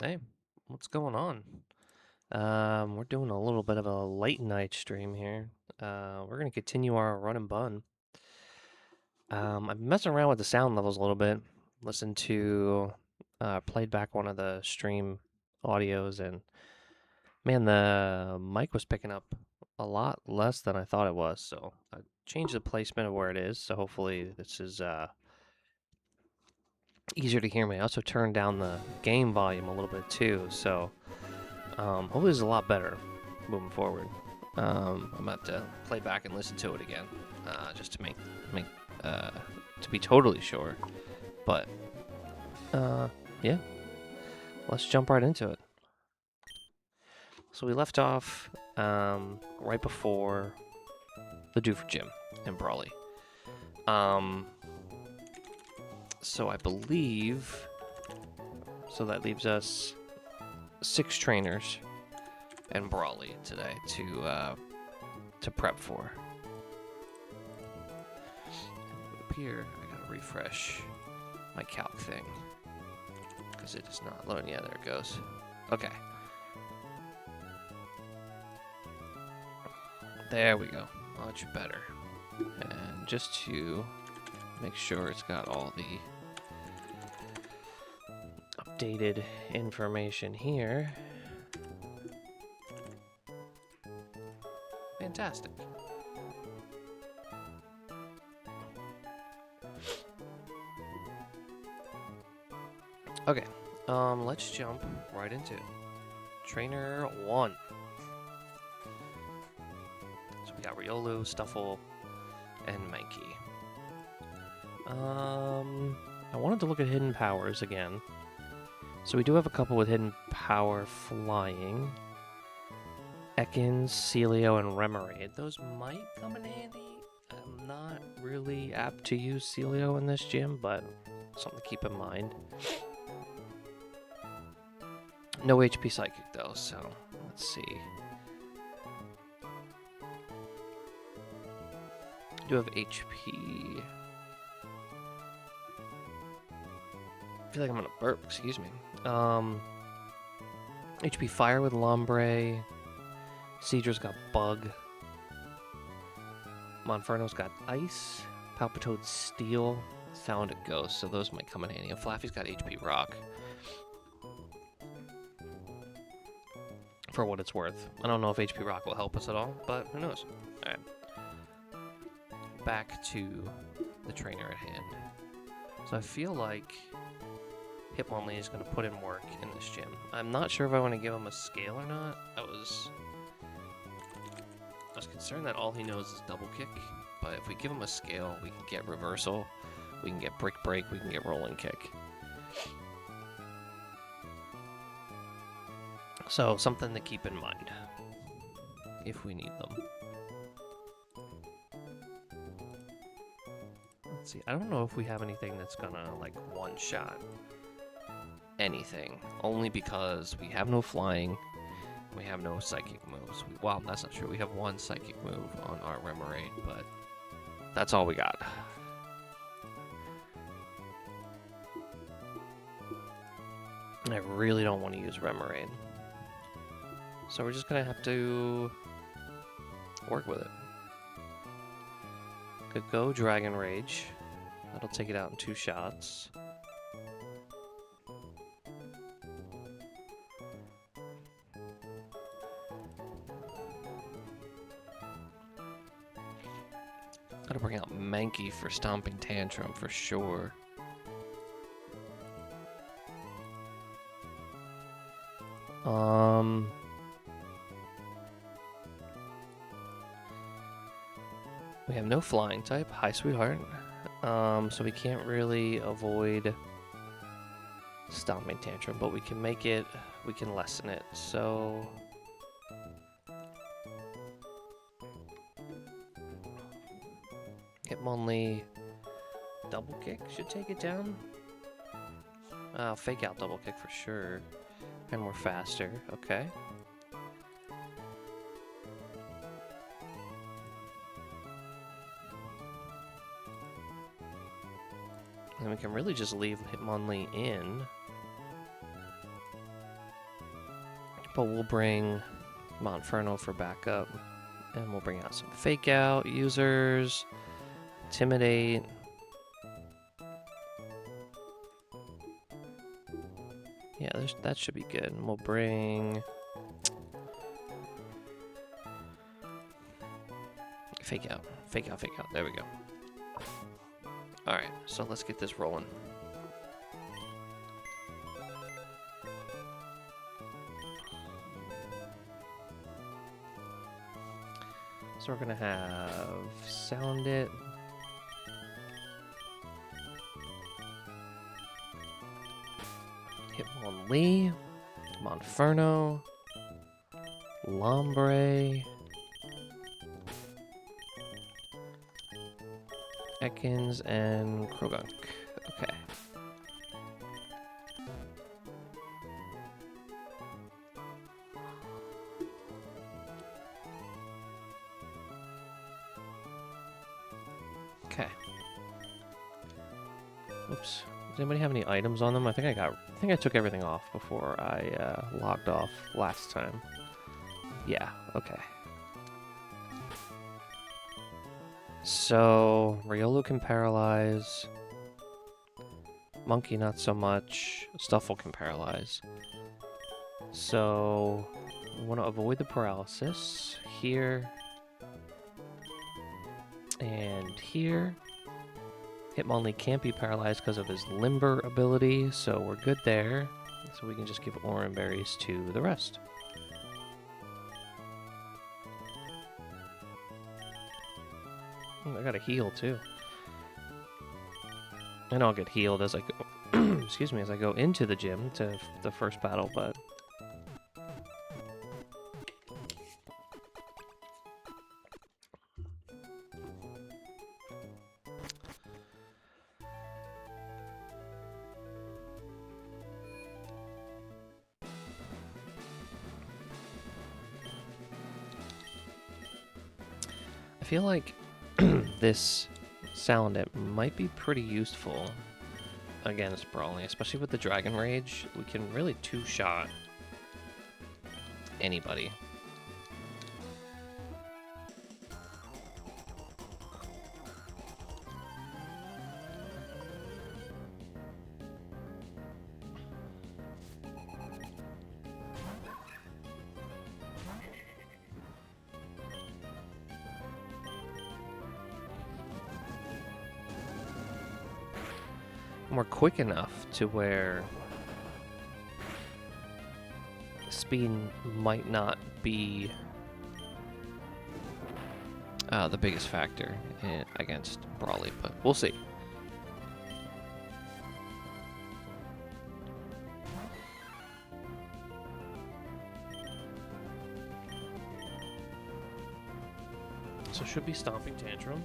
Hey, what's going on? We're doing a little bit of a late night stream here. We're gonna continue our run and bun. I've been messing around with the sound levels a little bit. Listened to, played back one of the stream audios, and man, the mic was picking up a lot less than I thought it was. So I changed the placement of where it is. So hopefully this is easier to hear me. I also turned down the game volume a little bit too. So hopefully it's a lot better moving forward. I'm about to play back and listen to it again, just to make to be totally sure. But yeah, let's jump right into it. So we left off right before the Doofer Gym in Brawley. So I believe so that leaves us 6 trainers and Brawley today to prep for. Up here, I gotta refresh my calc thing because it is not loading. Yeah, there it goes. Okay, there we go. Much better. And just to make sure it's got all the updated information here. Fantastic. Okay, let's jump right into it. Trainer 1. So we got Riolu, Stuffle, and Mankey. I wanted to look at hidden powers again. So we do have a couple with hidden power flying. Ekans, Celio, and Remoraid. Those might come in handy. I'm not really apt to use Celio in this gym, but something to keep in mind. No HP Psychic though, so let's see. I do have HP. I feel like I'm gonna burp, excuse me. HP Fire with Lombre. Cedra's got Bug. Monferno's got Ice. Palpitoad's Steel. Found Ghost, so those might come in handy. And Flaffy's got HP Rock. For what it's worth. I don't know if HP Rock will help us at all, but who knows. Alright. Back to the trainer at hand. So I feel like Hitmonlee is going to put in work in this gym. I'm not sure if I want to give him a scale or not. I was concerned that all he knows is double kick, but if we give him a scale, we can get reversal, we can get brick break, we can get rolling kick. So something to keep in mind if we need them. Let's see, I don't know if we have anything that's gonna like one-shot anything, only because we have no flying, we have no psychic moves. Well, that's not true. We have one psychic move on our Remoraid, but that's all we got. And I really don't want to use Remoraid. So we're just going to have to work with it. Could go Dragon Rage. That'll take it out in 2 shots. Gotta bring out Mankey for Stomping Tantrum for sure. We have no flying type. Hi, sweetheart. So we can't really avoid Stomping Tantrum, but we can make it, we can lessen it. So Hitmonlee double kick should take it down. Fake out double kick for sure. And we're faster, okay. And we can really just leave Hitmonlee in. But we'll bring Monferno for backup. And we'll bring out some fake out users. Intimidate. Yeah, that should be good. And we'll bring fake out. Fake out, fake out. There we go. Alright, so let's get this rolling. So we're gonna have Sound It. Hitmonlee, Monferno, Lombre, Ekans, and Krogunk. Okay. Okay. Oops. Does anybody have any items on them? I think I took everything off before I logged off last time. Yeah, okay. So, Riolu can paralyze. Monkey not so much. Stuffle can paralyze. So, we want to avoid the paralysis. Here. And here. Hitmonlee can't be paralyzed because of his Limber ability, so we're good there. So we can just give Oran Berries to the rest. I got a heal too. And I'll get healed as I go excuse me, as I go into the gym to the first battle, but I feel like this Sound It might be pretty useful against Brawling, especially with the Dragon Rage. We can really two-shot anybody. We're quick enough to where speed might not be the biggest factor against Brawly, but we'll see. So should be Stomping Tantrum.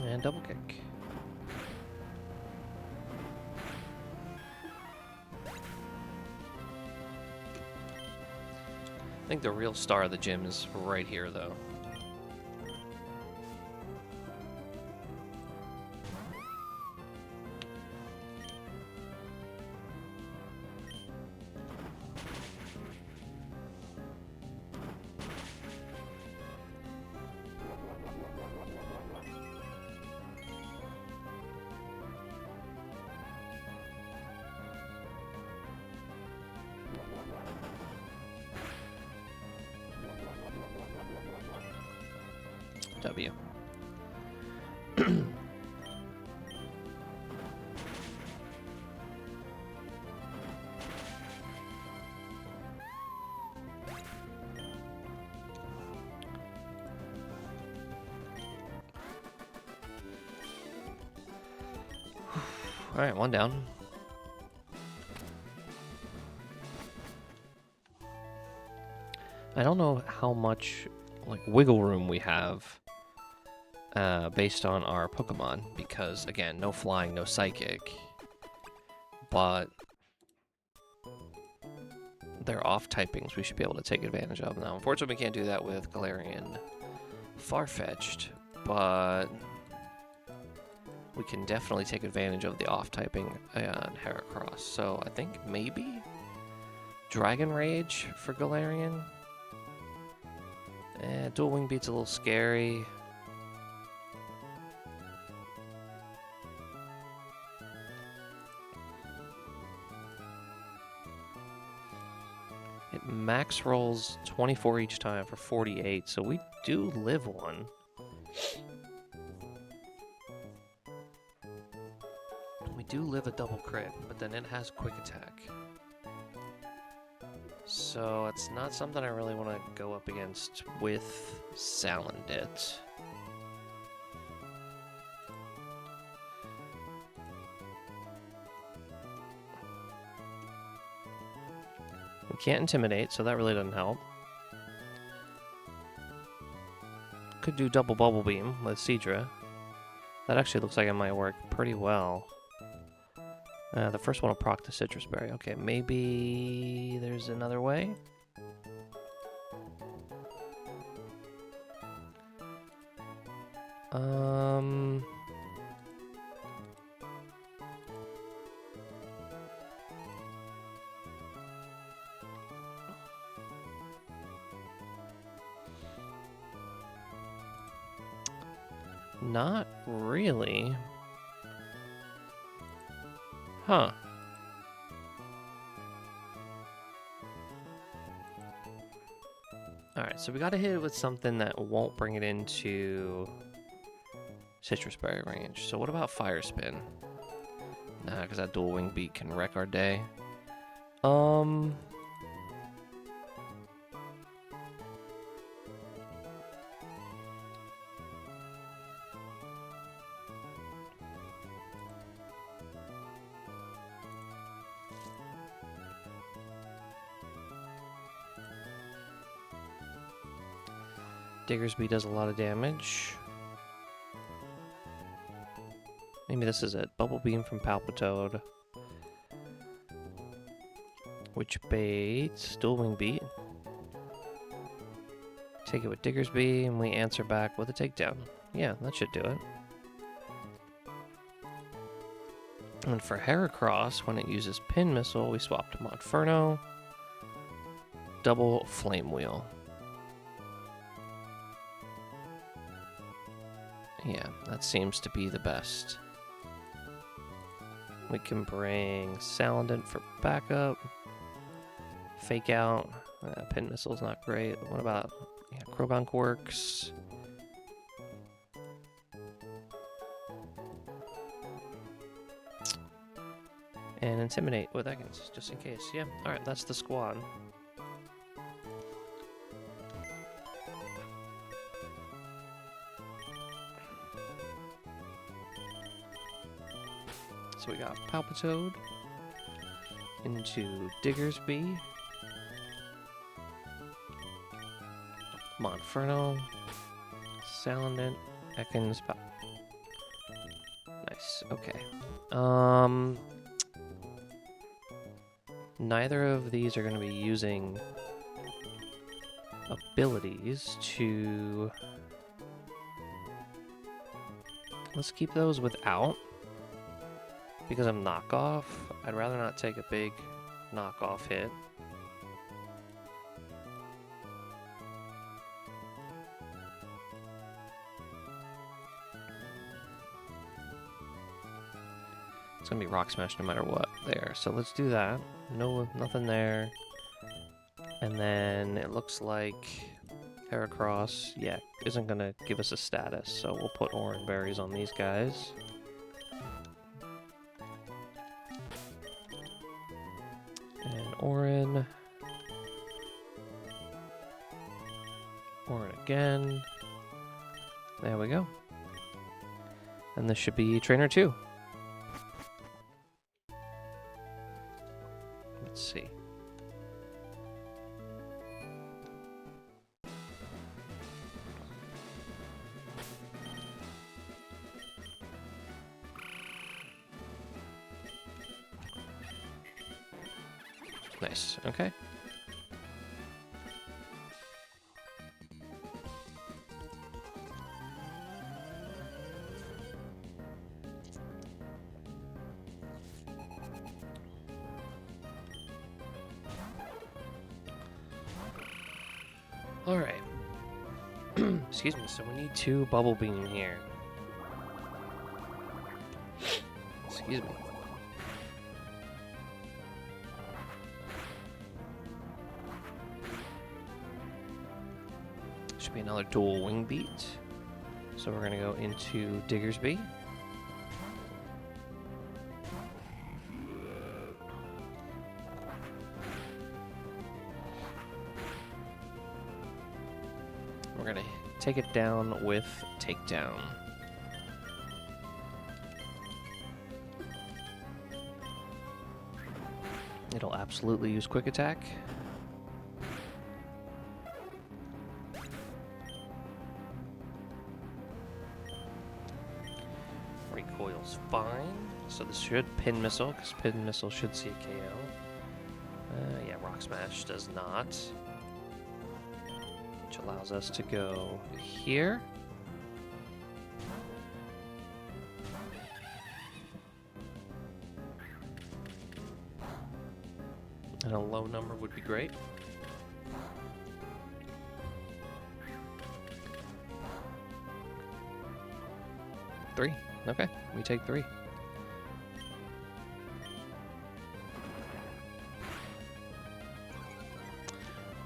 And double kick. I think the real star of the gym is right here, though. W. All right, one down. I don't know how much like wiggle room we have based on our Pokemon, because again, no flying, no psychic, but their off typings we should be able to take advantage of. Now, unfortunately, we can't do that with Galarian Farfetch'd, but we can definitely take advantage of the off typing on Heracross. So I think maybe Dragon Rage for Galarian. Dual Wing Beat's a little scary. It max rolls 24 each time for 48, so we do live one. We do live a double crit, but then it has quick attack. So it's not something I really want to go up against with Salandit. We can't intimidate, so that really doesn't help. Could do double bubble beam with Seadra. That actually looks like it might work pretty well. The first one will proc the Citrus Berry. Okay, maybe there's another way? Not really. Huh. Alright, so we gotta hit it with something that won't bring it into Citrus Berry range. So what about Fire Spin? Nah, because that Dual Wing Beat can wreck our day. Diggersby does a lot of damage. Maybe this is it. Bubble Beam from Palpitoad. Which baits Dual Wing Beat. Take it with Diggersby, and we answer back with a takedown. Yeah, that should do it. And for Heracross, when it uses Pin Missile, we swap to Monferno. Double Flame Wheel. Yeah, that seems to be the best. We can bring Salandit for backup. Fake Out. Pin Missile's not great. What about Croagunk works. And Intimidate with Ekans, just in case. Yeah, alright, that's the squad. So we got Palpitoad into Diggersby, Monferno, Salandit, Ekans, nice, okay. Neither of these are going to be using abilities to... Let's keep those without. Because I'm knockoff, I'd rather not take a big knockoff hit. It's gonna be Rock Smash no matter what there. So let's do that. No, nothing there. And then it looks like Heracross, yeah, isn't gonna give us a status. So we'll put Orange Berries on these guys. And Orin again. There we go. And this should be Trainer 2. Let's see. Nice, okay. Alright. Excuse me, so we need 2 bubble beam here. Excuse me. Should be another dual wing beat. So we're gonna go into Diggersby. We're gonna take it down with Takedown. It'll absolutely use Quick Attack. Recoil's fine. So this should Pin Missile, because Pin Missile should see a KO. Yeah, Rock Smash does not. Which allows us to go here. And a low number would be great. Three. Okay, we take 3.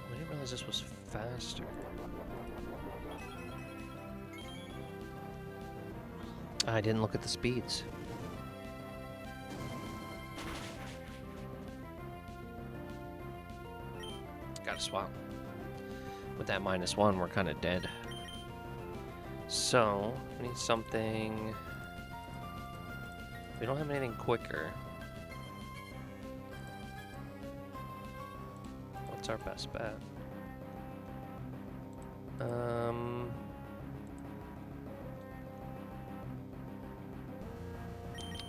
We didn't realize this was faster. I didn't look at the speeds. Gotta swap. With that -1, we're kind of dead. So, we need something... We don't have anything quicker. What's our best bet?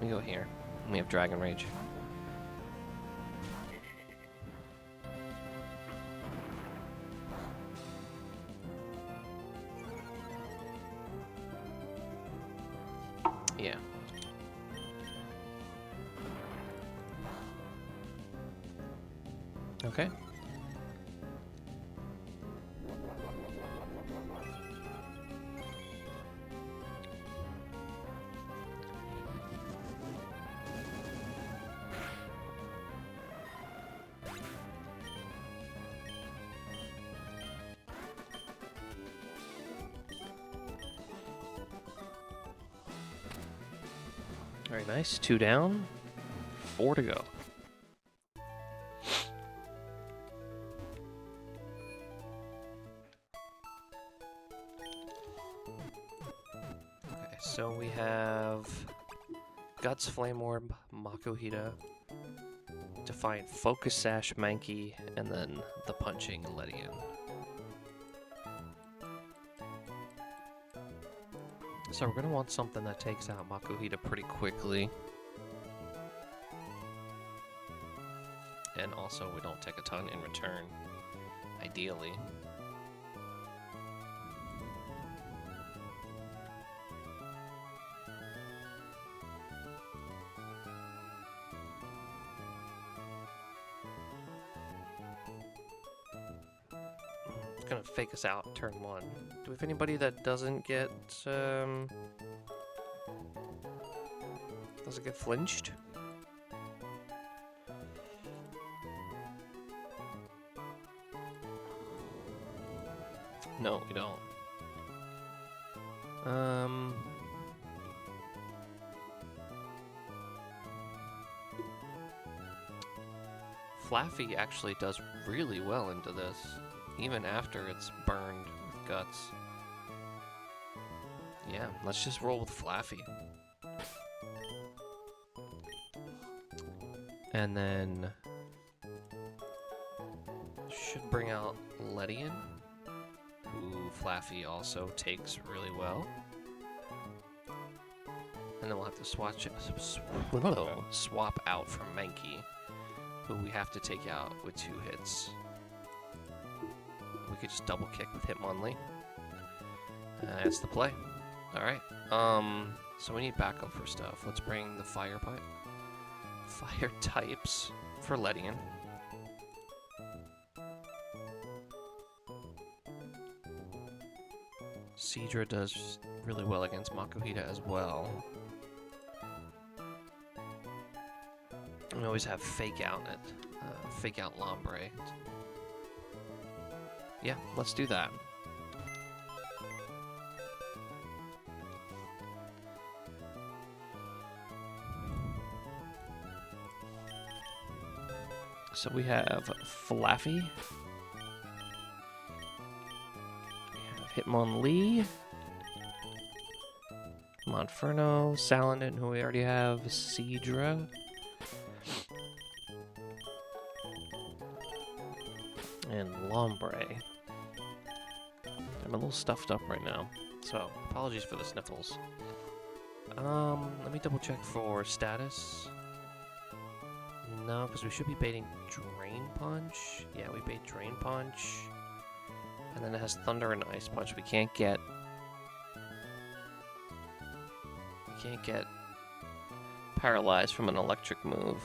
We go here. We have Dragon Rage. Yeah. Okay. Very nice. 2 down. 4 to go. Okay, so we have Guts, Flame Orb, Makuhita, Defiant Focus Sash, Mankey, and then the Punching Ledian. So we're going to want something that takes out Makuhita pretty quickly. And also we don't take a ton in return, ideally. It's going to fake us out turn 1. Do we have anybody that doesn't get flinched? No, we don't. Flaffy actually does really well into this, even after it's burned with Guts. Yeah, let's just roll with Flaffy. And then should bring out Ledian, who Flaffy also takes really well. And then we'll have to swap out from Mankey, who we have to take out with 2 hits. We could just double kick with Hitmonlee. That's the play. Alright. So we need backup for stuff. Let's bring the Fire types for Ledian. Seadra does really well against Makuhita as well. We always have fake out Lombre. Yeah, let's do that. So we have Flaffy. We have Hitmonlee. Monferno, Salandit, who we already have, Seadra. And Lombre. I'm a little stuffed up right now, so apologies for the sniffles. Let me double check for status. No, because we should be baiting Drain Punch. Yeah, we bait Drain Punch. And then it has Thunder and Ice Punch. We can't get paralyzed from an electric move.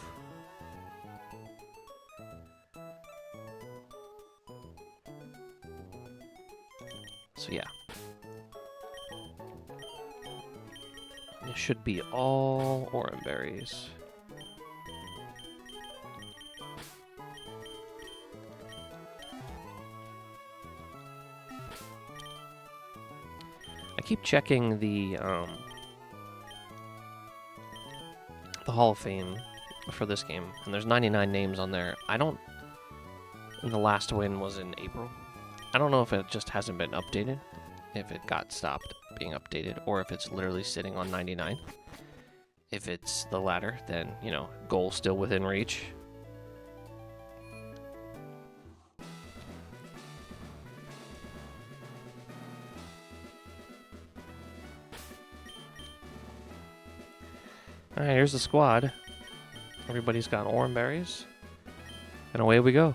So yeah. It should be all Oran Berries. I keep checking the Hall of Fame for this game, and there's 99 names on there. And the last win was in April. I don't know if it just hasn't been updated, if it got stopped being updated, or if it's literally sitting on 99. If it's the latter, then, you know, goal still within reach. Alright, here's the squad. Everybody's got Oran Berries. And away we go.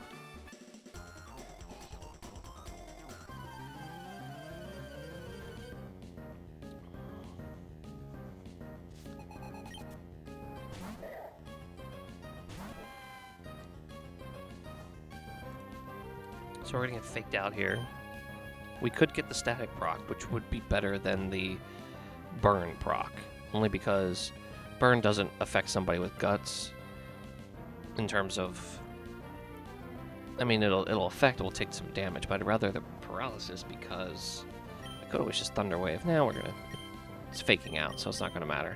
So we're gonna get faked out here. We could get the static proc, which would be better than the burn proc. Only because burn doesn't affect somebody with guts in terms of, I mean, it will take some damage, but I'd rather the paralysis because I could always just Thunder Wave. Now it's faking out, so it's not gonna matter.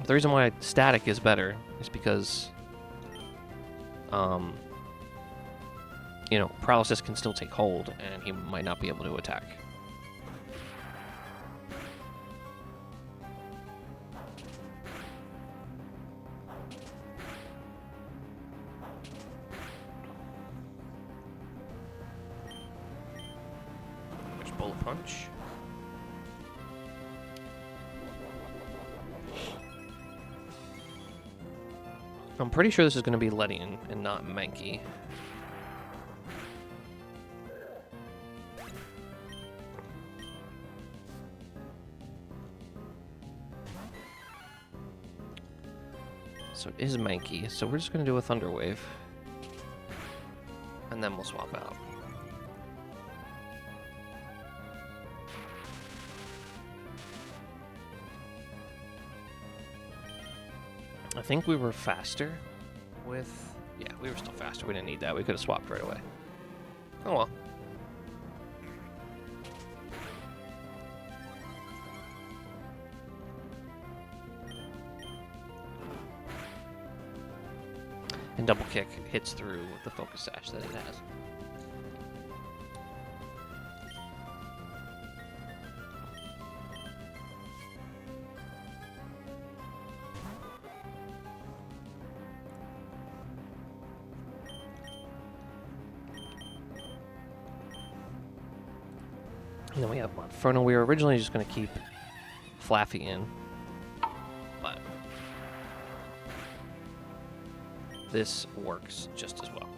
The reason why static is better is because, you know, paralysis can still take hold and he might not be able to attack. Bullet Punch. I'm pretty sure this is going to be Ledian and not Mankey. So it is Mankey, so we're just going to do a Thunder Wave. And then we'll swap out. I think we were faster with... Yeah, we were still faster. We didn't need that. We could have swapped right away. Oh well. And double kick hits through the focus sash that it has. And then we have Monferno. We were originally just going to keep Flaffy in, but this works just as well.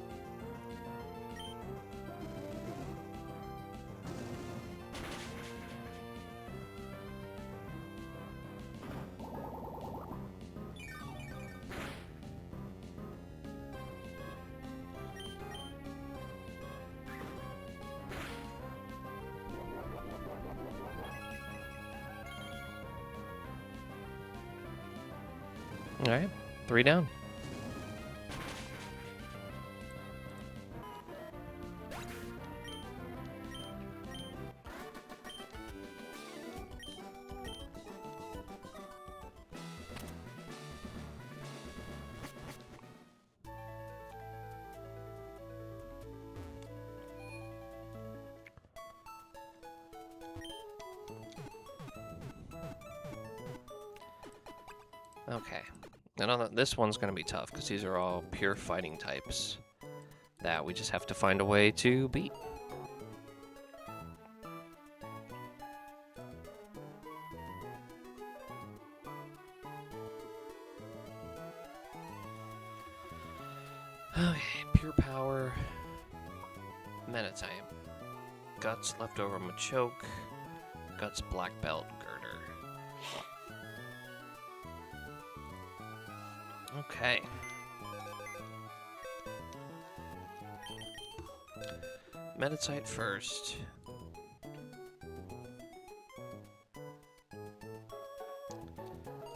Alright, 3 down. Okay, and this one's going to be tough because these are all pure fighting types that we just have to find a way to beat. Okay, pure power, meta type, guts, leftover Machoke, guts, black belt, girder. Okay. Metatite first.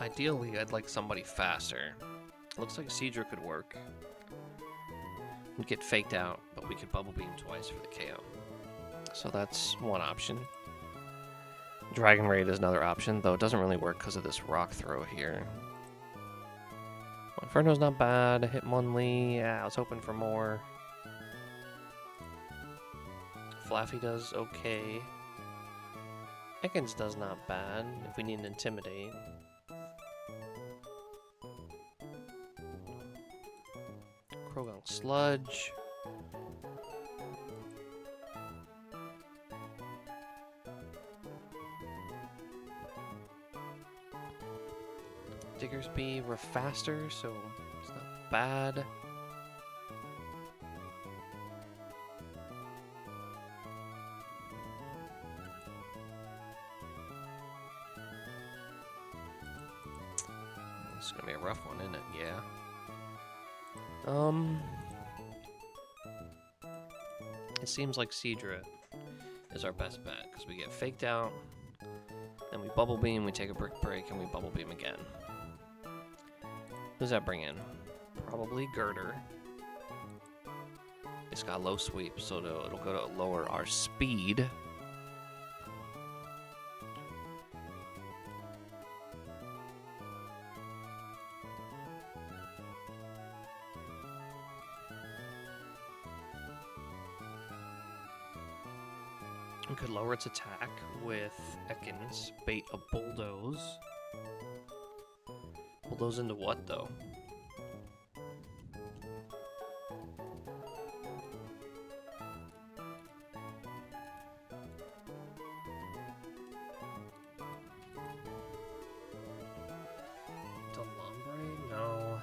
Ideally, I'd like somebody faster. Looks like Seadra could work. We'd get faked out, but we could bubble beam twice for the KO. So that's one option. Dragon Raid is another option, though it doesn't really work because of this rock throw here. Inferno's not bad. Hitmonlee, yeah, I was hoping for more. Flaffy does okay. Ekans does not bad if we need an Intimidate. Croagunk Sludge. Diggersby, we're faster, so it's not bad. It's gonna be a rough one, isn't it? Yeah. It seems like Seadra is our best bet because we get faked out, then we bubble beam, we take a brick break, and we bubble beam again. Who does that bring in? Probably Girder. It's got low sweep, so it'll go to lower our speed. We could lower its attack with Ekans, bait a Bulldoze. Bulldoze into what, though? Delambre? No.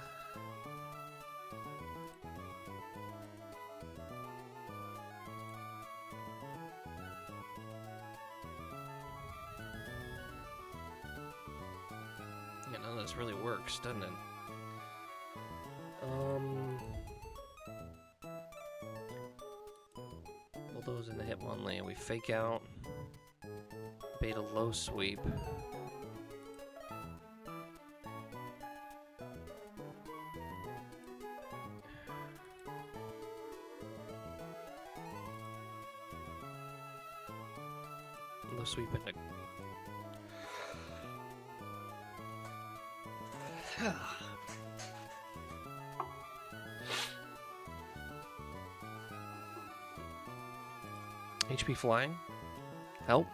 Yeah, none of this really works, doesn't it? Bulldoze in the Hitmonlee. We fake out. Bait a low sweep. Low sweep into... HP flying. Help.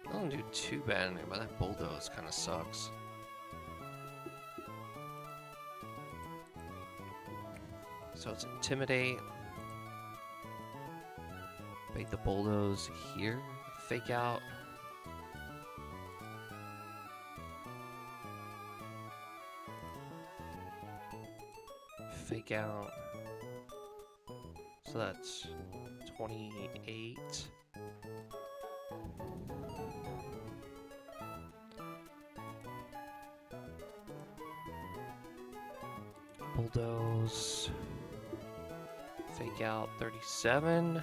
I don't do too bad in there, but that Bulldoze kind of sucks. So it's Intimidate. Bait the Bulldoze here. Fake out. Fake out. So that's 28. bulldoze. Fake out 37.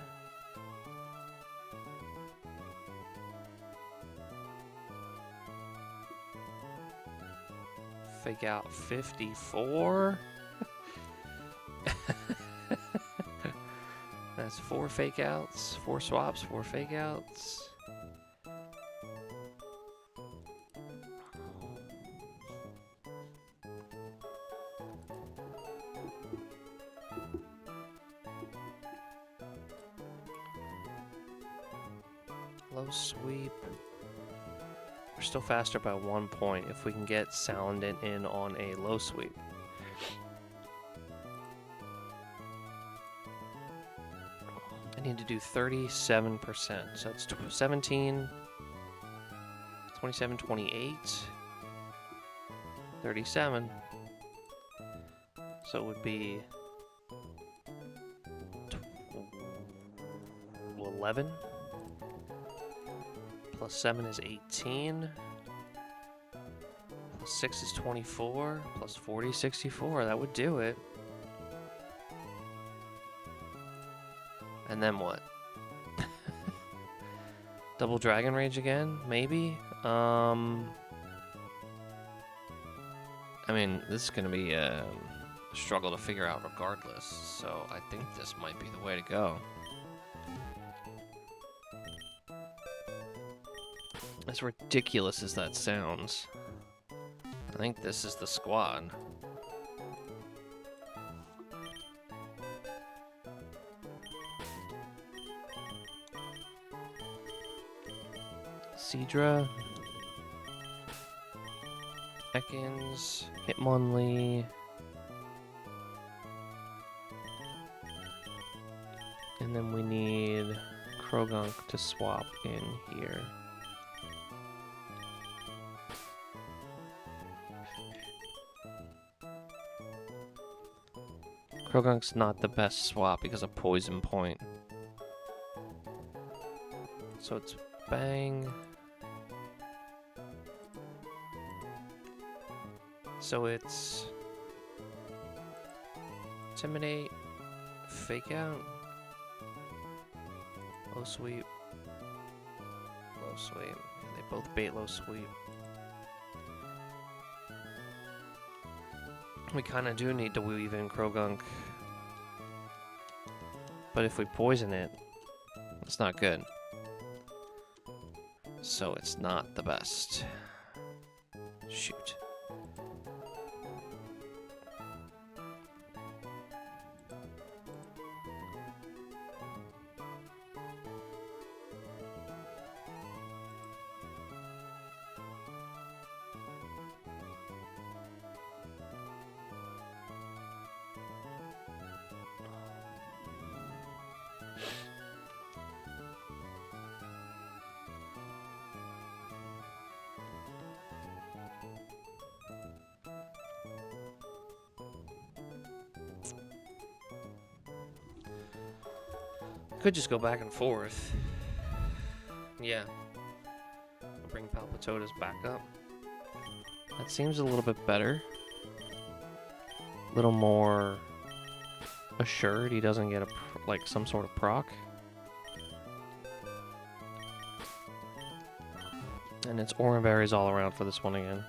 Fake out 54. That's 4 fake outs, 4 swaps, 4 fake outs. Low sweep. We're still faster by 1 point if we can get Sound in on a low sweep. I need to do 37%. So it's 17, 27, 28, 37. So it would be 11. Plus 7 is 18. Plus 6 is 24. Plus 40 is 64. That would do it. And then what? Double Dragon Rage again? Maybe? I mean, this is going to be a struggle to figure out regardless. So I think this might be the way to go. As ridiculous as that sounds, I think this is the squad. Seadra, Ekans, Hitmonlee, and then we need Krogunk to swap in here. Krogunk's not the best swap because of Poison Point. So it's Bang. So it's Intimidate, Fake Out, Low Sweep, Low Sweep. They both bait Low Sweep. We kind of do need to weave in Krogunk. But if we poison it, it's not good. So it's not the best. Shoot. Could just go back and forth. Yeah. I'll bring Palpitotas back up. That seems a little bit better. A little more assured he doesn't get like some sort of proc. And it's Oran Berries all around for this one again.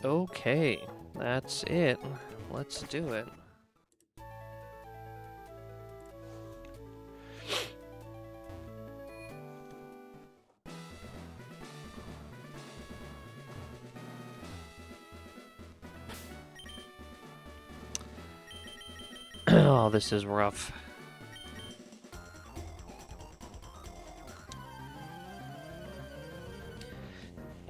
Okay, that's it. Let's do it. Oh, this is rough.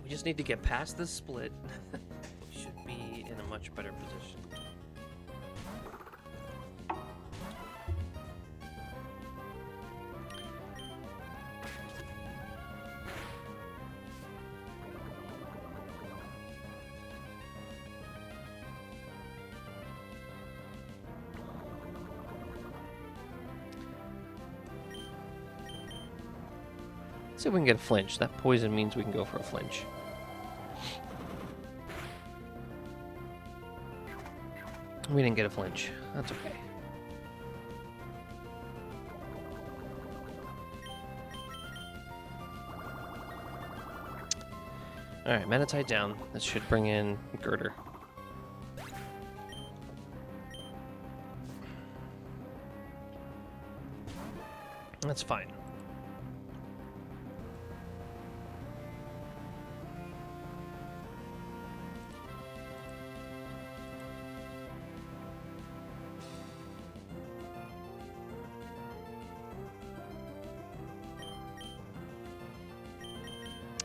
We just need to get past this split. We should be in a much better position. see if we can get a flinch. That poison means we can go for a flinch. We didn't get a flinch. That's okay. Alright, Manatite down. This should bring in Girder. That's fine.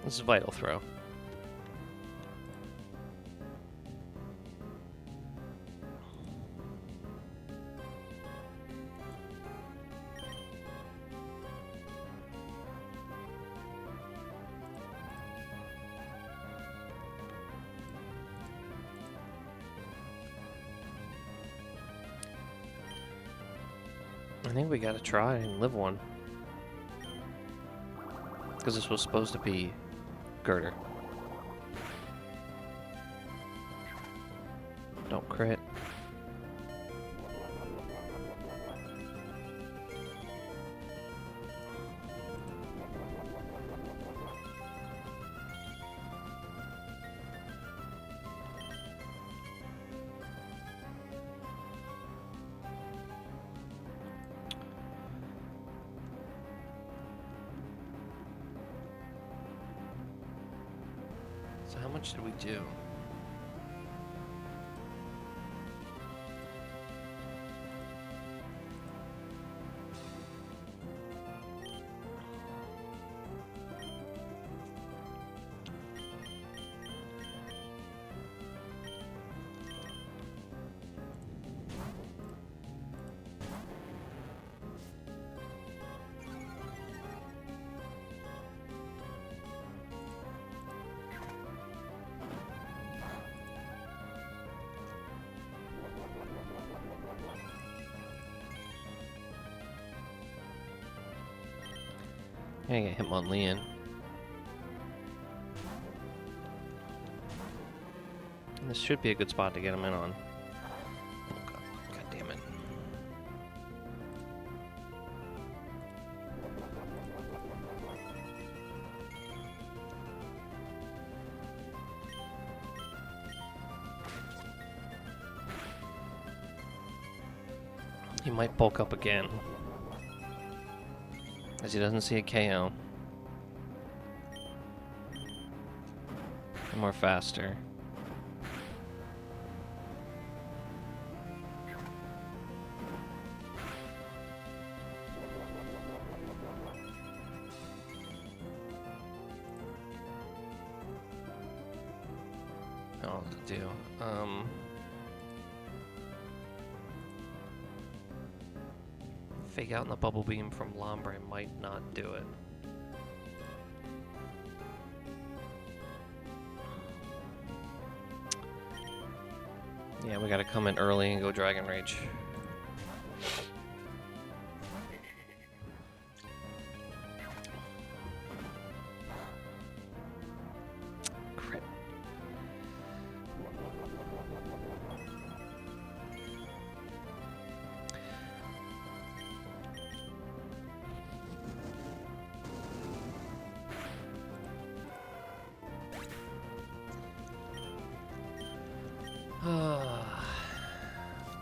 This is Vital Throw. I think we gotta try and live one. Because this was supposed to be Girder. Don't crit. So how much did we do? I get Hitmonlee. This should be a good spot to get him in on. Oh God damn it. He might bulk up again. As he doesn't see a KO. More faster. I'll do. Fake out in the bubble beam from Lombre might not do it. Yeah, we gotta come in early and go Dragon Rage. Crit.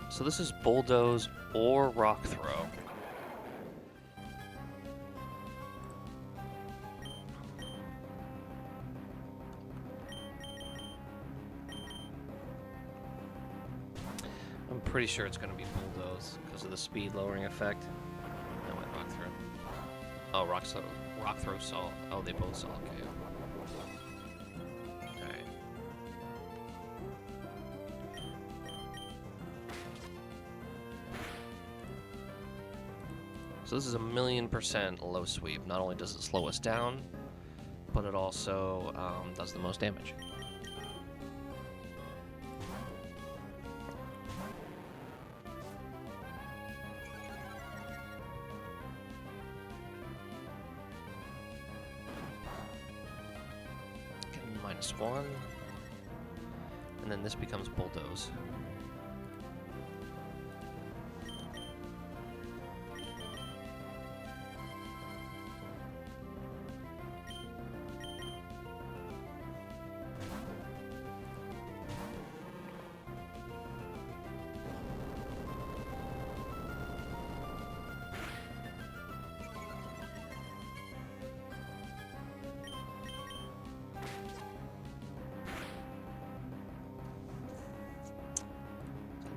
So this is Bulldoze or Rock Throw. I'm pretty sure it's going to be Bulldoze because of the speed lowering effect. I went Rock Throw. Oh, Rock Throw saw. Oh, they both saw. Okay. So this is 1,000,000% low sweep. Not only does it slow us down, but it also does the most damage. -1. And then this becomes bulldoze.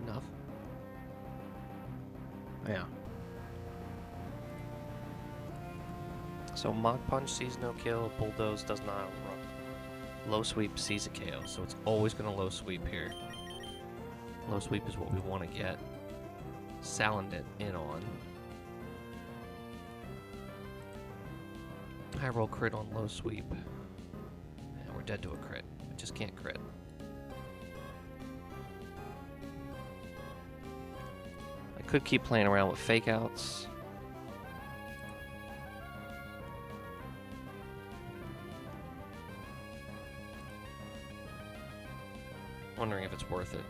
Enough. Yeah. So Mach Punch sees no kill, Bulldoze does not outrun. Low Sweep sees a KO, so it's always going to low sweep here. Low sweep is what we want to get Salandit in on. High roll crit on low sweep. And we're dead to a crit. We just can't crit. I could keep playing around with fake outs. Wondering if it's worth it.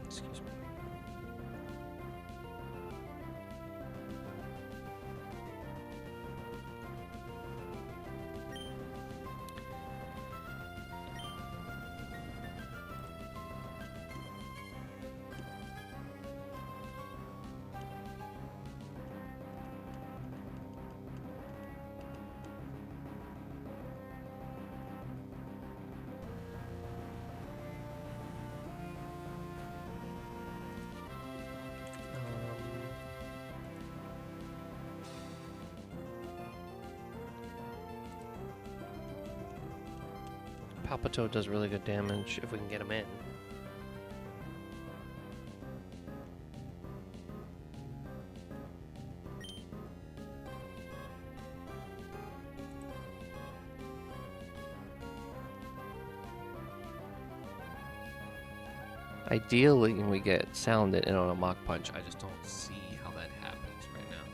Excuse me. Palpitoad does really good damage if we can get him in. Ideally, we get Salandit in on a Mach Punch. I just don't see how that happens right now.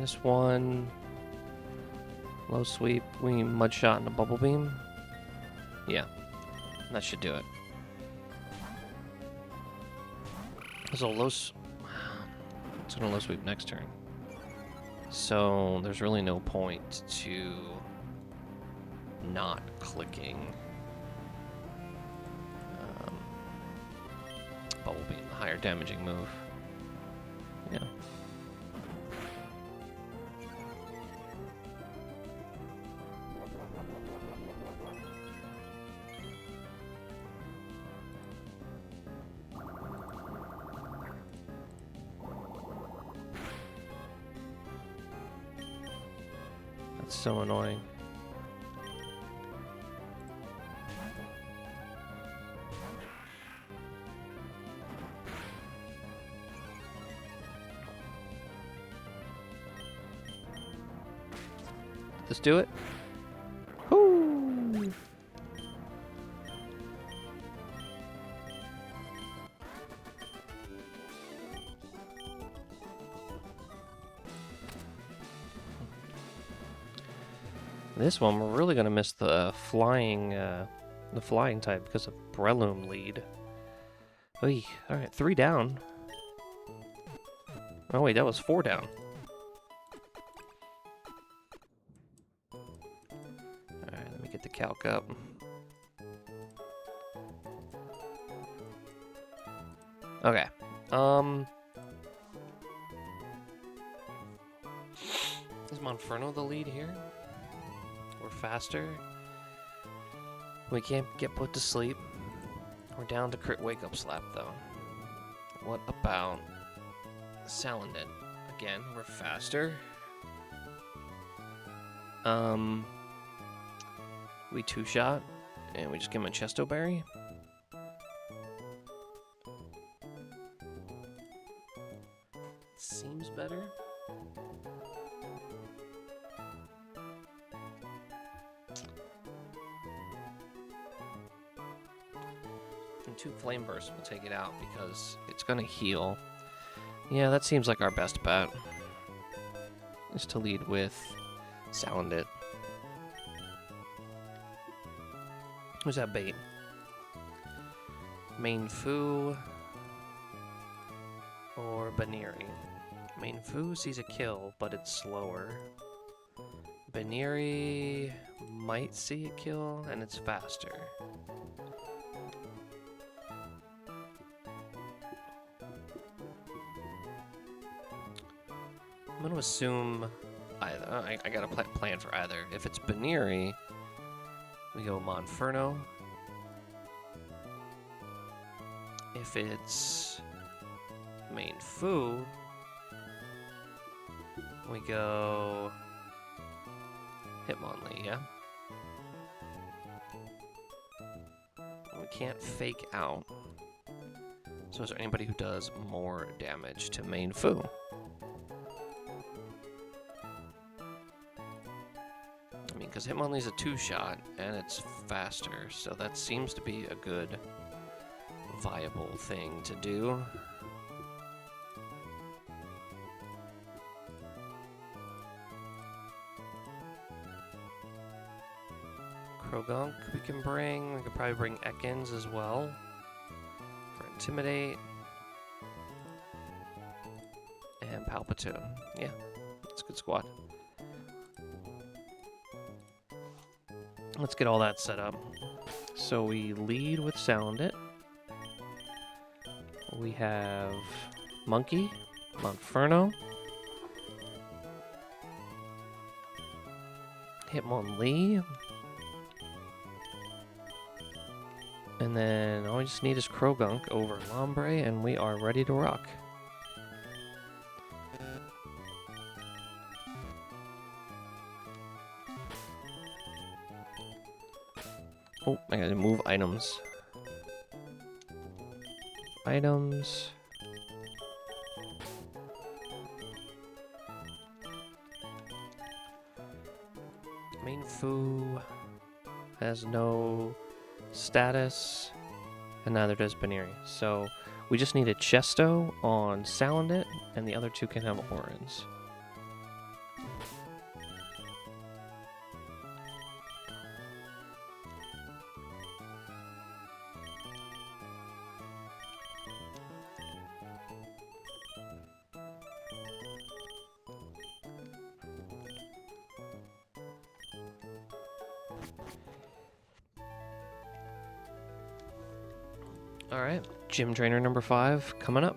-1. Low sweep. We mud shot into Bubble Beam. Yeah, that should do it. So it's gonna low sweep next turn. So there's really no point to not clicking Bubble Beam, the higher damaging move. Yeah. That's so annoying. Let's do it. Woo! This one, we're really gonna miss the flying type because of Breloom lead. Oy, all right, 3 down. Oh wait, that was 4 down. All right, let me get the calc up. Okay. Is Monferno the lead here? We're faster. We can't get put to sleep. We're down to crit wake up slap though. What about Salandit? Again, we're faster. We 2-shot And we just give him a Chesto Berry. Seems better. And 2 Flame Bursts will take it out because it's gonna heal. Yeah, that seems like our best bet. Is to lead with Sound It. Who's that bait? Main Fu or Baniri? Main Fu sees a kill, but it's slower. Baniri might see a kill, and it's faster. I'm going to assume either. I got a plan for either. If it's Baniri, we go Monferno. If it's Main Fu, we go Hitmonlee, yeah? We can't fake out. So is there anybody who does more damage to Main Fu? I mean, because Hitmonlee's a 2-shot, and it's faster, so that seems to be a good, viable thing to do. Krogunk we can bring. We could probably bring Ekans as well for Intimidate. And Palpitoon. Yeah, that's a good squad. Let's get all that set up. So we lead with Sound It. We have Monkey, Monferno, Hitmonlee. And then all we just need is Krogunk over Lombre, and we are ready to rock. Oh, I gotta move items. Items. Main Fu has no status, and neither does Baniri. So we just need a Chesto on Sound It, and the other 2 can have Orans. All right, Gym Trainer number 5 coming up.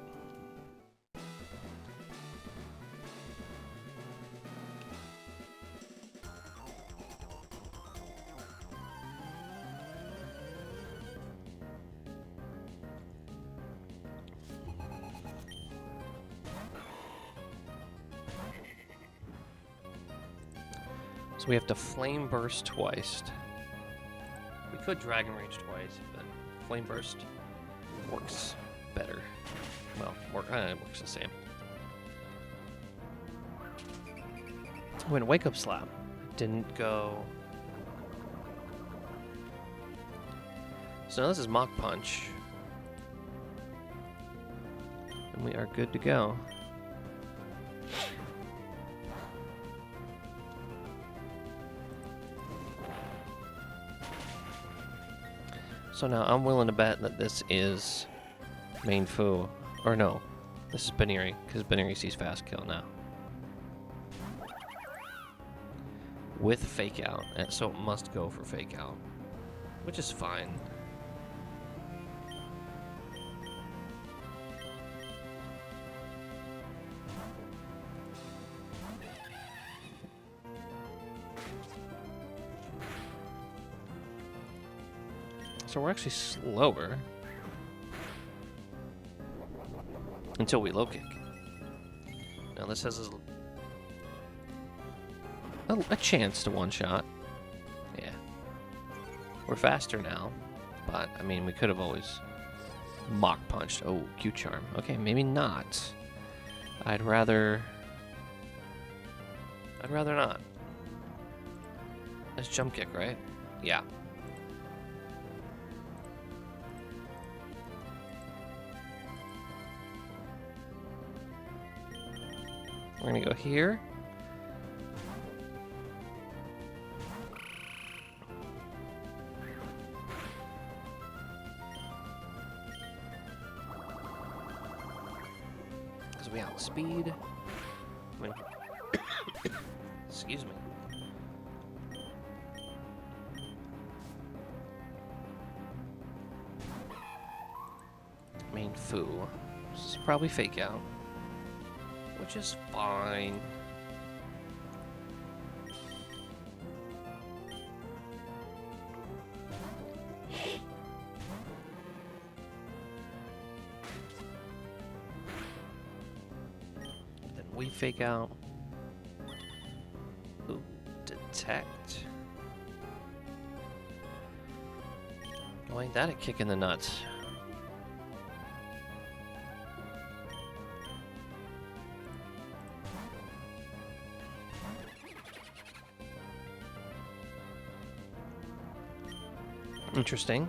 So we have to Flame Burst twice. We could Dragon Rage twice, but Flame Burst works better. Well, it works the same. When Wake Up Slap didn't go. So now this is Mach Punch. And we are good to go. So now I'm willing to bet that this is Main Fu. Or no, this is Baniri, because Baniri sees Fast Kill now. With Fake Out, and so it must go for Fake Out, which is fine. So we're actually slower until we low kick. Now this has a chance to one-shot. Yeah. We're faster now, but I mean, we could have always Mach punched. Oh, Q charm. Okay, maybe not. I'd rather not. That's jump kick, right? Yeah. We're gonna go here. Because we outspeed. I mean, excuse me. Main foo. This is probably fake out. Which is fine. Then we fake out. Ooh, detect. Oh, ain't that a kick in the nuts? Interesting.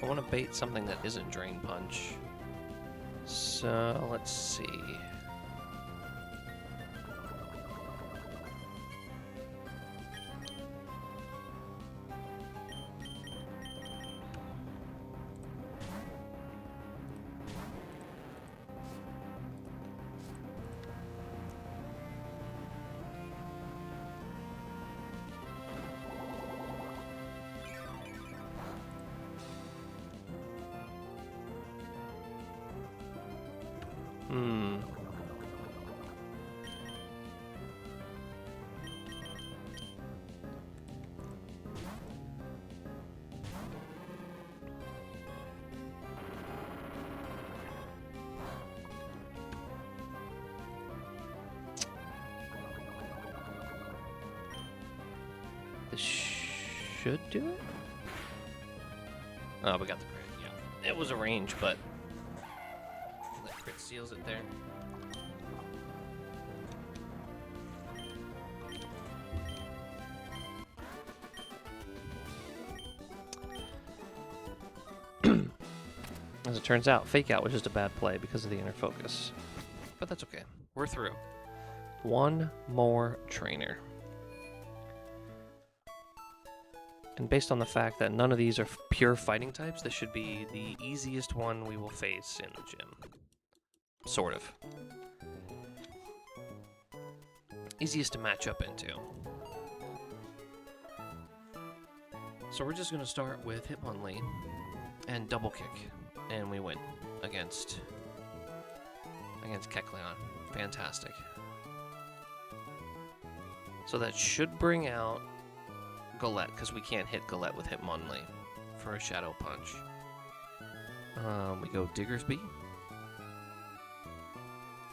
I want to bait something that isn't Drain Punch. So, let's see. This should do it? Oh, we got the crit, yeah. It was a range, but that crit seals it there. As it turns out, fake out was just a bad play because of the inner focus. But that's okay. We're through. One more trainer. And based on the fact that none of these are pure fighting types, this should be the easiest one we will face in the gym. Sort of. Easiest to match up into. So we're just going to start with Hitmonlee and double kick. And we win against Kecleon. Fantastic. So that should bring out Golett, because we can't hit Golett with Hitmonlee for a Shadow Punch. We go Diggersby.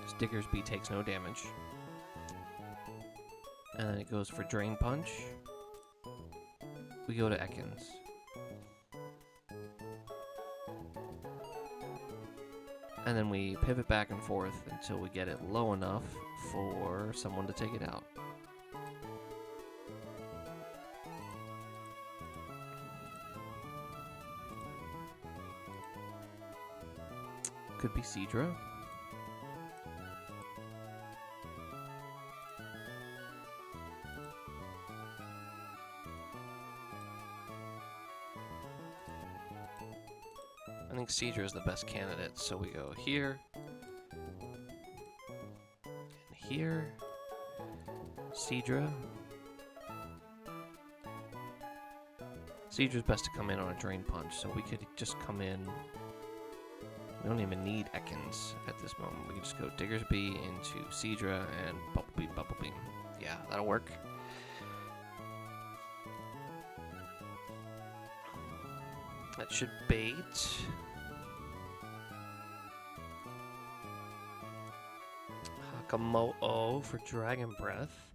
This Diggersby takes no damage. And then it goes for Drain Punch. We go to Ekans. And then we pivot back and forth until we get it low enough for someone to take it out. Could be Seadra. I think Seadra is the best candidate, so we go here, and here, Seadra. Seadra's best to come in on a Drain Punch, so we could just come in. We don't even need Ekans at this moment. We can just go Diggersby into Seadra and Bubble Beam, Bubble Beam. Yeah, that'll work. That should bait. Hakamo'o for Dragon Breath.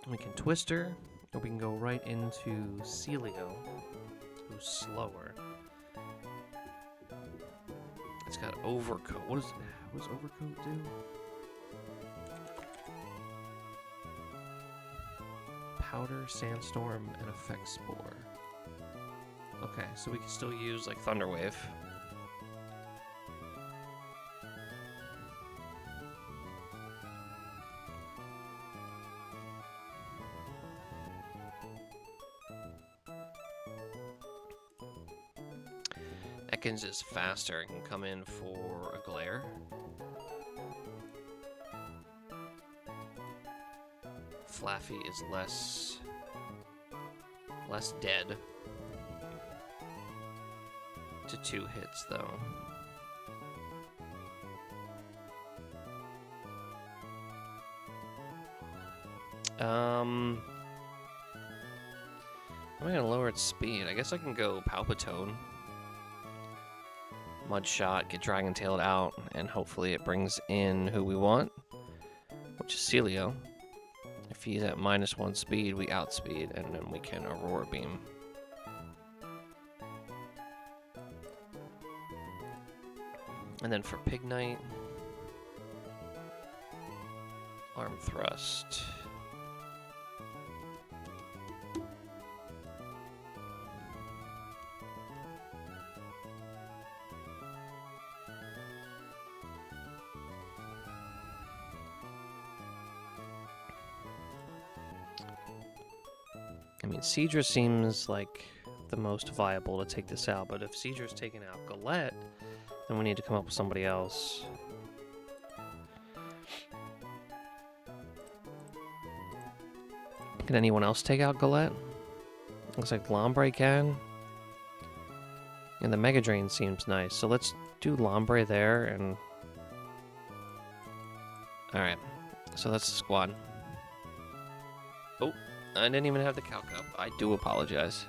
We can Twister, or we can go right into Celio, who's slower. It's got Overcoat. What does Overcoat do? Powder, Sandstorm, and Effect Spore. Okay, so we can still use like Thunder Wave. Ekans is faster and can come in for a Glare. Flaffy is less dead to 2 hits though. I'm gonna lower its speed. I guess I can go Palpitone. Mud Shot, get Dragon Tailed out, and hopefully it brings in who we want, which is Celio. If he's at -1 speed, we outspeed, and then we can Aurora Beam. And then for Pignite, Arm Thrust. I mean, Seadra seems like the most viable to take this out, but if Seadra's taking out Galette, then we need to come up with somebody else. Can anyone else take out Galette? Looks like Lombre can. And the Mega Drain seems nice, so let's do Lombre there, and... Alright, so that's the squad. Oh, I didn't even have the Calc up. I do apologize.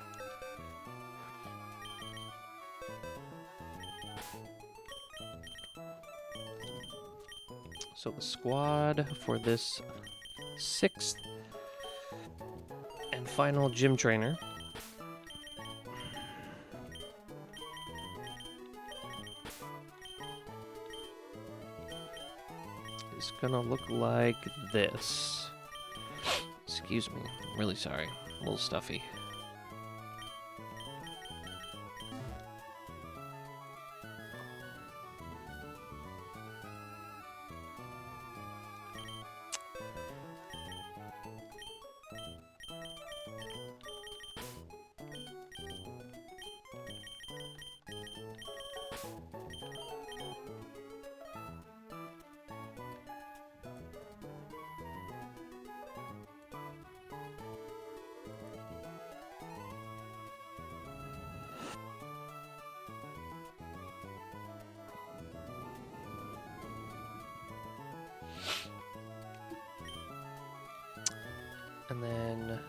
So the squad for this 6th and final gym trainer is gonna look like this. Excuse me, I'm really sorry. A little stuffy. And then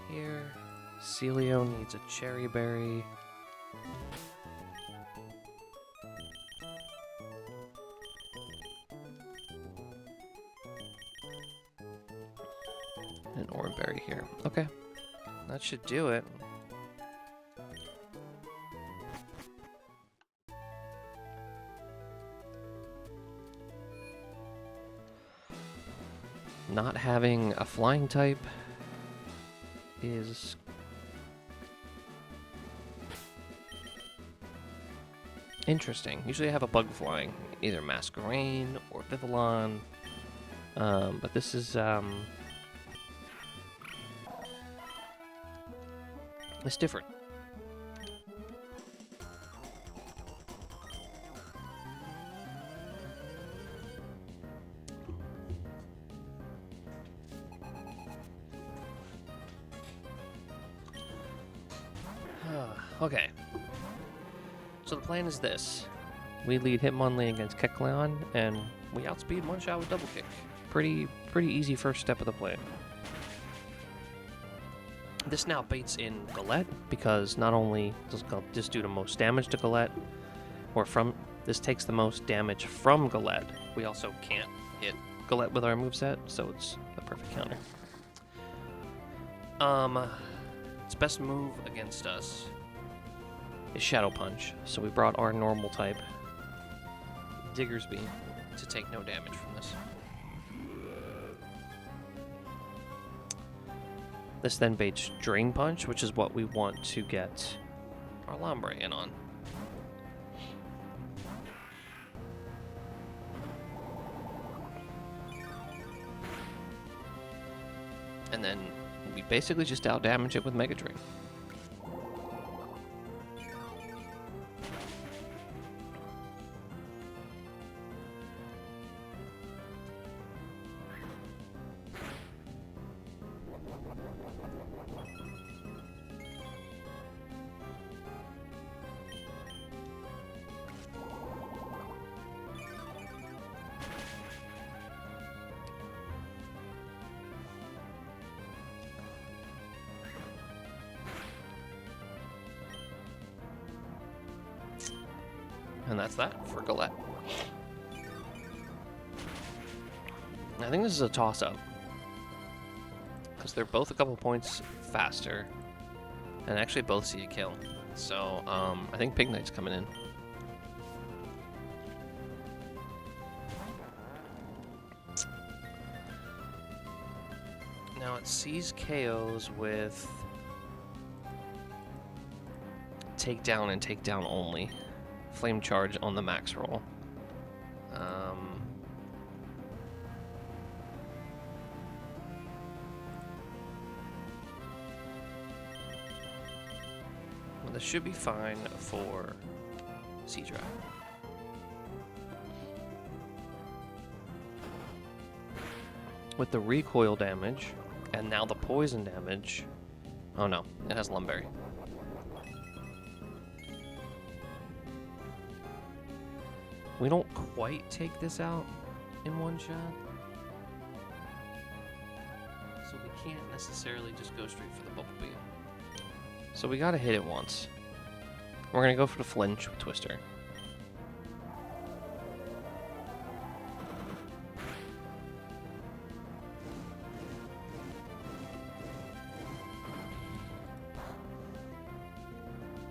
here, Celio needs a Cherry Berry. And an Oran Berry here. Okay, that should do it. Not having a flying type is interesting. Usually I have a bug flying, either Masquerain or Vivillon, but this is it's different. Okay, so the plan is this. We lead Hitmonlee against Kecleon, and we outspeed one shot with Double Kick. Pretty easy first step of the plan. This now baits in Galette, because not only does this do the most damage to Galette, or from this takes the most damage from Galette, we also can't hit Galette with our moveset, so it's a perfect counter. Its best move against us is Shadow Punch, so we brought our normal type, Diggersby, to take no damage from this. This then baits Drain Punch, which is what we want to get our Lombre in on. And then we basically just out-damage it with Mega Drain. And that's that for Galette. I think this is a toss-up, because they're both a couple points faster, and actually both see a kill. So, I think Pig Knight's coming in. Now it sees KOs with takedown and takedown only. Flame Charge on the max roll. Well, this should be fine for Seadra. With the recoil damage, and now the poison damage. Oh no, it has Lumberry. We don't quite take this out in one shot, so we can't necessarily just go straight for the Bubble Beam. So we gotta hit it once. We're gonna go for the flinch with Twister.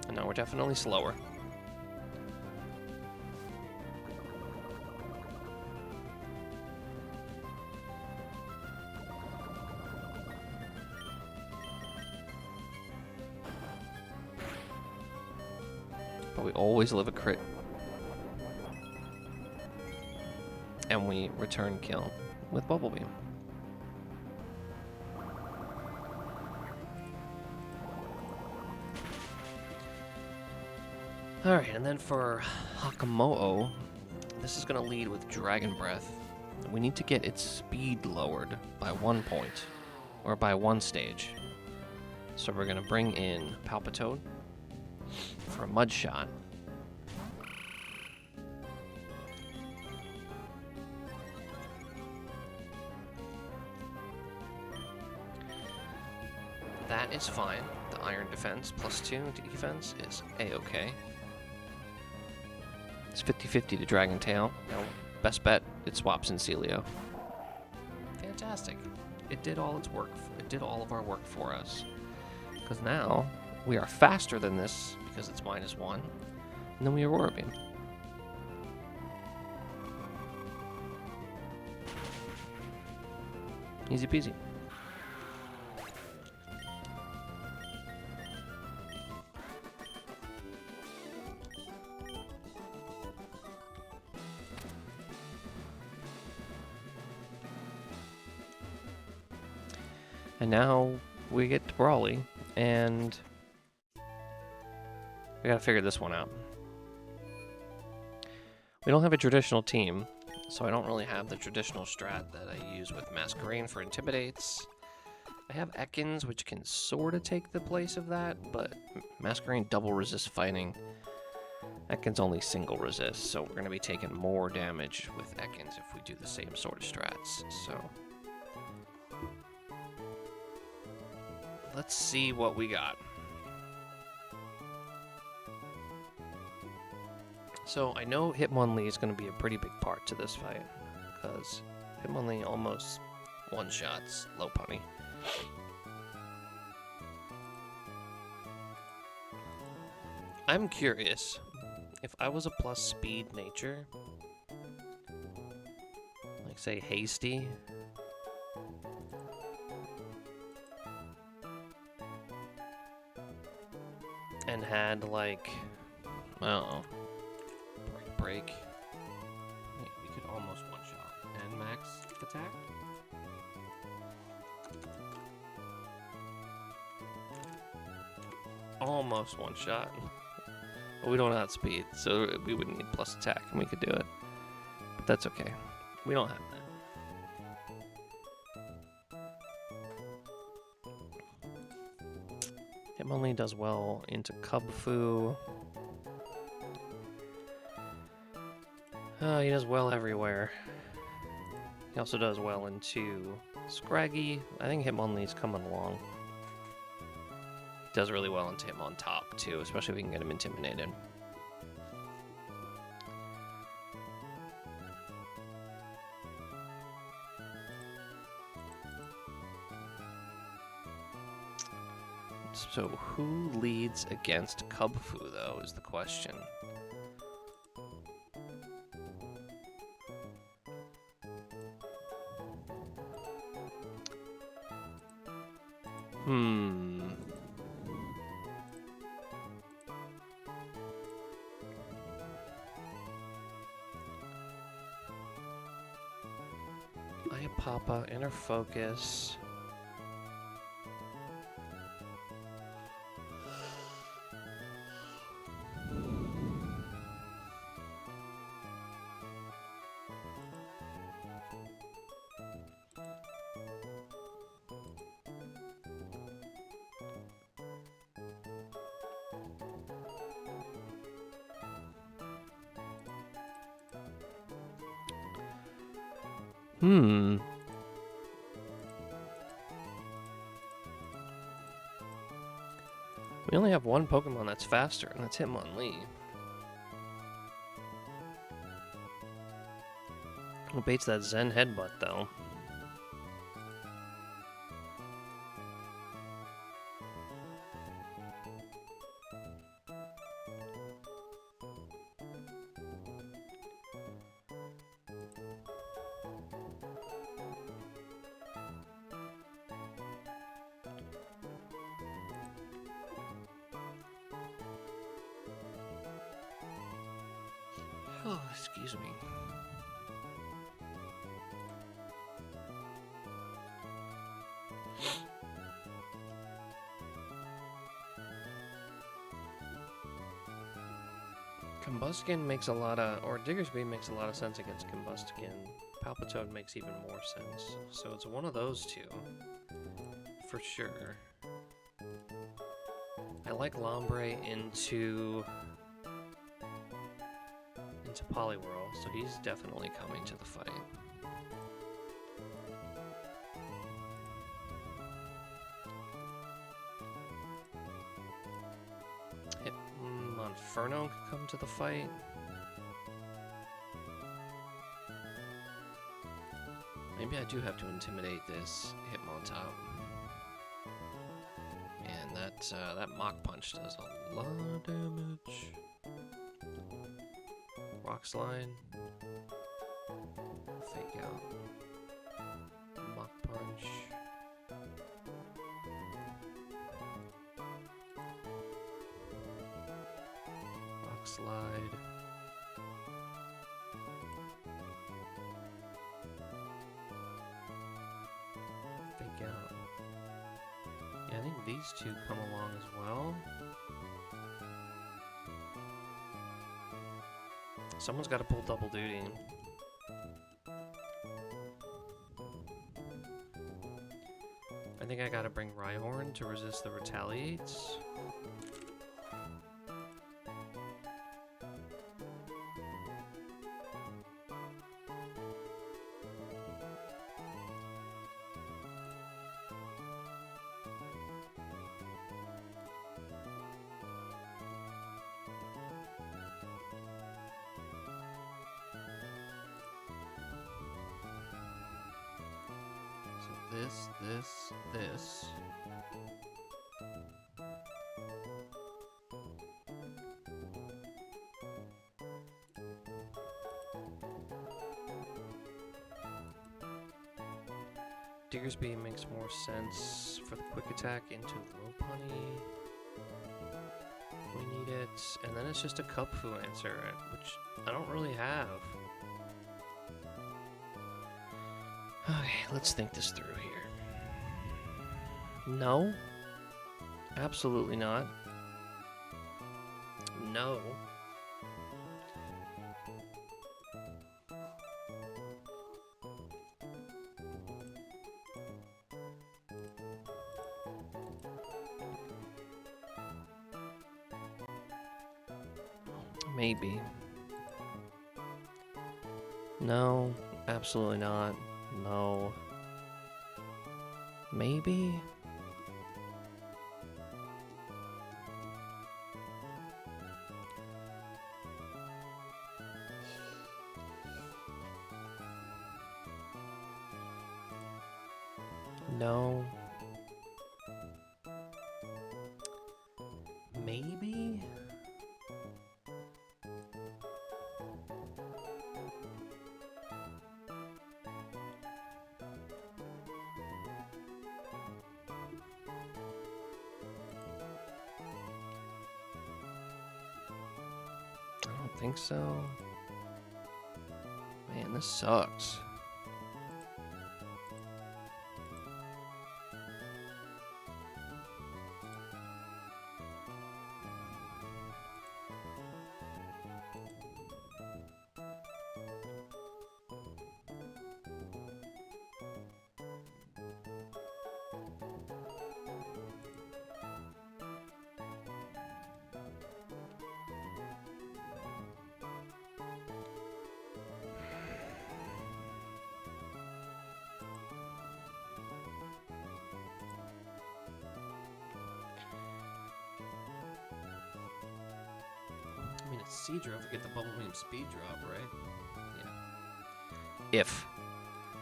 And now we're definitely slower. But we always live a crit. And we return kill with Bubble Beam. Alright, and then for Hakamo'o, this is going to lead with Dragon Breath. We need to get its speed lowered by 1 point, or by 1 stage. So we're going to bring in Palpitoad for a Mud Shot. That is fine. The Iron Defense +2 to defense is a-okay. It's 50-50 to Dragon Tail. Now, best bet, it swaps in Celio. Fantastic. It did all its work. It did all of our work for us. Because now, we are faster than this, because it's -1, and then we Aurora Beam. Easy peasy. And now we get to Brawly, and we gotta figure this one out. We don't have a traditional team, so I don't really have the traditional strat that I use with Masquerain for Intimidates. I have Ekans, which can sort of take the place of that, but Masquerain double resist fighting. Ekans only single resist, so we're gonna be taking more damage with Ekans if we do the same sort of strats, so... let's see what we got. So I know Hitmonlee is going to be a pretty big part to this fight, because Hitmonlee almost one-shots Lopunny. I'm curious, if I was a plus speed nature, like say Hasty, and had like, I don't know, break. We could almost one-shot. And max attack? Almost one-shot. But we don't have speed, so we wouldn't need plus attack, and we could do it. But that's okay. We don't have that. Hitmonlee does well into Kubfu. He does well everywhere. He also does well into Scraggy. I think Hitmonlee's coming along. He does really well into him on top, too, especially if we can get him intimidated. So who leads against Kubfu, though, is the question. Papa, Inner Focus. We only have one Pokemon that's faster, and that's Hitmonlee. Who baits that Zen Headbutt, though? Oh, excuse me. Combuskin makes a lot of, or Diggersby makes a lot of sense against Combuskin. Palpitoad makes even more sense. So it's one of those two, for sure. I like Lombre into Poliwhirl, so he's definitely coming to the fight. Monferno could come to the fight. Maybe I do have to intimidate this Hitmontop. Man, that Mach Punch does a lot of damage. Rock Slide. Fake out. Mach Punch. Rock Slide. Fake out. Yeah, I think these two come along as well. Someone's got to pull double duty. I think I gotta bring Rhyhorn to resist the retaliates. this. Diggersby makes more sense for the quick attack into low punny. We need it. And then it's just a Kupfu answer, which I don't really have. Okay, let's think this through here. No. Absolutely not. No. Maybe. No, absolutely not. No. Maybe? No. Maybe? I don't think so. Man, this sucks. I mean, it's Seadra if we get the Bubble Beam speed drop, right? Yeah.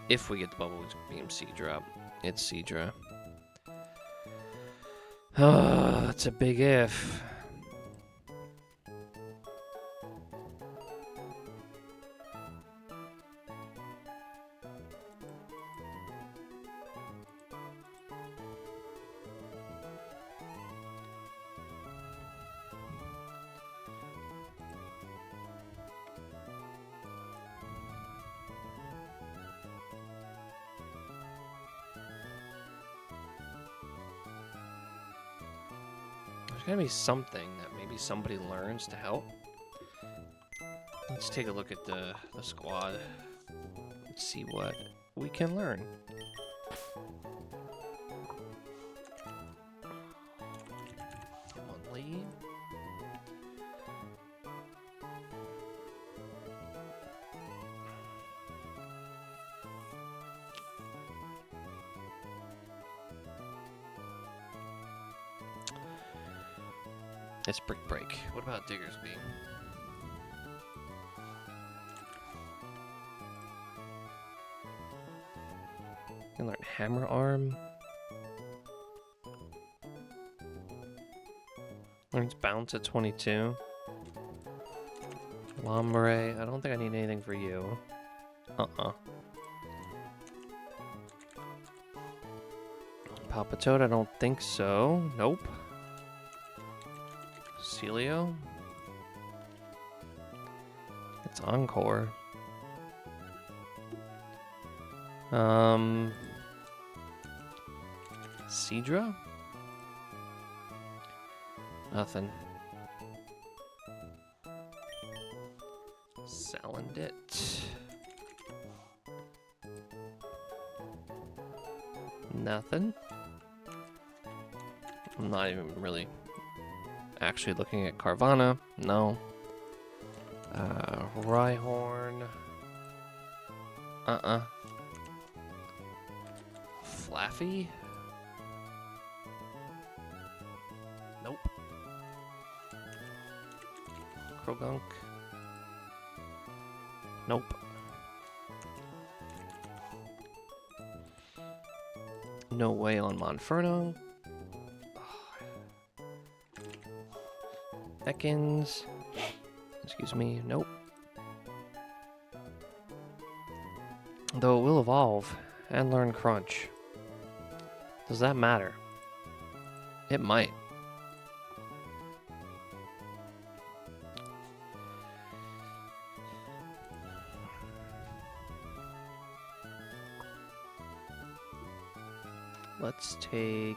If we get the Bubble Beam speed drop, it's Seadra. Oh, that's a big if. There's gotta be something that maybe somebody learns to help. Let's take a look at the squad. Let's see what we can learn. Come on, Lee. It's Brick Break. What about Diggersby? Can learn Hammer Arm. Learns Bounce at 22. Lombre. I don't think I need anything for you. Papa Toad, I don't think so. Nope. Celio? It's Encore. Seadra? Nothing. Salandit? Nothing. I'm not even really actually looking at Carvana. No. Rhyhorn. Flaffy? Nope. Krogunk? Nope. No way on Monferno. Ekans. Excuse me. Nope. Though it will evolve and learn Crunch. Does that matter? It might. Let's take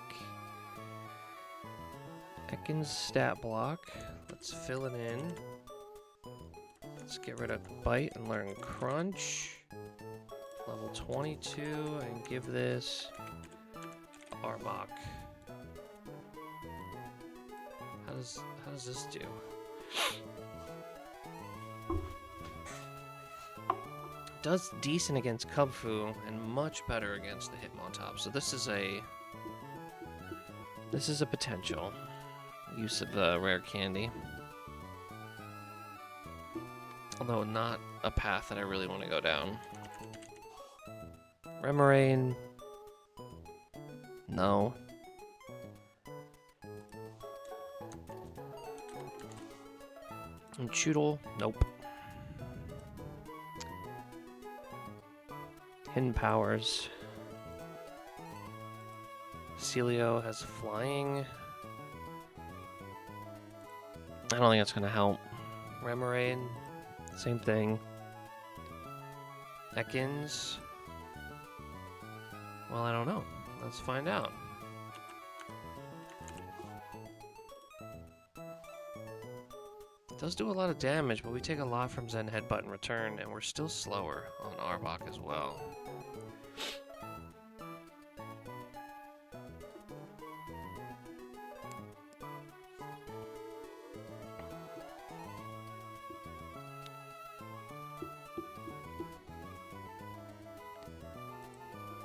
Ekans stat block. Let's fill it in. Let's get rid of Bite and learn Crunch. Level 22 and give this Arbok. How does this do? Does decent against Kubfu and much better against the Hitmontop. So this is a potential use of the rare candy. Although not a path that I really want to go down. Remoraid. No. And Choodle. Nope. Hidden powers. Celio has flying. I don't think that's going to help. Remoraid. Same thing. Ekans. Well, I don't know. Let's find out. It does do a lot of damage, but we take a lot from Zen Headbutt in return, and we're still slower on Arbok as well.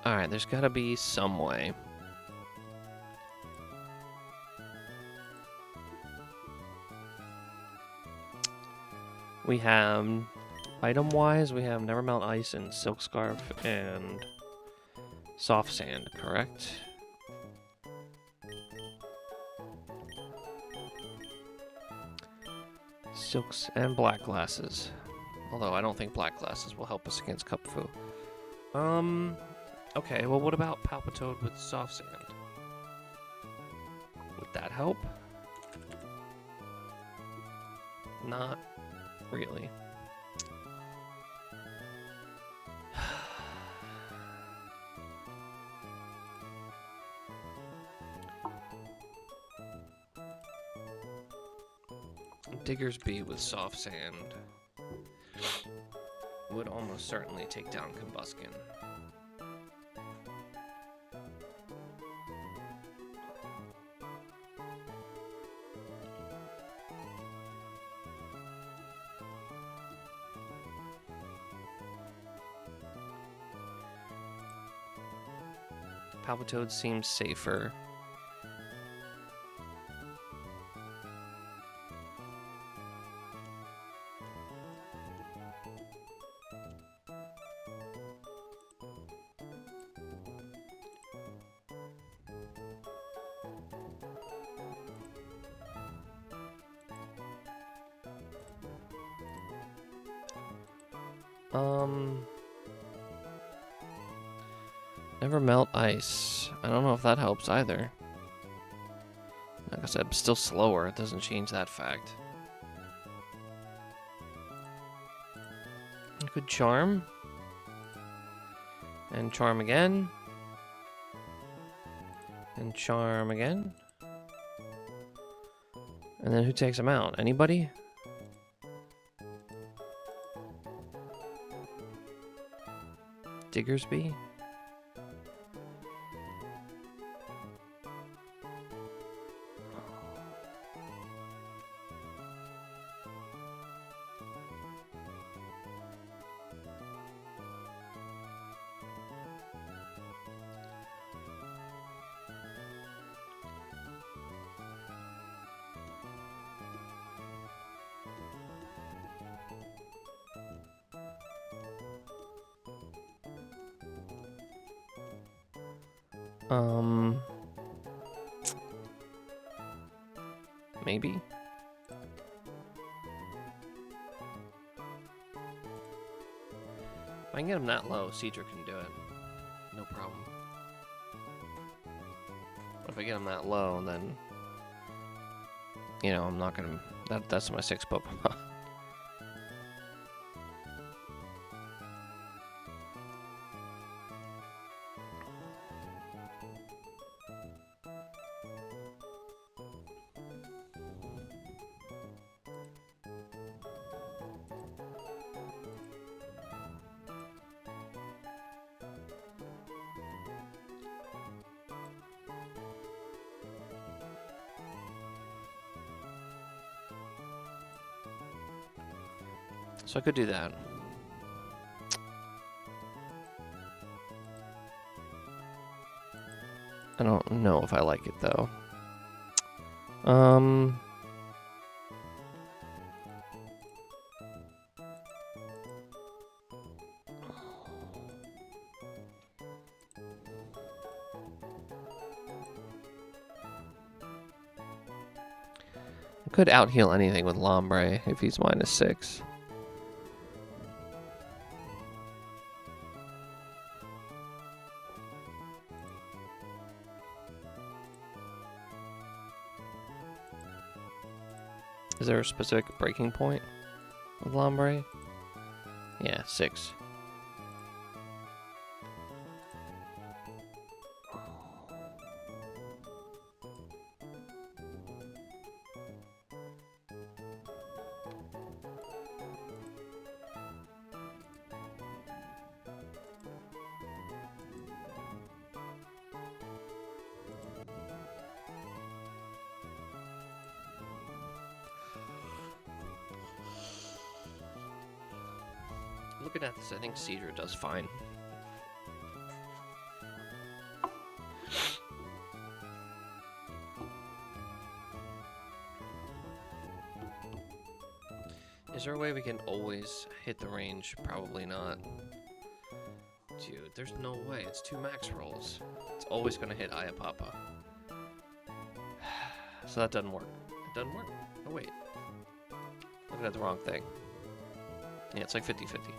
Alright, there's gotta be some way. We have, item-wise, we have Nevermelt Ice and Silk Scarf and Soft Sand, correct? Silks and Black Glasses. Although I don't think Black Glasses will help us against Kubfu. Okay, well what about Palpitoad with Soft Sand? Would that help? Not really. Diggersby with Soft Sand would almost certainly take down Combuskin. Palpitoad seems safer. Never melt ice. I don't know if that helps either. Like I said, I'm still slower. It doesn't change that fact. Good charm. And charm again. And charm again. And then who takes him out? Anybody? Diggersby? Maybe. If I can get him that low, Cedra can do it. No problem. But if I get him that low, then, you know, I'm not gonna. That's my 6th Pokemon. So I could do that. I don't know if I like it though. I could out-heal anything with Lombre if he's -6. Is there a specific breaking point with Lombre? Yeah, 6. Looking at this, I think Cedra does fine. Is there a way we can always hit the range? Probably not. Dude, there's no way. It's 2 max rolls. It's always going to hit Ayapapa. So that doesn't work. It doesn't work. Oh, wait. Looking at the wrong thing. Yeah, it's like 50-50.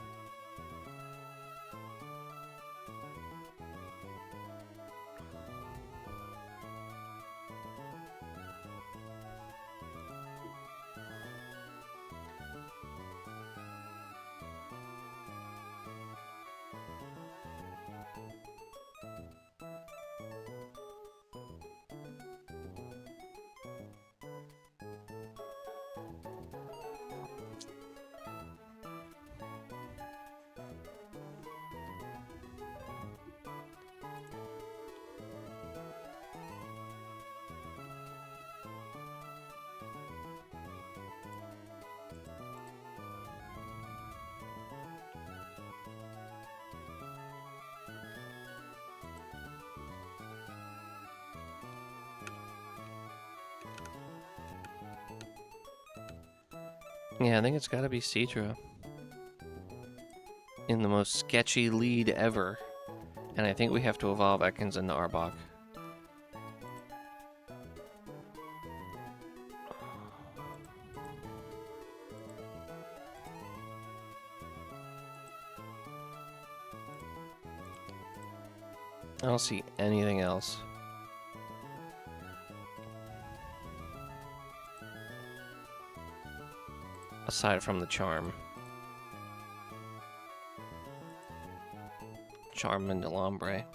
Yeah, I think it's gotta be Cedra. In the most sketchy lead ever. And I think we have to evolve Ekans into Arbok. I don't see anything else. Aside from the charm. Charm into Lombre.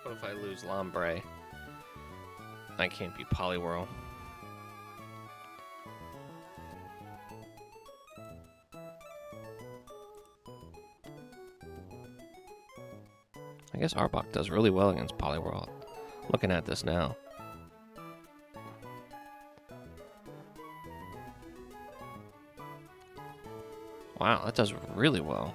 What if I lose Lombre? I can't be Poliwhirl. I guess Arbok does really well against Poliwhirl. Looking at this now. Wow, that does really well.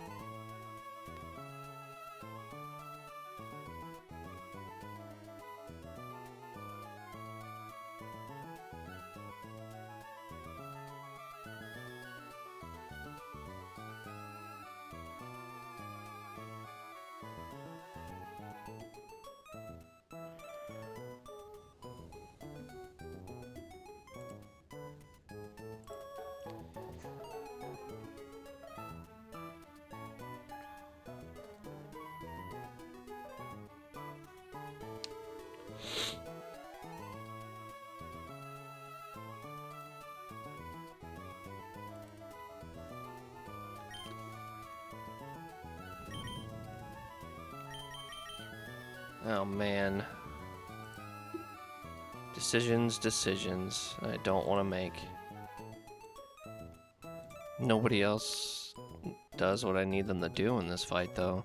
Oh man. Decisions I don't want to make. Nobody else does what I need them to do in this fight, though.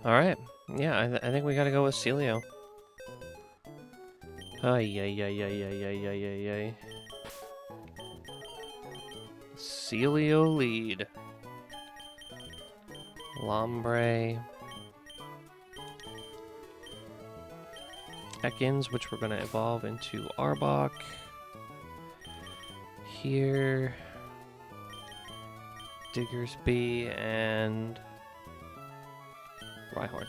Alright. Yeah, I think we gotta go with Celio. Ay, ay, ay, ay, ay, ay, ay, ay, ay. Celio lead. Lombre. Ekans, which we're gonna evolve into Arbok. Here. Diggersby and Rhyhorn.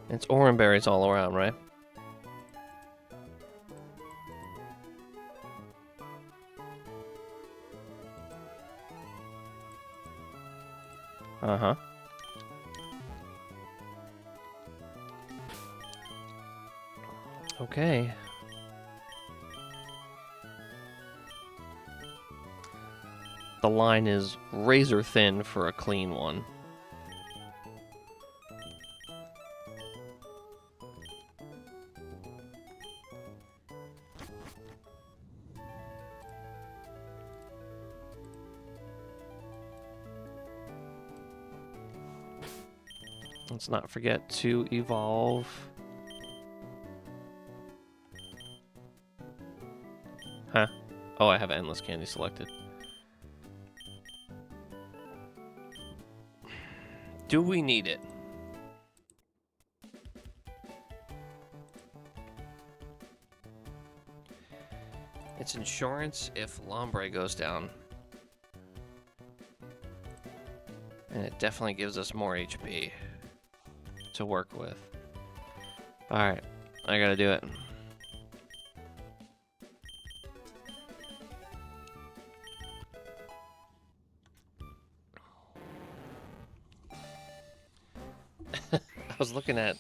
It's orange berries all around, right? Uh-huh. Okay. The line is razor thin for a clean one. Let's not forget to evolve. Huh? Oh, I have Endless Candy selected. Do we need it? It's insurance if Lombre goes down. And it definitely gives us more HP to work with. Alright, I gotta do it. I was looking at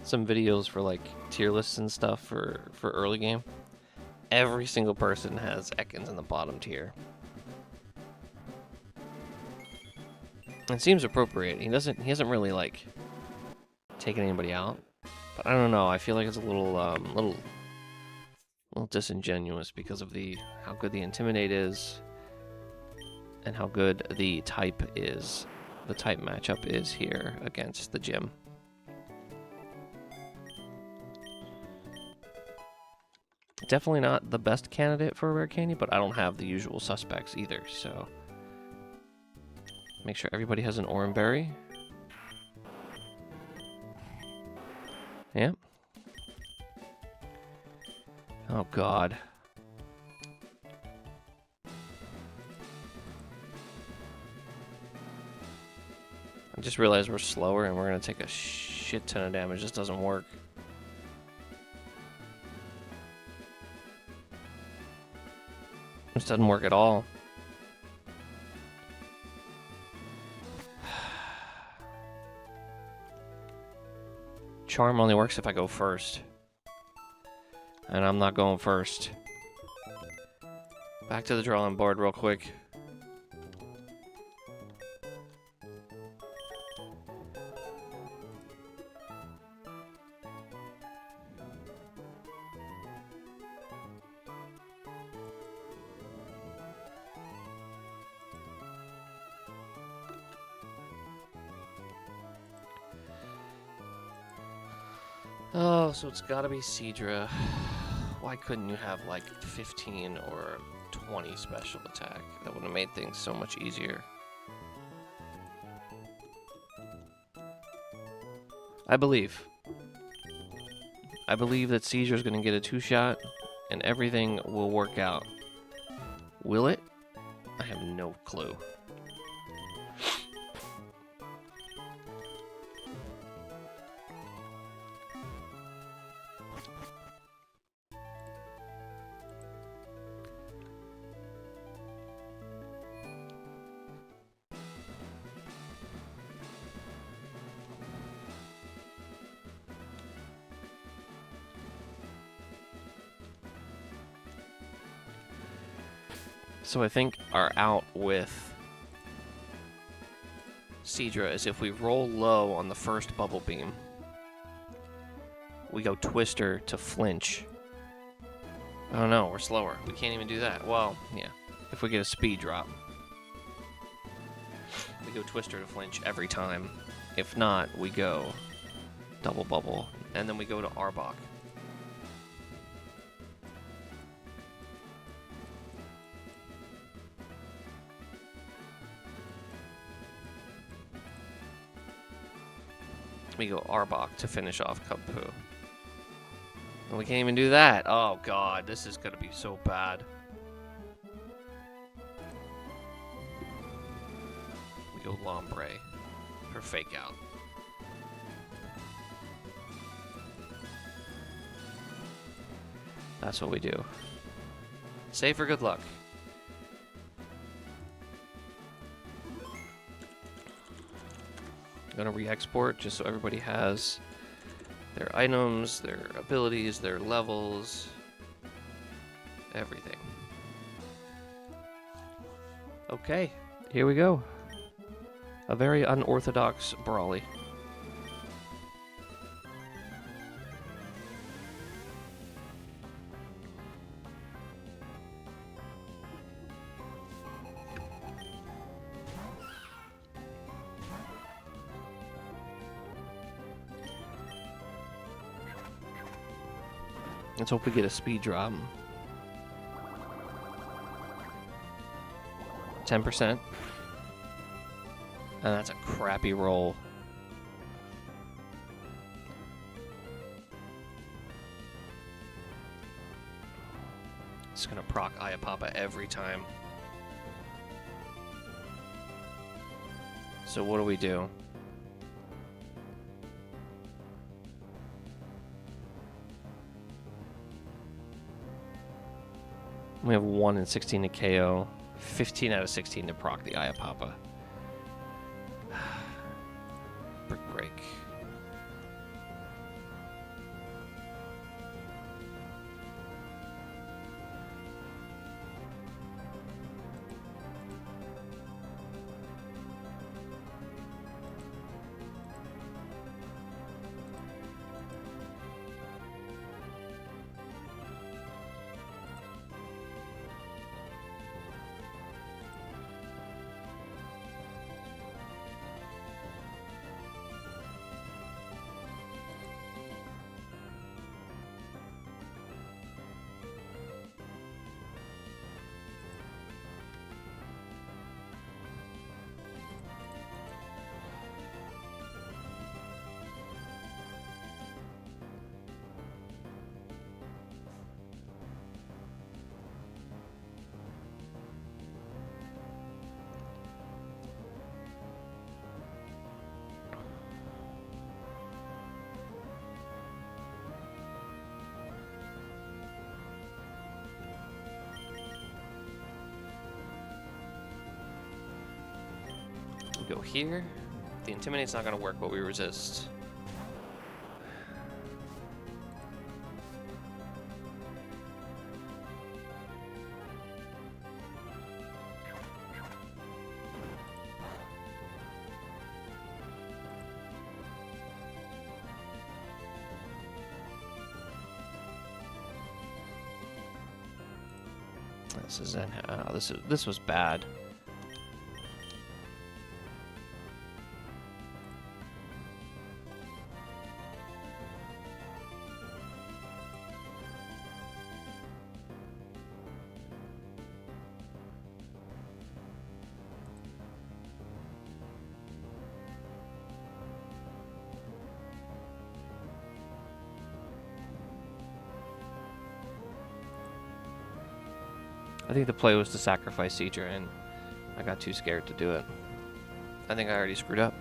some videos for like tier lists and stuff for early game. Every single person has Ekans in the bottom tier. It seems appropriate. He hasn't really like taken anybody out. But I don't know, I feel like it's a little disingenuous because of how good the Intimidate is and how good the type is. The type matchup is here against the gym. Definitely not the best candidate for a rare candy, but I don't have the usual suspects either, so make sure everybody has an orange berry. Yep. Oh god. I just realized we're slower and we're gonna take a shit ton of damage. This doesn't work. This doesn't work at all. charm only works if I go first. And I'm not going first. Back to the drawing board real quick. Oh, so it's gotta be Seadra. Why couldn't you have like 15 or 20 special attack? That would have made things so much easier. I believe that Seadra's gonna get a 2-shot and everything will work out. Will it? I have no clue. So I think our out with Seadra is if we roll low on the first bubble beam, we go Twister to flinch. Oh no, we're slower. We can't even do that. Well, yeah, if we get a speed drop. We go Twister to flinch every time. If not, we go double bubble, and then we go to Arbok. We go Arbok to finish off Cubpoo. And we can't even do that. Oh god, this is gonna be so bad. We go Lombre for fake out. That's what we do. Save for good luck. I'm gonna re-export just so everybody has their items, their abilities, their levels, everything. Okay, here we go. A very unorthodox Brawly. Let's hope we get a speed drop. 10%. And that's a crappy roll. It's gonna proc Ayapapa every time. So what do we do? We have 1 in 16 to KO, 15 out of 16 to proc the Ayapapa. Brick break. Go here. The Intimidate's not going to work, but we resist. This is this was bad. I think the play was to sacrifice Cedra, and I got too scared to do it. I think I already screwed up.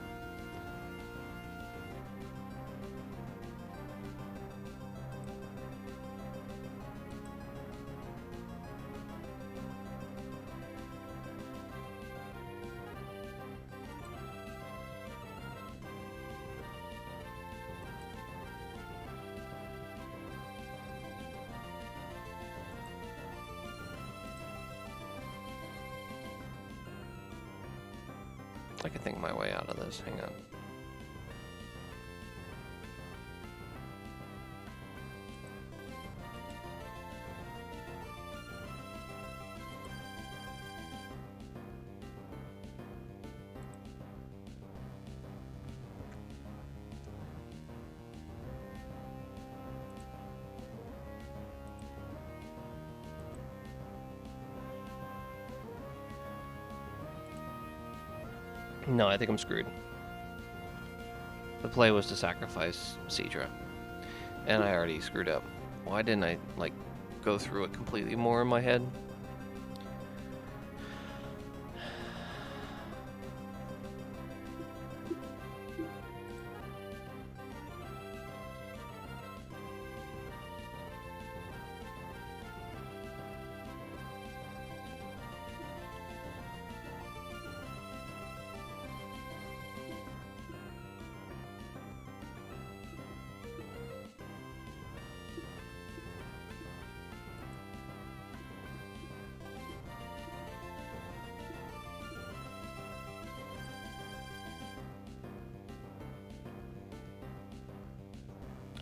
I can think my way out of this. Hang on. No, I think I'm screwed. The play was to sacrifice Cedra, and I already screwed up. Why didn't I, like, go through it completely more in my head?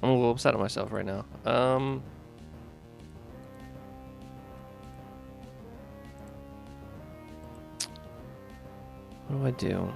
I'm a little upset at myself right now. What do I do?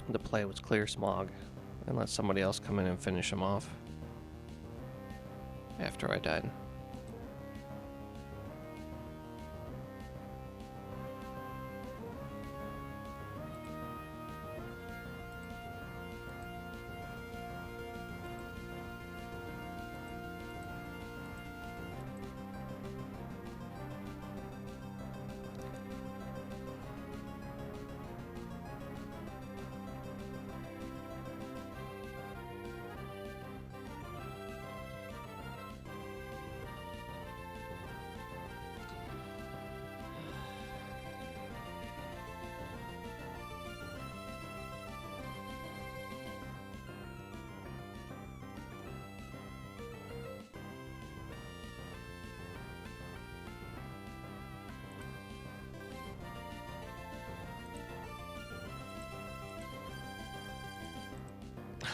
The play was clear Smog and let somebody else come in and finish him off after I died.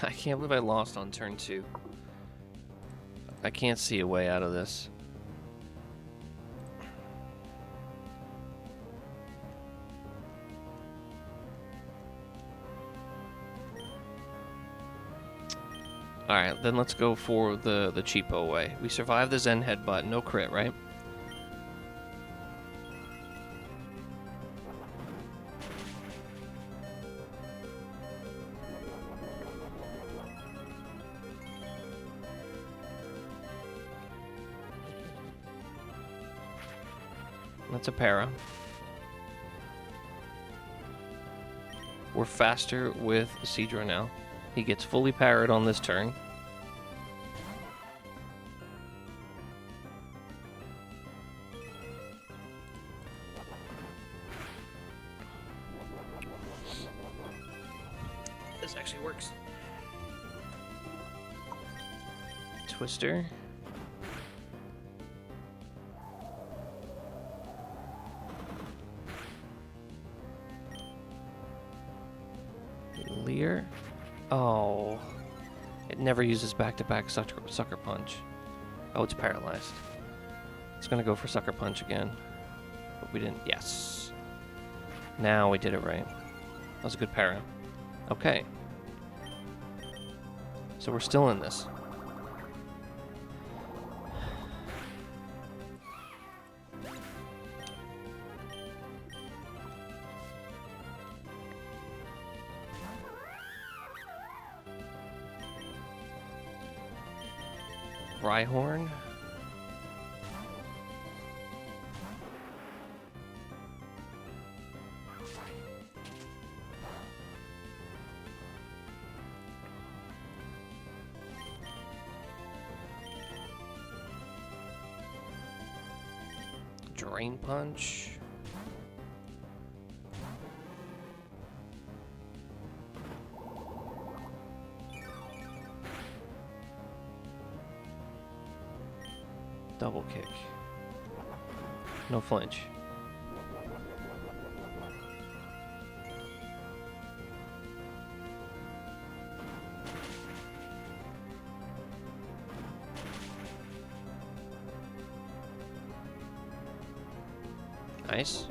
I can't believe I lost on turn 2. I can't see a way out of this. Alright, then let's go for the cheapo way. We survived the Zen headbutt, no crit, right? That's a para. We're faster with Seadra now. He gets fully parried on this turn. This actually works. Twister. Leer. Oh. It never uses back-to-back sucker punch. Oh, it's paralyzed. It's gonna go for sucker punch again. But we didn't. Yes. Now we did it right. That was a good para. Okay. So we're still in this. Rhyhorn. Drain Punch. Double kick. No flinch. Nice.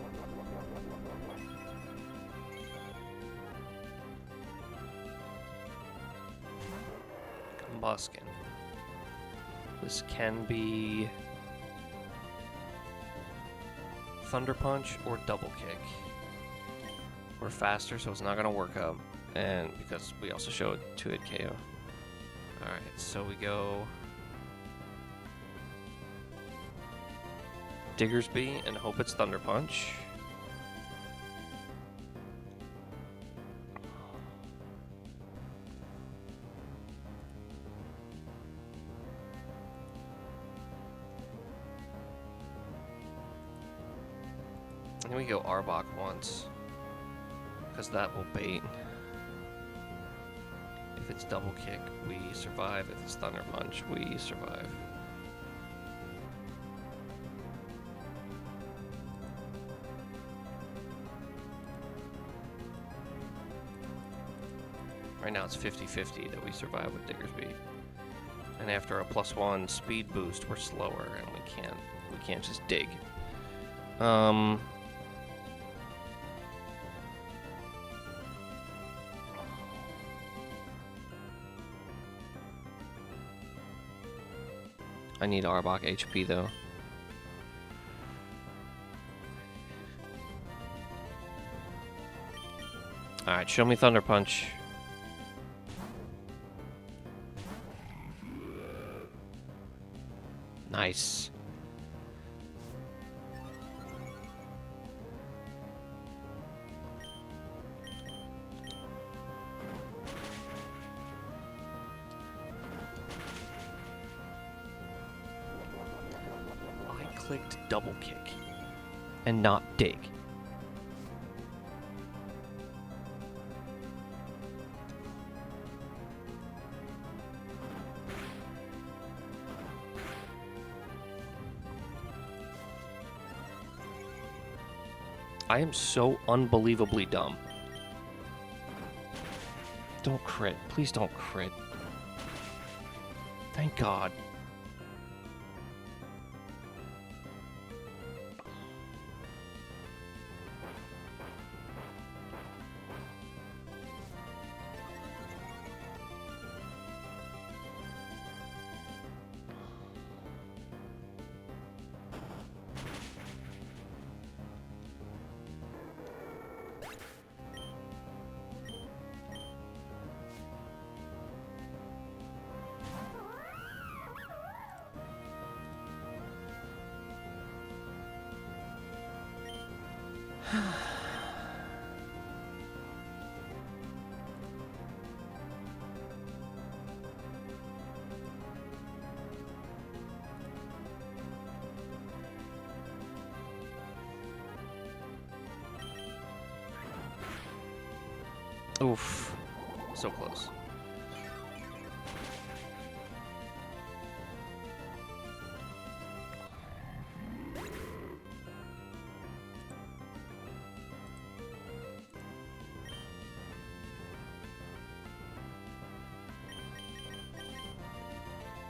Combuskin. This can be Thunder Punch or Double Kick. We're faster, so it's not gonna work up, and because we also showed 2-hit KO. All right, so we go Diggersby and hope it's Thunder Punch. And we go Arbok once, because that will bait. If it's Double Kick, we survive. If it's Thunder Punch, we survive. Right now it's 50-50 that we survive with Diggersby. And after a +1 speed boost, we're slower and we can't just dig. I need Arbok HP though. Alright, show me Thunder Punch. Nice. I clicked Double Kick and not dig. I am so unbelievably dumb. Don't crit. Please don't crit. Thank God. Oof. So close.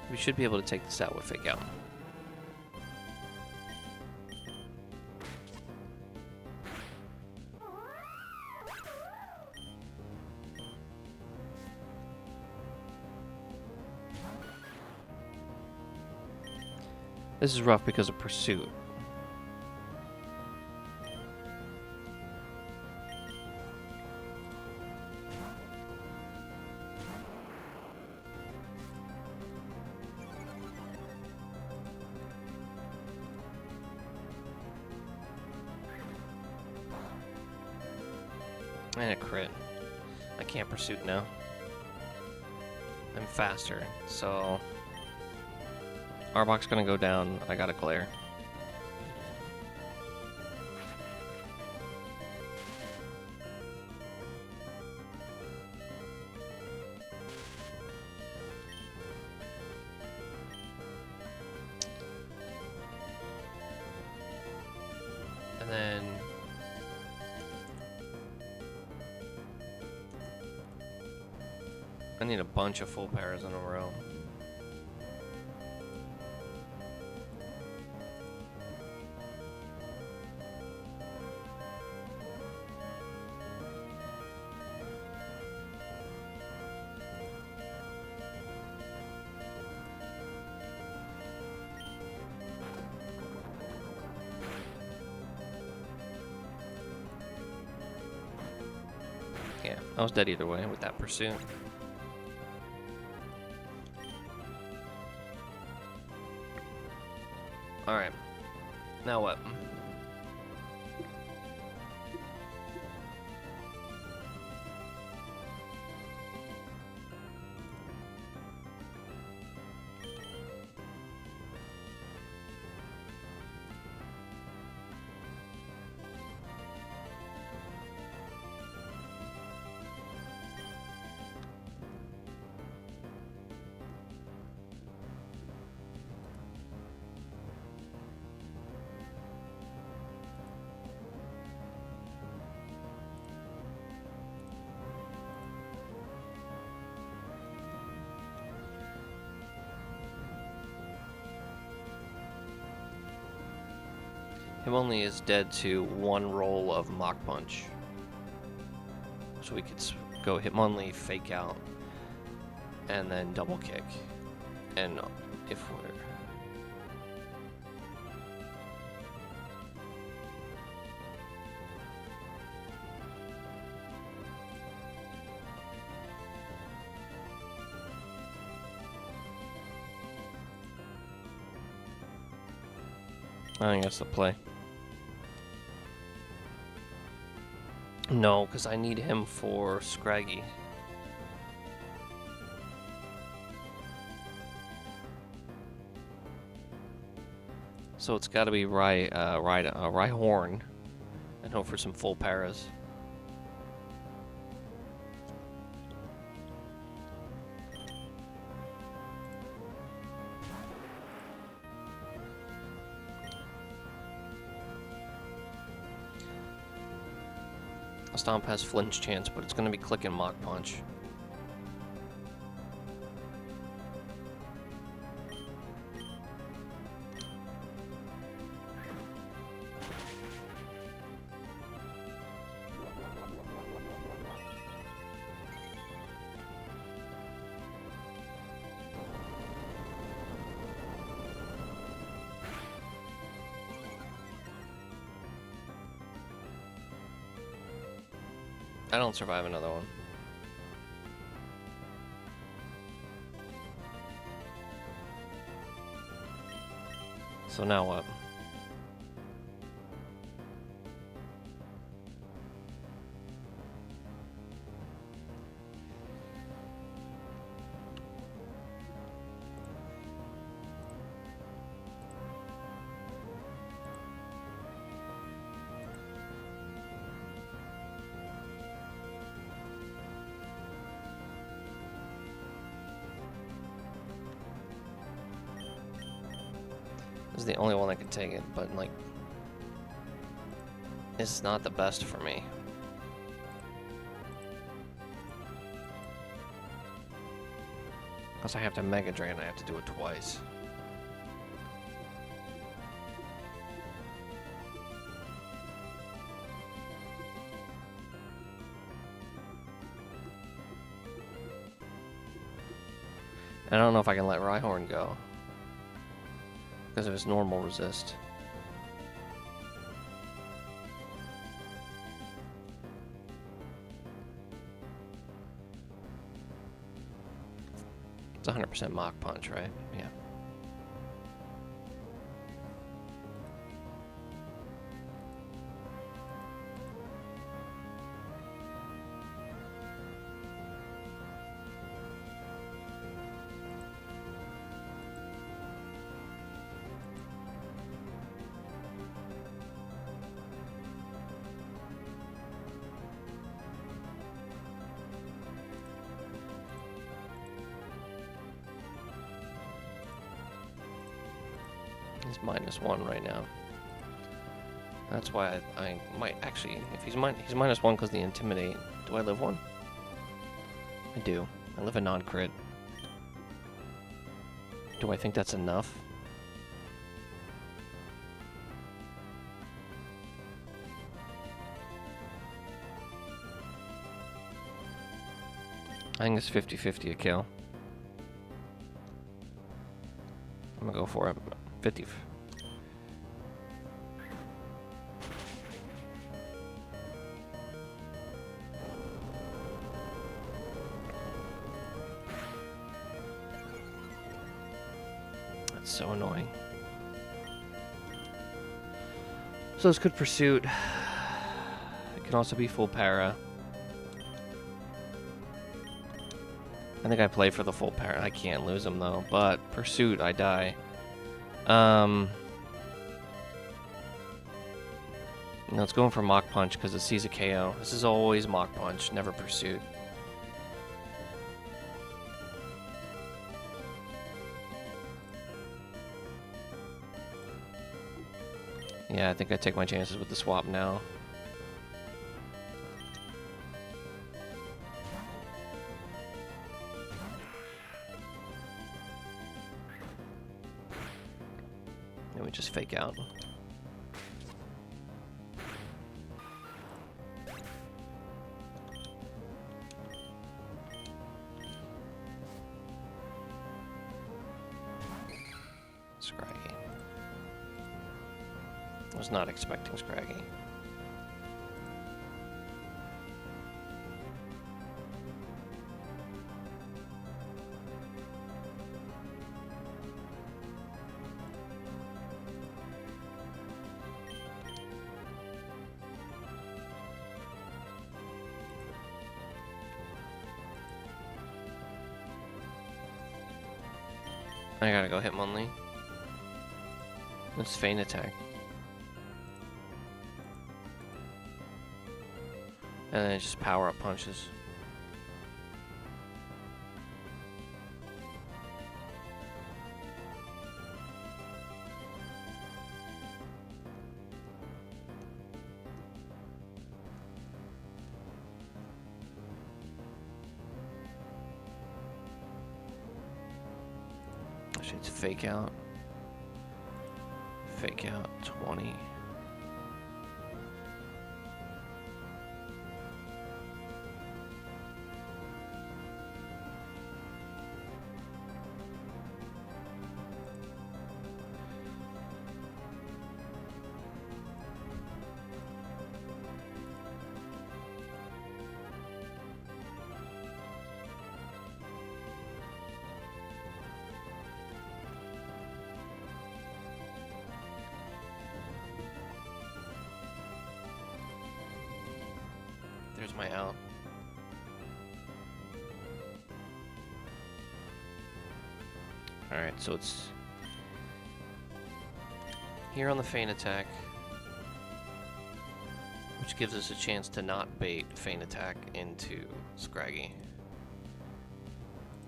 We should be able to take this out with Fake Out. This is rough because of Pursuit. And a crit. I can't Pursuit now. I'm faster, so Arbok's gonna go down. I got a glare. And then I need a bunch of full pairs in a row. Yeah, I was dead either way with that Pursuit. Alright. Now what? Him only is dead to one roll of Mach Punch. So we could go Hitmonlee, Fake Out, and then double kick. And if we're... I think that's the play. No, because I need him for Scraggy. So it's got to be Rhyhorn, and hope for some full paras. Stomp has flinch chance, but it's going to be clicking Mach Punch. I don't survive another one. So now what? is the only one that can take it, but like, it's not the best for me. Plus I have to Mega Drain, I have to do it twice. I don't know if I can let Rhyhorn go because of his normal resist. It's 100% Mach Punch, right? Yeah. He's -1 right now. That's why I might actually, if he's -1 because the Intimidate. Do I live one? I do. I live a non-crit. Do I think that's enough? I think it's 50-50 a kill. I'm gonna go for it. 50. That's so annoying. So it's good pursuit. It can also be full para. I think I play for the full para. I can't lose him though, but pursuit, I die. No, it's going for Mach Punch because it sees a KO. This is always Mach Punch, never pursuit. Yeah, I think I take my chances with the swap now. And we just fake out. Scraggy. Was not expecting Scraggy. I gotta go Hitmonlee. Let's feint attack. And then just power up punches. I should fake out. Fake out 20. There's my out. Alright, so it's here on the feint attack, which gives us a chance to not bait feint attack into Scraggy.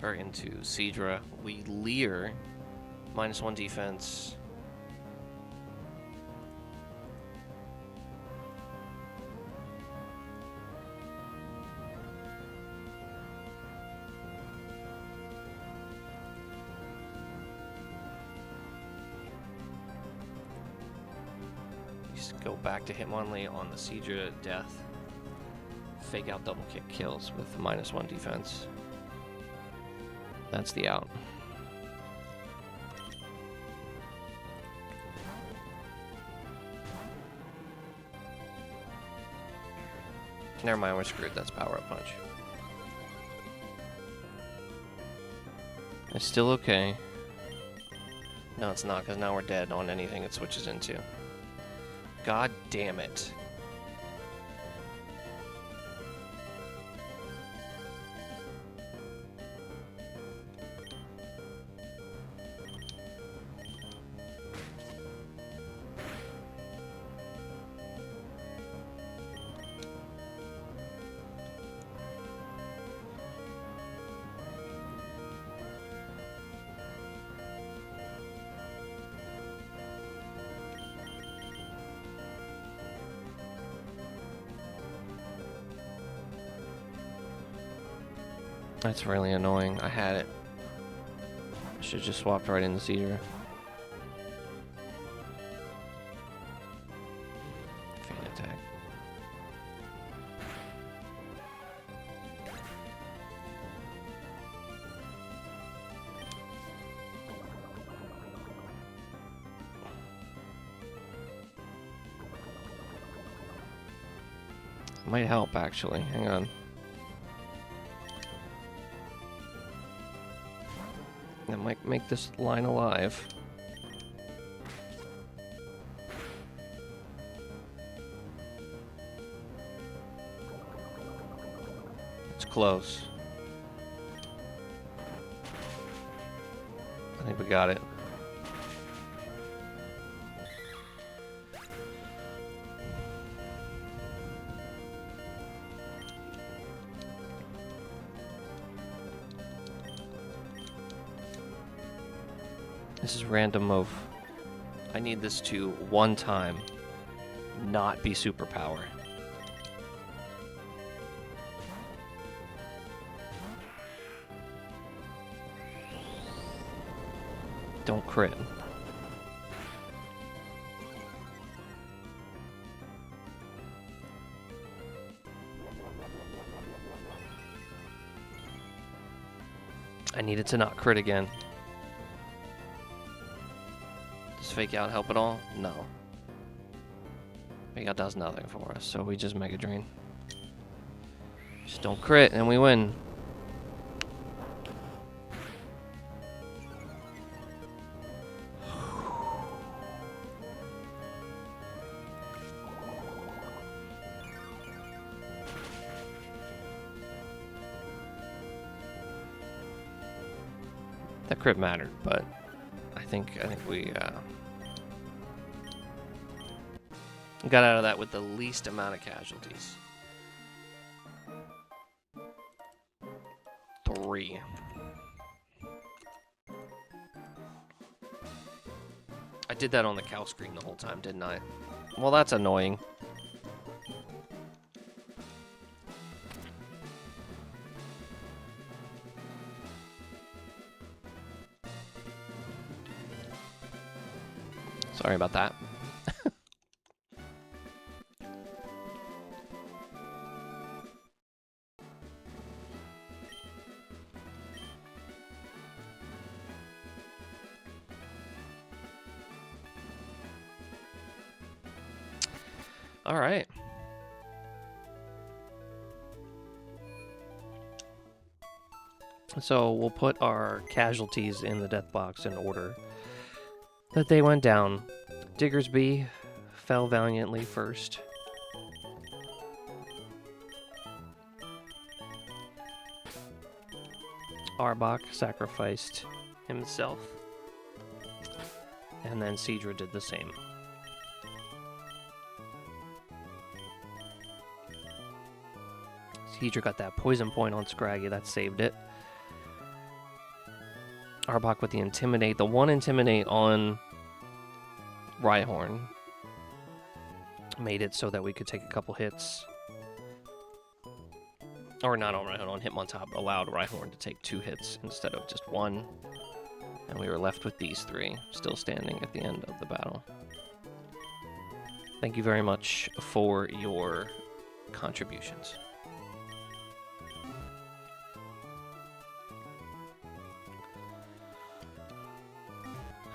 Or into Seadra. We Leer, -1 defense, go back to Hitmonlee on the Seedra death. Fake out double kick kills with -1 defense. That's the out. Never mind, we're screwed. That's power up punch. It's still okay. No, it's not, because now we're dead on anything it switches into. God damn it. That's really annoying. I had it. Should just swapped right into Seedra. Fan attack. Might help actually. Hang on. That might make this line alive. It's close. I think we got it. This is random move. I need this to one time not be superpower. Don't crit. I need it to not crit again. Fake out help at all? No. Fake out does nothing for us, so we just Mega Drain. Just don't crit and we win. That crit mattered, but I think we got out of that with the least amount of casualties. 3. I did that on the cow screen the whole time, didn't I? Well, that's annoying. Sorry about that. All right. So we'll put our casualties in the death box in order that they went down. Diggersby fell valiantly first. Arbok sacrificed himself. And then Seedra did the same. Seedra got that poison point on Scraggy, that saved it. Arbok with the Intimidate. The one Intimidate on Rhyhorn made it so that we could take a couple hits. Or not on Rhyhorn, on Hitmontop. Allowed Rhyhorn to take 2 hits instead of just 1. And we were left with these 3 still standing at the end of the battle. Thank you very much for your contributions.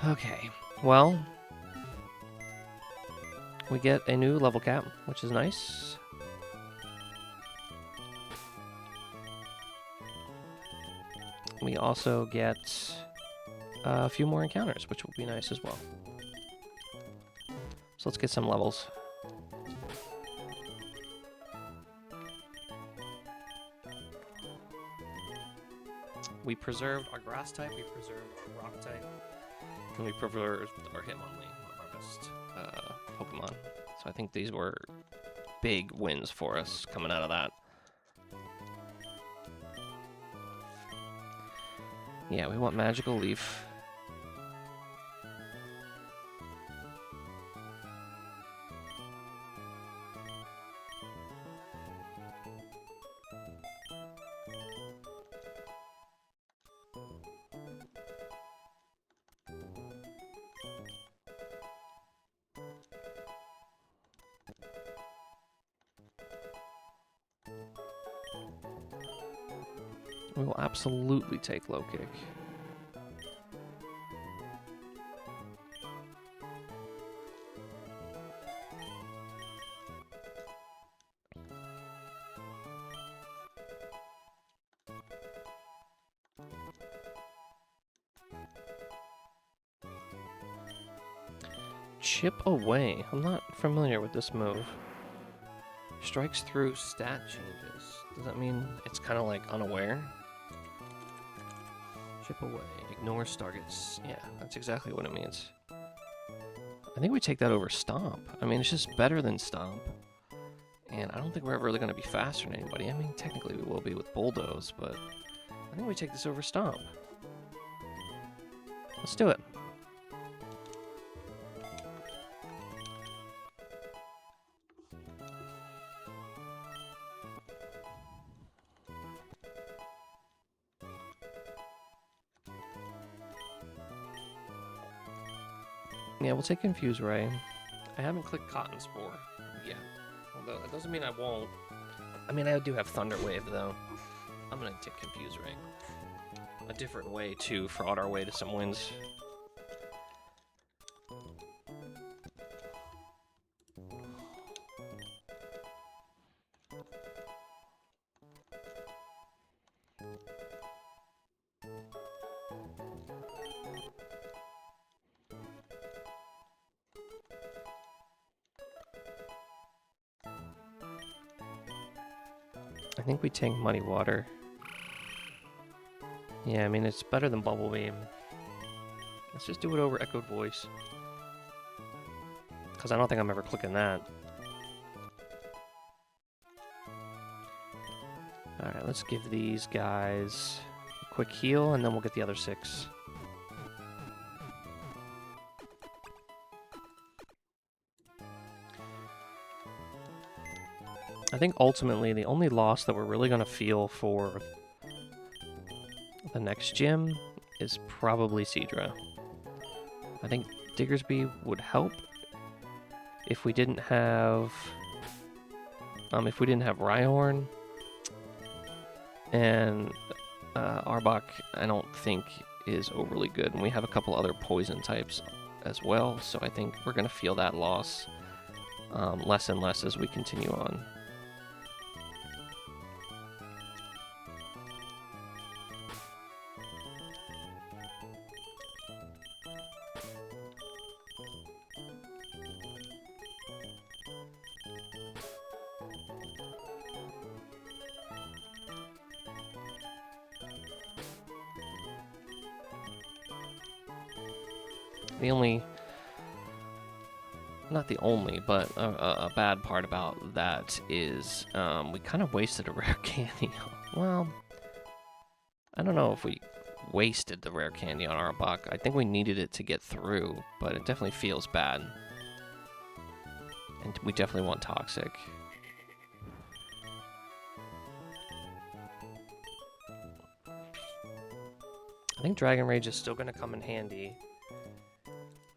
Okay, well, we get a new level cap, which is nice. We also get a few more encounters, which will be nice as well. So let's get some levels. We preserved our grass type, we preserved our rock type, and we preserved our Hitmonlee, one of our best Pokemon. So I think these were big wins for us coming out of that. Yeah, we want Magical Leaf. We will absolutely take Low Kick. Chip Away. I'm not familiar with this move. Strikes through stat changes. Does that mean it's kind of like unaware? Chip Away. Ignores targets. Yeah, that's exactly what it means. I think we take that over Stomp. I mean, it's just better than Stomp. And I don't think we're ever really going to be faster than anybody. I mean, technically we will be with Bulldoze, but I think we take this over Stomp. Let's do it. Yeah, we'll take Confuse Ray. I haven't clicked Cotton Spore yet. Although, that doesn't mean I won't. I mean, I do have Thunder Wave, though. I'm gonna take Confuse Ray. A different way to fraud our way to some wins. I think we take Muddy Water. Yeah, I mean, it's better than Bubble Beam. Let's just do it over Echoed Voice. Because I don't think I'm ever clicking that. Alright, let's give these guys a quick heal, and then we'll get the other 6. I think ultimately the only loss that we're really going to feel for the next gym is probably Seadra. I think Diggersby would help if we didn't have Rhyhorn, and Arbok I don't think is overly good, and we have a couple other poison types as well, so I think we're going to feel that loss less and less as we continue on. The only, not the only, but a bad part about that is we kind of wasted a rare candy. Well, I don't know if we wasted the rare candy on Arbok. I think we needed it to get through, but it definitely feels bad. And we definitely want Toxic. I think Dragon Rage is still going to come in handy.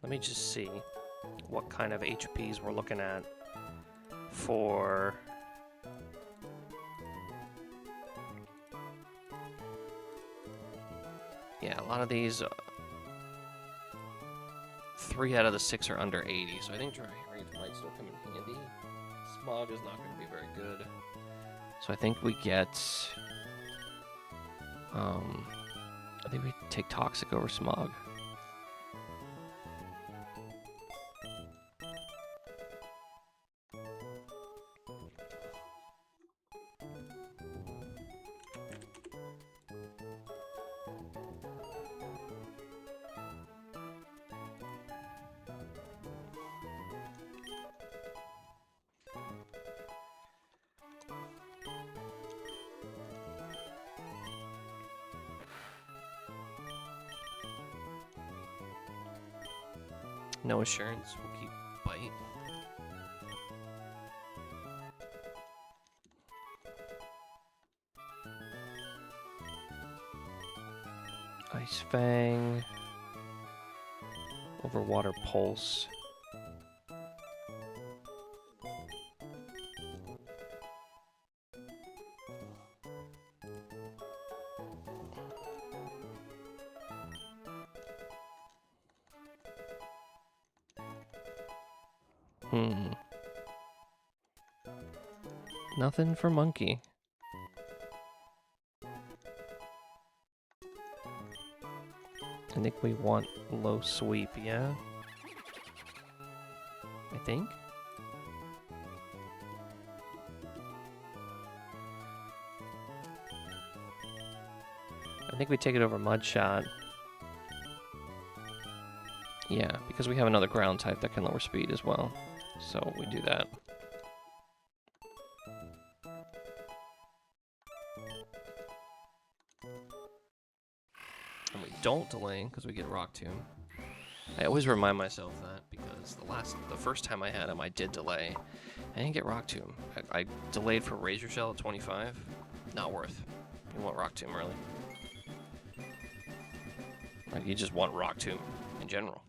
Let me just see. what kind of HPs we're looking at for a lot of these 3 out of the 6 are under 80, so I think dry range might still come in handy. Smog is not going to be very good, so I think we get I think we take toxic over smog. No assurance, we'll keep bite. Ice Fang. Overwater Pulse. Nothing for Monkey. I think we want low sweep, yeah? I think? I think we take it over Mud Shot. Yeah, because we have another ground type that can lower speed as well. So we do that. And we don't delay because we get Rock Tomb. I always remind myself that because the first time I had him, I did delay. I didn't get Rock Tomb. I delayed for Razor Shell at 25. Not worth. You want Rock Tomb early. Like, you just want Rock Tomb in general.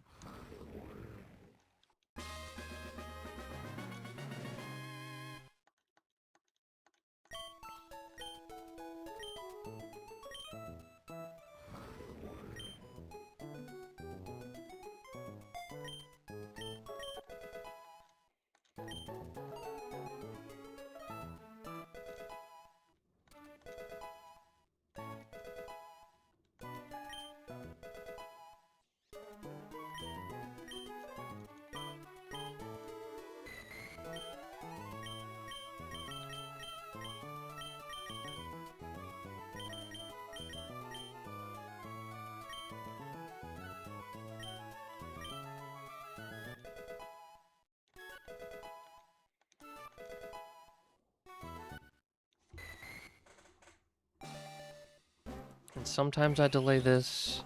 And sometimes I delay this,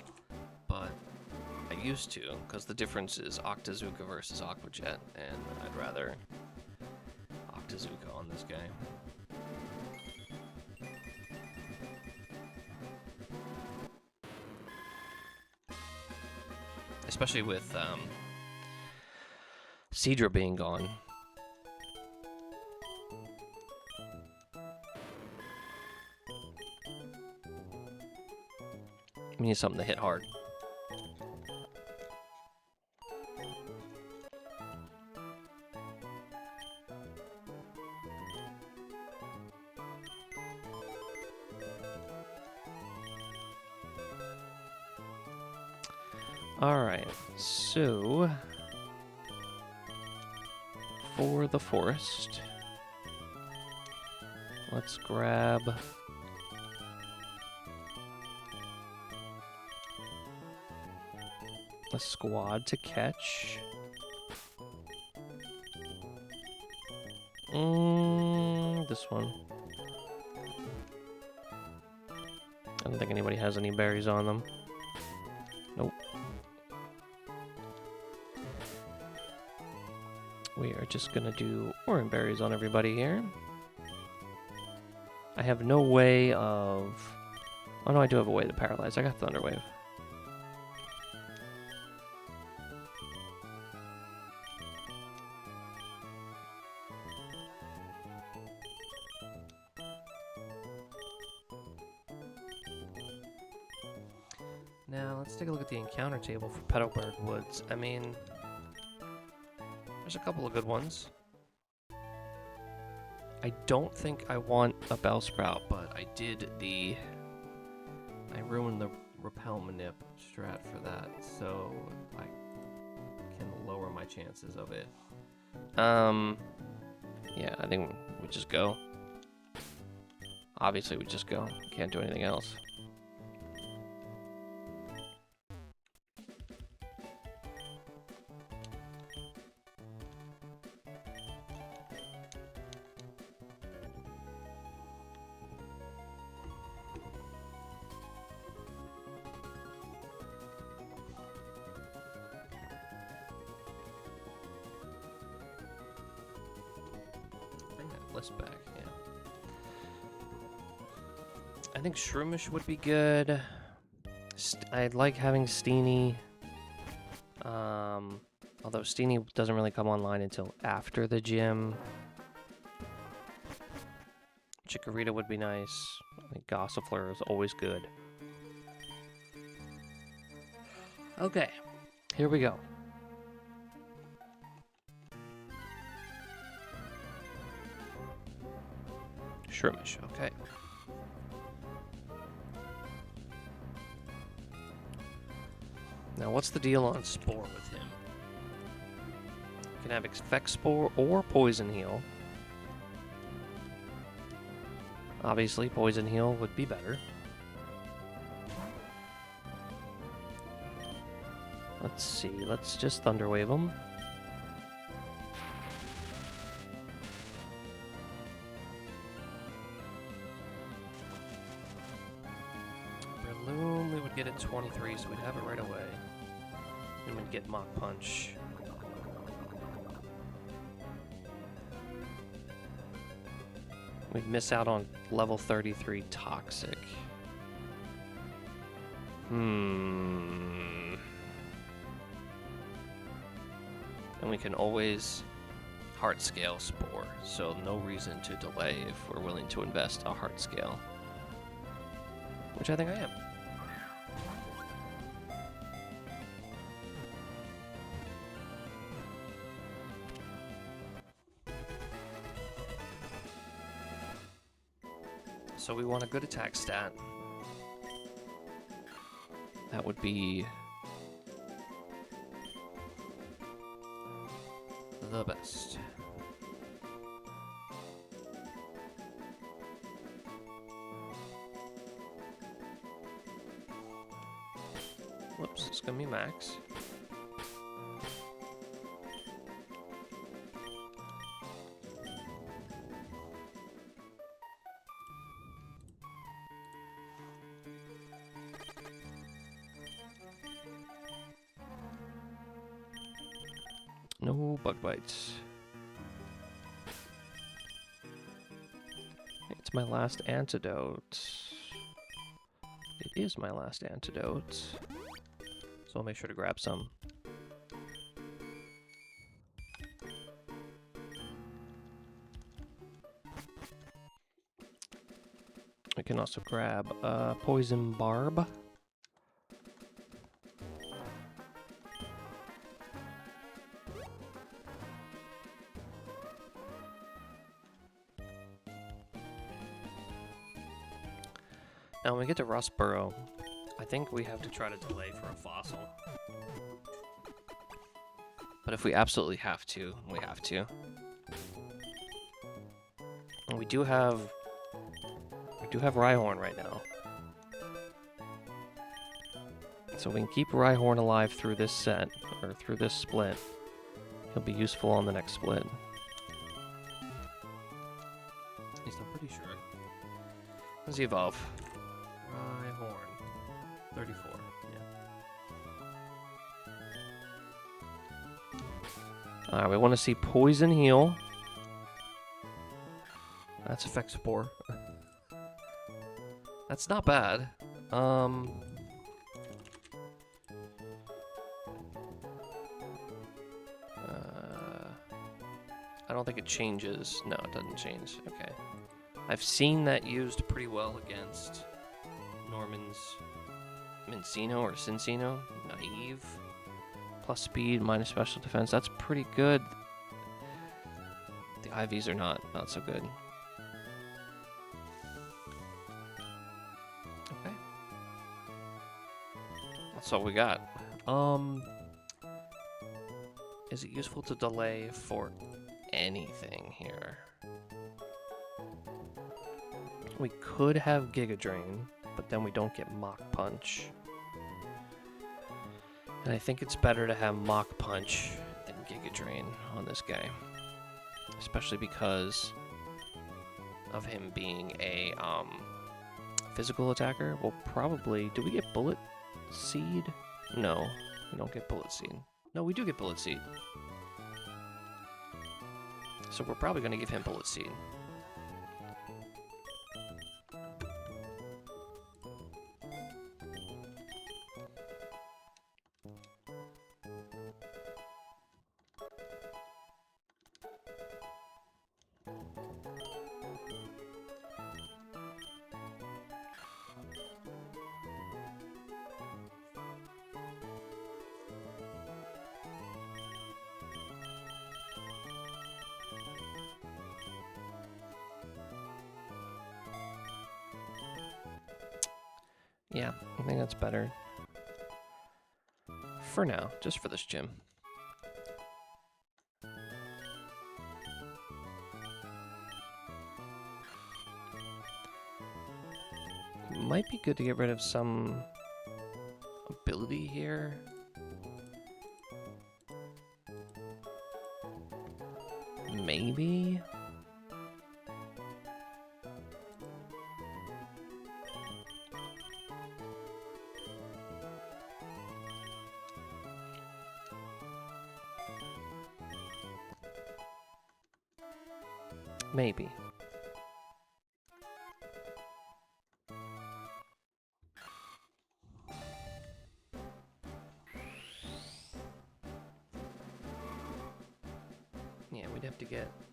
but I used to, because the difference is Octazooka versus Aquajet, and I'd rather Octazooka on this guy. Especially with Seadra being gone. We need something to hit hard. Alright, so for the forest, let's grab a squad to catch. This one. I don't think anybody has any berries on them. Nope. We are just gonna do orange berries on everybody here. I have no way of... Oh no, I do have a way to paralyze. I got Thunder Wave. Now, let's take a look at the encounter table for Petalburg Woods. I mean, there's a couple of good ones. I don't think I want a Bellsprout, but I ruined the Repel Manip strat for that, so I can lower my chances of it. Yeah, I think we just go. Obviously, we just go. Can't do anything else. Back, yeah. I think Shroomish would be good. I'd like having Steenie. Although Steenie doesn't really come online until after the gym. Chikorita would be nice. I think Gossifleur is always good. Okay, here we go. Shroomish, okay. Now, what's the deal on Spore with him? You can have Effect Spore or Poison Heal. Obviously, Poison Heal would be better. Let's see, let's just Thunder Wave him. Get it 23, so we'd have it right away. And we'd get Mach Punch. We'd miss out on level 33 Toxic. And we can always Heart Scale Spore, so no reason to delay if we're willing to invest a Heart Scale. Which I think I am. So we want a good attack stat. That would be the best. Whoops, it's gonna be max. No bug bites. It's my last antidote. It is my last antidote. So I'll make sure to grab some. I can also grab Poison Barb. Now, when we get to Rustboro, I think we have to try to delay for a fossil. But if we absolutely have to, we have to. And we do have Rhyhorn right now. So we can keep Rhyhorn alive through this set, or through this split. He'll be useful on the next split. At least I'm pretty sure. Let's evolve. Rhyhorn. 34, yeah. Alright, we want to see Poison Heal. That's Effect Spore. That's not bad. I don't think it changes. No, it doesn't change. Okay. I've seen that used pretty well against Norman's Mincino or Cincino. Naive. Plus speed, minus special defense. That's pretty good. The IVs are not so good. Okay. That's all we got. Is it useful to delay for anything here? We could have Giga Drain, but then we don't get Mach Punch. And I think it's better to have Mach Punch than Giga Drain on this guy. Especially because of him being a physical attacker. We'll probably... Do we get Bullet Seed? No, we don't get Bullet Seed. No, we do get Bullet Seed. So we're probably going to give him Bullet Seed. Yeah, I think that's better. For now, just for this gym. Might be good to get rid of some ability here. Maybe? Maybe. Yeah, we'd have to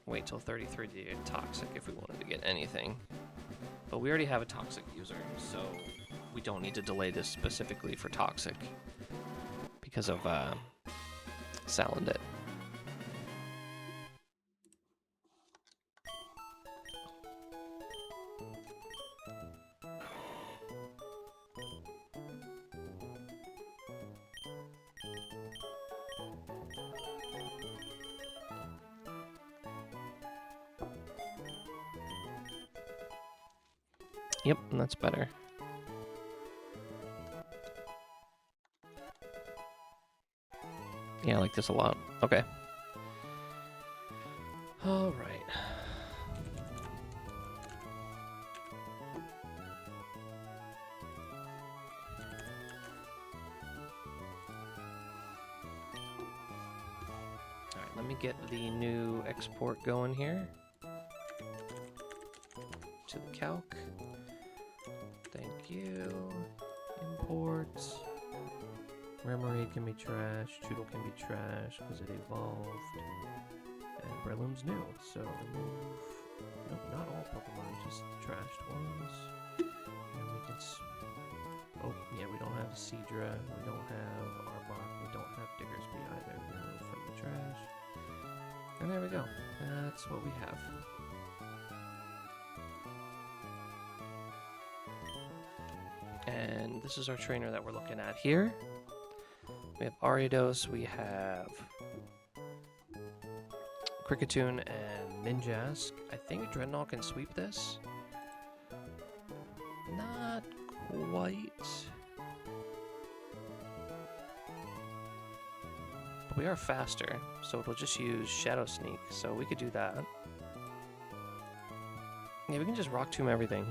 wait till 33 to get Toxic if we wanted to get anything. But we already have a Toxic user, so we don't need to delay this specifically for Toxic because of Salandit. Yep, that's better. Yeah, I like this a lot. Okay. All right. All right, let me get the new export going here. To the calc. Thank you. Import. Remoraid can be trash. Choodle can be trash because it evolved. And Breloom's new. So remove. Nope, not all Pokemon, just the trashed ones. And we can. Oh, yeah, we don't have Seadra. We don't have Arbok. We don't have Diggersby either. Remove from the trash. And there we go. That's what we have. And this is our trainer that we're looking at here. We have Ariados, we have Kricketune and Ninjask. I think Dreadnought can sweep this. Not quite. But we are faster, so it'll just use Shadow Sneak, so we could do that. Yeah, we can just Rock Tomb everything.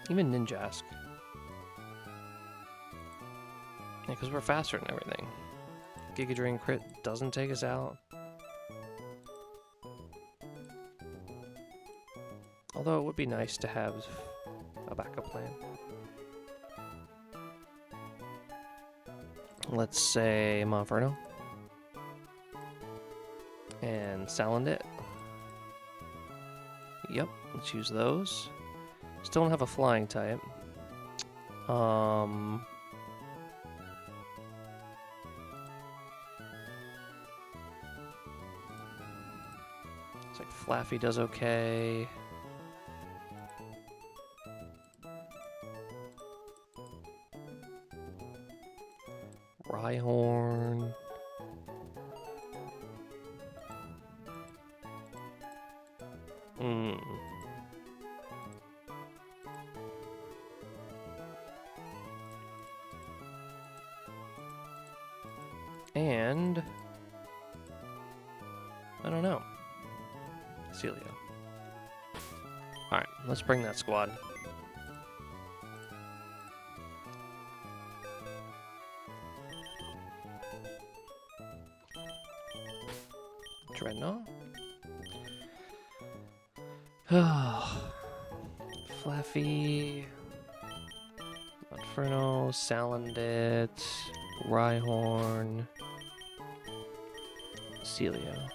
Even Ninjask. Yeah, because we're faster than everything. Giga Drain crit doesn't take us out. Although it would be nice to have a backup plan. Let's say Monferno. And Salandit. Yep, let's use those. Still don't have a flying type. It's like Flaffy does okay. Rhyhorn. And I don't know. Celio. Alright, let's bring that squad. Dreadnought. Flaffy. Inferno, Salandit, Rhyhorn, Celio.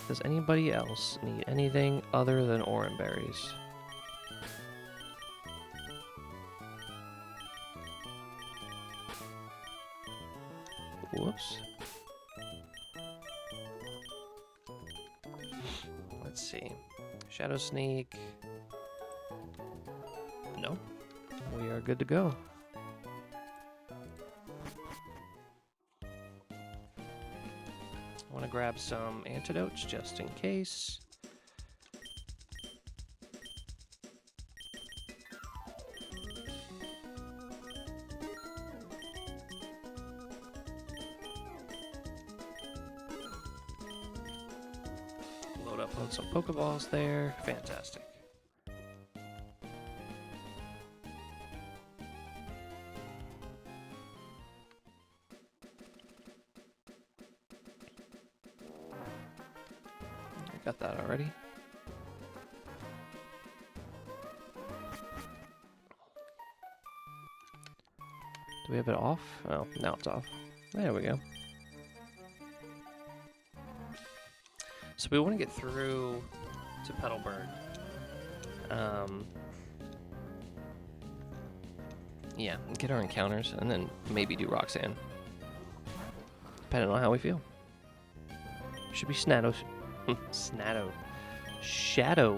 Does anybody else need anything other than orange berries? Whoops. Let's see. Shadow Sneak. No. We are good to go. I want to grab some antidotes just in case. Load up on some Pokeballs there. Fantastic. Got that already. Do we have it off? Oh, now it's off. There we go. So we want to get through to Petalburg. Yeah, get our encounters and then maybe do Roxanne. Depending on how we feel. Should be Shadow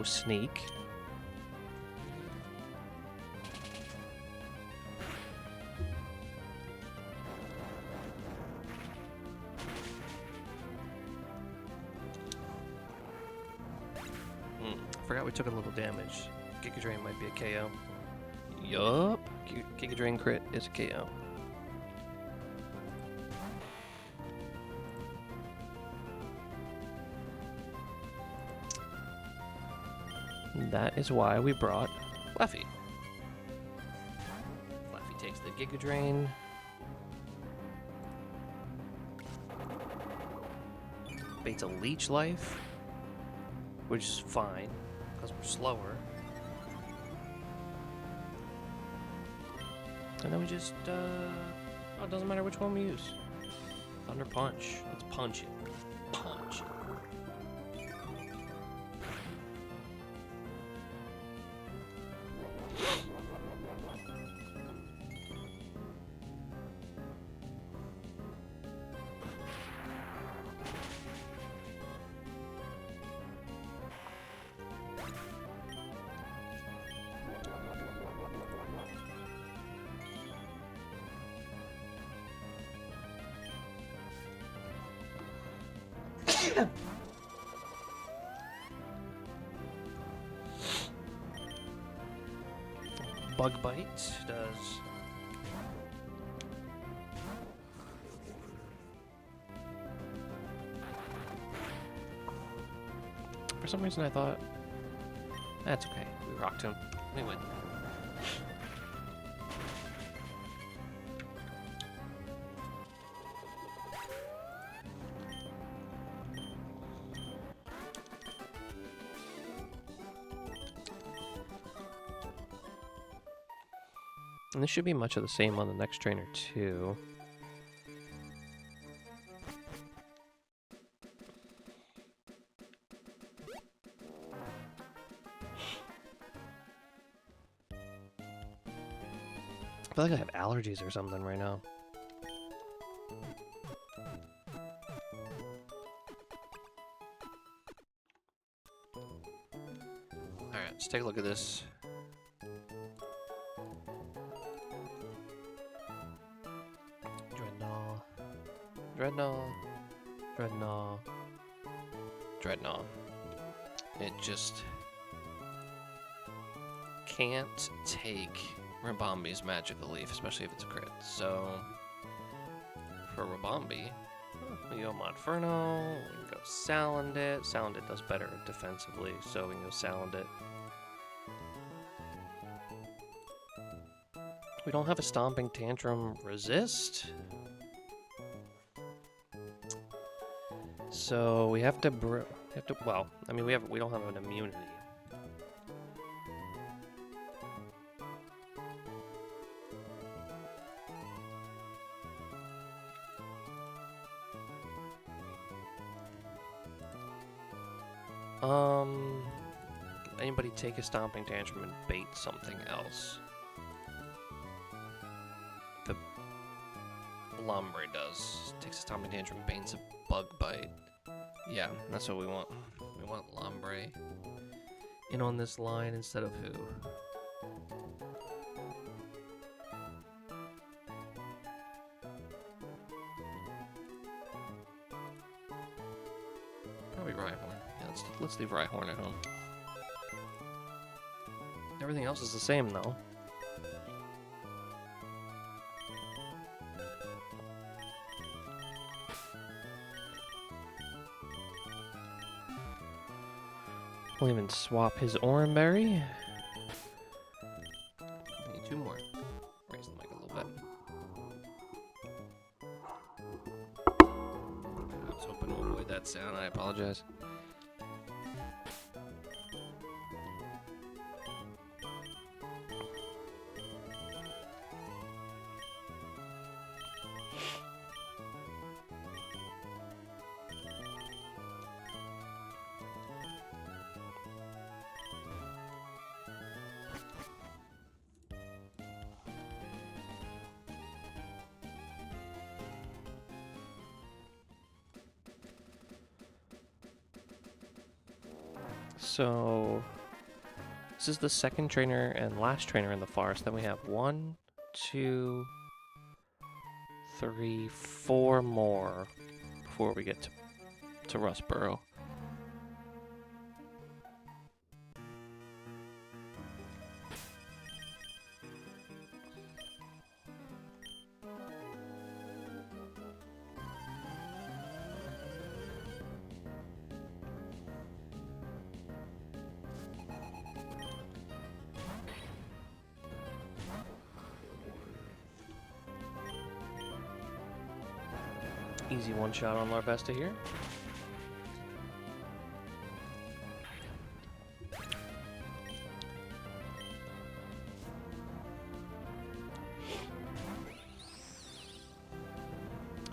Sneak. Forgot we took a little damage. Giga Drain might be a KO. Yup. Giga Drain crit is a KO. That is why we brought Flaffy. Flaffy takes the Giga Drain. Baits a Leech Life, which is fine, because we're slower. And then we just, oh, it doesn't matter which one we use. Thunder Punch. Let's punch it. Punch it. Bug Bite does. For some reason I thought, that's okay. We rocked him. We win. And this should be much of the same on the next trainer too. I feel like I have allergies or something right now. Alright, let's take a look at this. Dreadnought. It just can't take Rabambi's Magical Leaf, especially if it's a crit. So, for Rabambi, we go Monferno, we can go Salandit. Salandit does better defensively, so we can go Salandit. We don't have a Stomping Tantrum resist. So we have to well, I mean we don't have an immunity. Anybody take a Stomping Tantrum and bait something else? The Lombre does. Takes a Stomping Tantrum, baits a Bug Bite. Yeah, that's what we want. We want Lombre in on this line instead of who? Probably Rhyhorn. Yeah, let's leave Rhyhorn at home. Everything else is the same though. We'll even swap his Oranberry. Need two more. Raise the mic a little bit. I was hoping to avoid that sound. I apologize. So, this is the second trainer and last trainer in the forest. Then we have 1, 2, 3, 4 more before we get to Rustboro. Easy one shot on Larvesta here.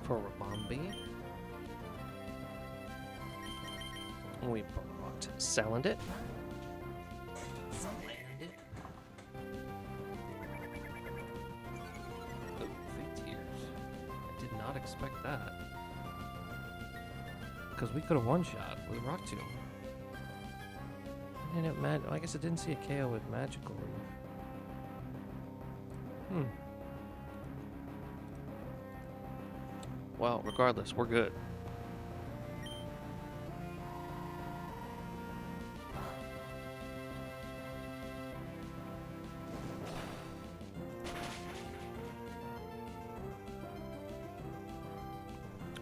For Rabambi, we brought Salandit. Oh, Fate Tears. I did not expect that. Because we could have one-shot with Rock Tomb. And it I guess it didn't see a KO with Magical Leaf. Well, regardless, we're good.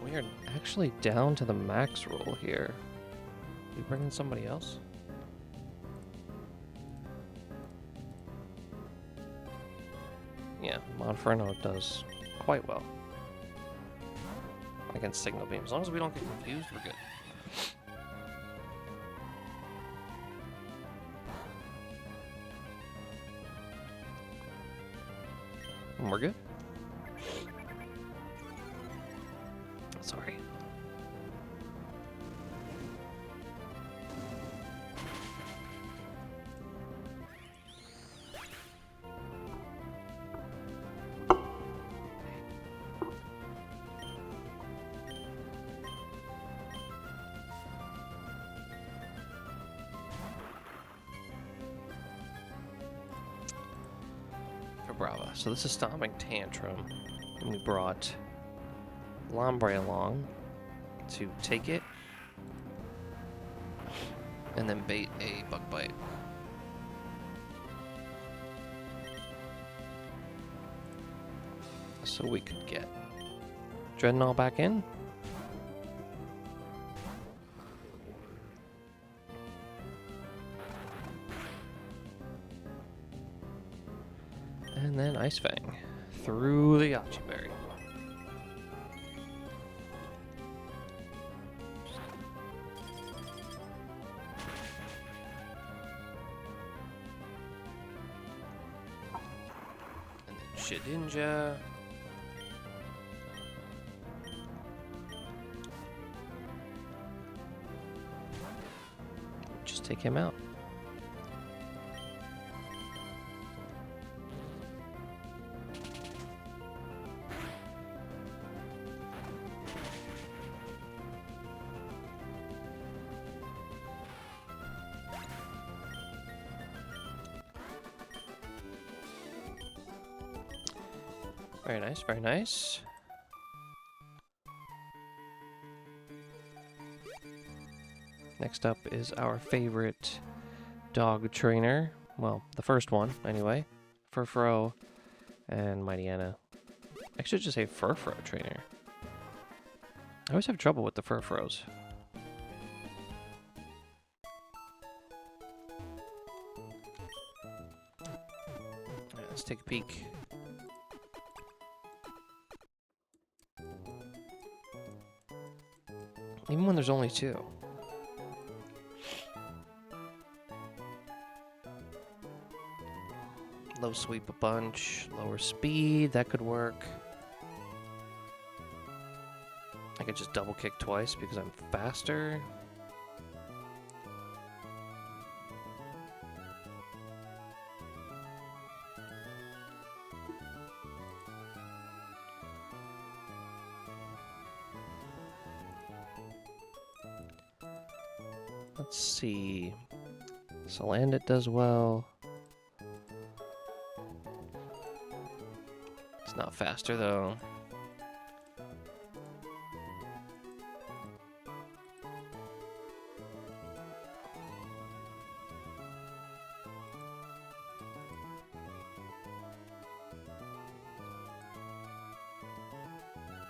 We are actually down to the max roll here. We bring in somebody else? Yeah, Monferno does quite well against Signal Beam. As long as we don't get confused, we're good. And we're good. Sorry. Brava. So this is Stomping Tantrum. And we brought Lombre along to take it. And then bait a Bug Bite. So we could get Dreadnought back in. And then Ice Fang through the Yachi Berry. And then Shedinja. Just take him out. Very nice, very nice. Next up is our favorite dog trainer. Well, the first one, anyway. Furfro and Mightyena. I should just say Furfro trainer. I always have trouble with the Furfros. Alright, let's take a peek. Even when there's only two. Low sweep a bunch, lower speed, that could work. I could just double kick twice because I'm faster. Let's see. Salandit does well. It's not faster though.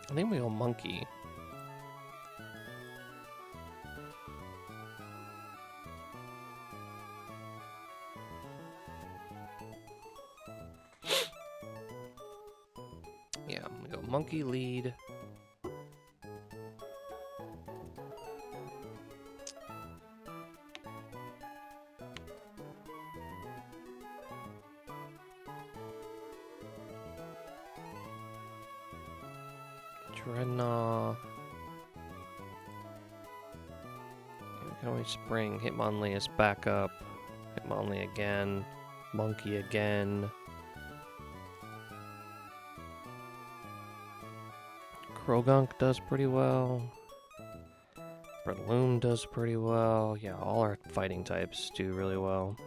I think we go Monkey. Yeah, we go Monkey lead. Dreadnought. We can always bring Hitmonlee as backup. Hitmonlee again. Monkey again. Krogunk does pretty well. Breloom does pretty well. Yeah, all our fighting types do really well.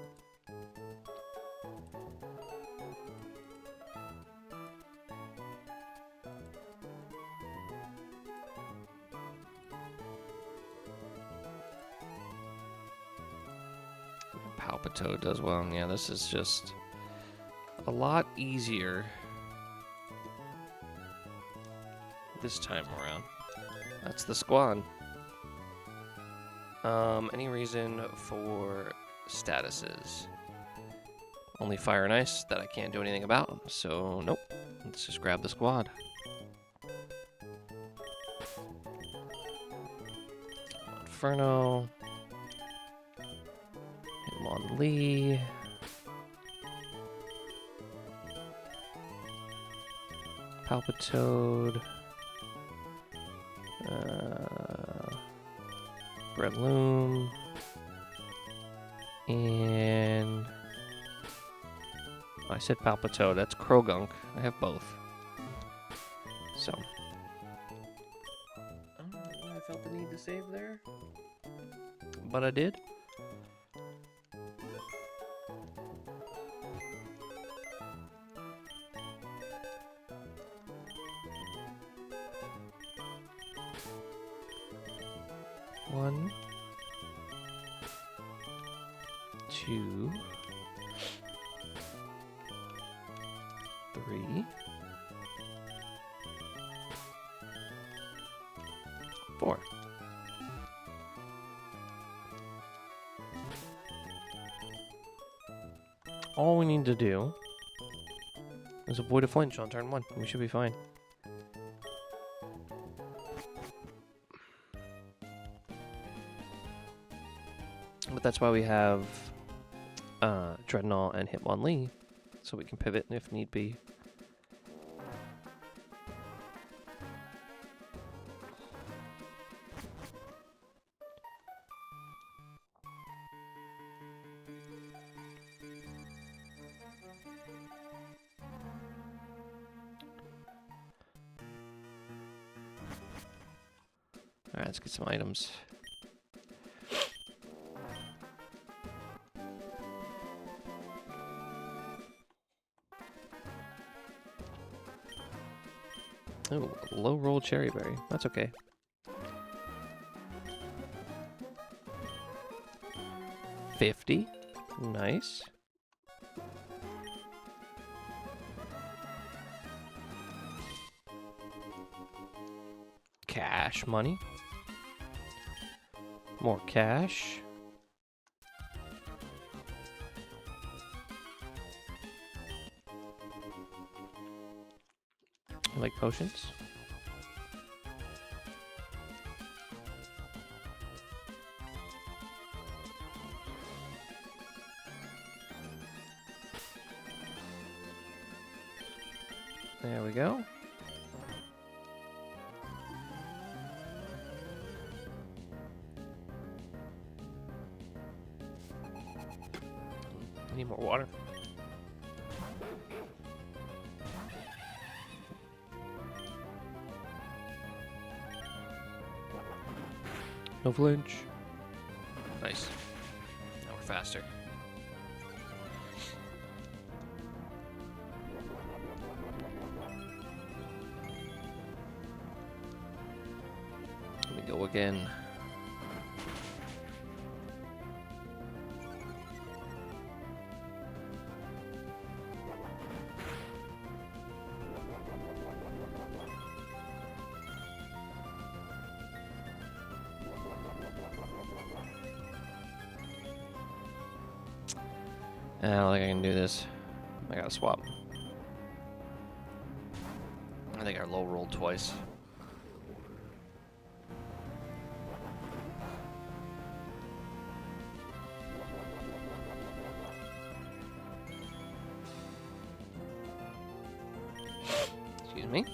Palpitoad does well. Yeah, this is just a lot easier this time around. That's the squad. Any reason for statuses? Only Fire and Ice that I can't do anything about, so nope. Let's just grab the squad. Inferno. Hitmonlee. Palpitoad. Breloom. And I said Palpitoad, that's Krogunk. I have both. So I don't know why I felt the need to save there, but I did. 1, 2, 3, 4. All we need to do is avoid a flinch on turn 1. We should be fine. But that's why we have Dreadnought and Hitmonlee, so we can pivot if need be. Alright, let's get some items. Oh, low roll cherry berry. That's okay. $50. Nice. Cash money. More cash. I like potions. There we go. Need more water. No flinch. Nice. Now we're faster. Let me go again. I don't think I can do this. I gotta swap. I think I low rolled twice. Excuse me.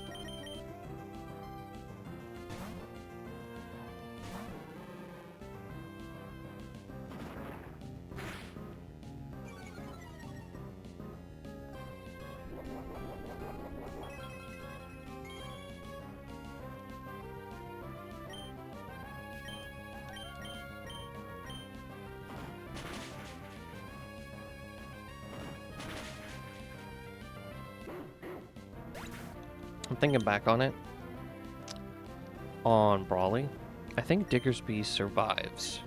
I'm thinking back on it. On Brawly, I think Diggersby survives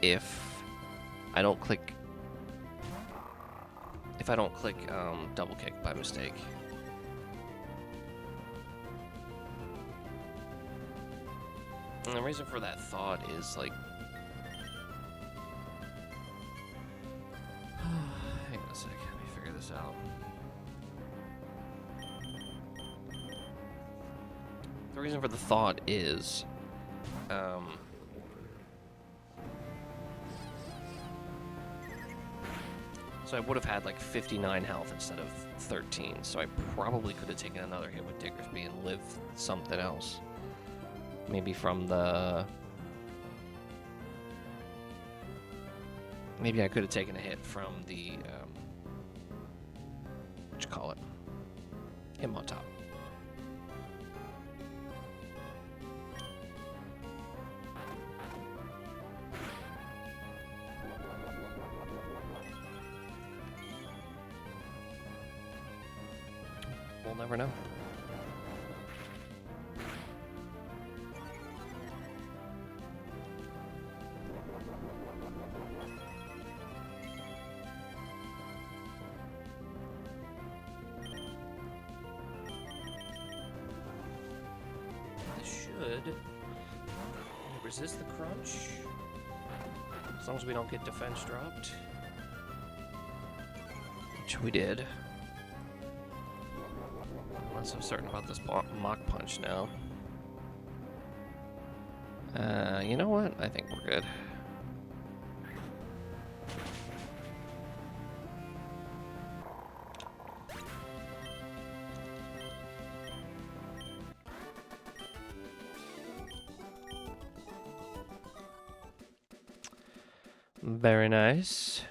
if I don't click double kick by mistake. And the reason for that thought is like hang on a sec, let me figure this out. The reason for the thought is, so I would have had like 59 health instead of 13, so I probably could have taken another hit with Diggersby and lived something else. Maybe from the... Maybe I could have taken a hit from the, what you call it? Him on top. We'll never know. Resist the crunch. As long as we don't get defense dropped. Which we did. Not so certain about this mock punch now. You know what? I think we're good. Very nice.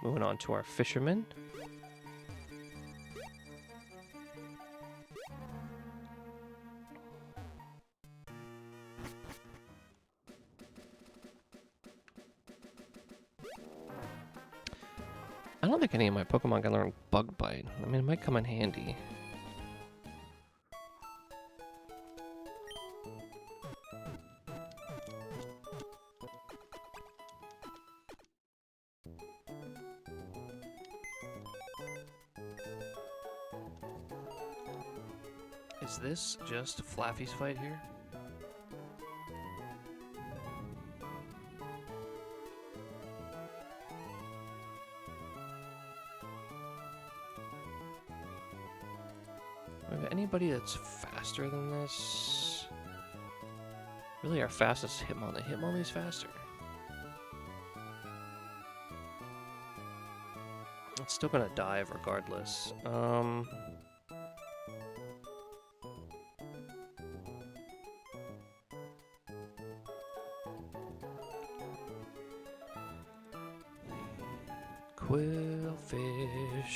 Moving on to our fisherman. I don't think any of my Pokemon can learn Bug Bite. I mean, it might come in handy. Is this just Flaffy's fight here? Anybody that's faster than this? Really, our fastest Hitmonlee. Hitmonlee's faster. It's still gonna dive regardless. Quillfish.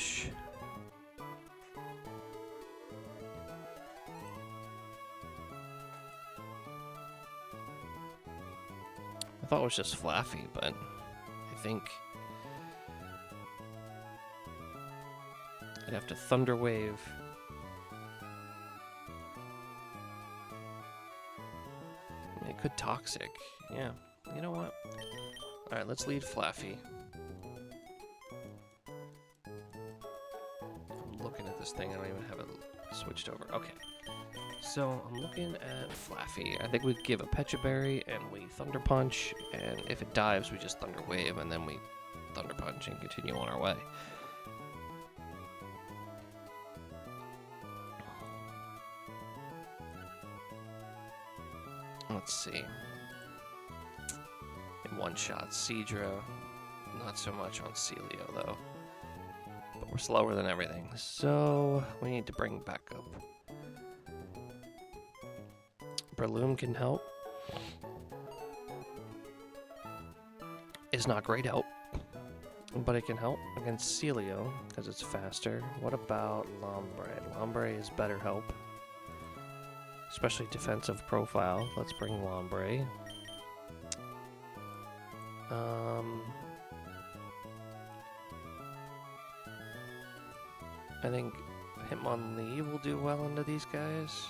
I thought it was just Flaffy, but I think I'd have to Thunder Wave. I mean, it could Toxic. Yeah. You know what? Alright, let's lead Flaffy. I'm looking at this thing. I don't even have it switched over. Okay. So, I'm looking at Flaffy. I think we give a Pecha Berry and we Thunder Punch, and if it dives, we just Thunder Wave, and then we Thunder Punch and continue on our way. Let's see. In one shot, Seadra. Not so much on Celio, though. But we're slower than everything, so we need to bring back up. Breloom can help. It's not great help, but it can help against Celio because it's faster. What about Lombre? Lombre is better help, especially defensive profile. Let's bring Lombre. I think Hitmonlee will do well into these guys.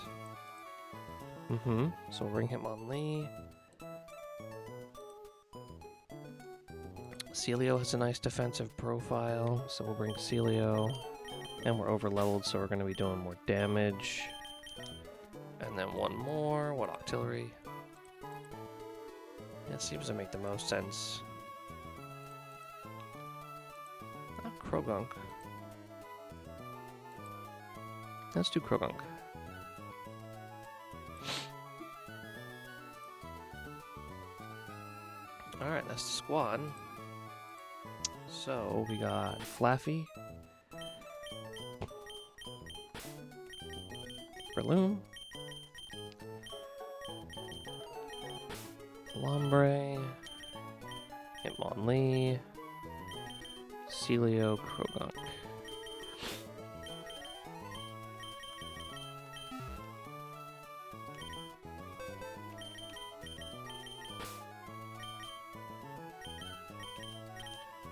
So we'll bring Hitmonlee. Celio has a nice defensive profile, so we'll bring Celio. And we're over leveled, so we're going to be doing more damage. And then one more. What, Octillery? That seems to make the most sense. Krogunk. Let's do Krogunk. Alright, that's the squad. So, we got Flaffy, Breloom, Lombre, Hitmonlee, Celio, Krogunk.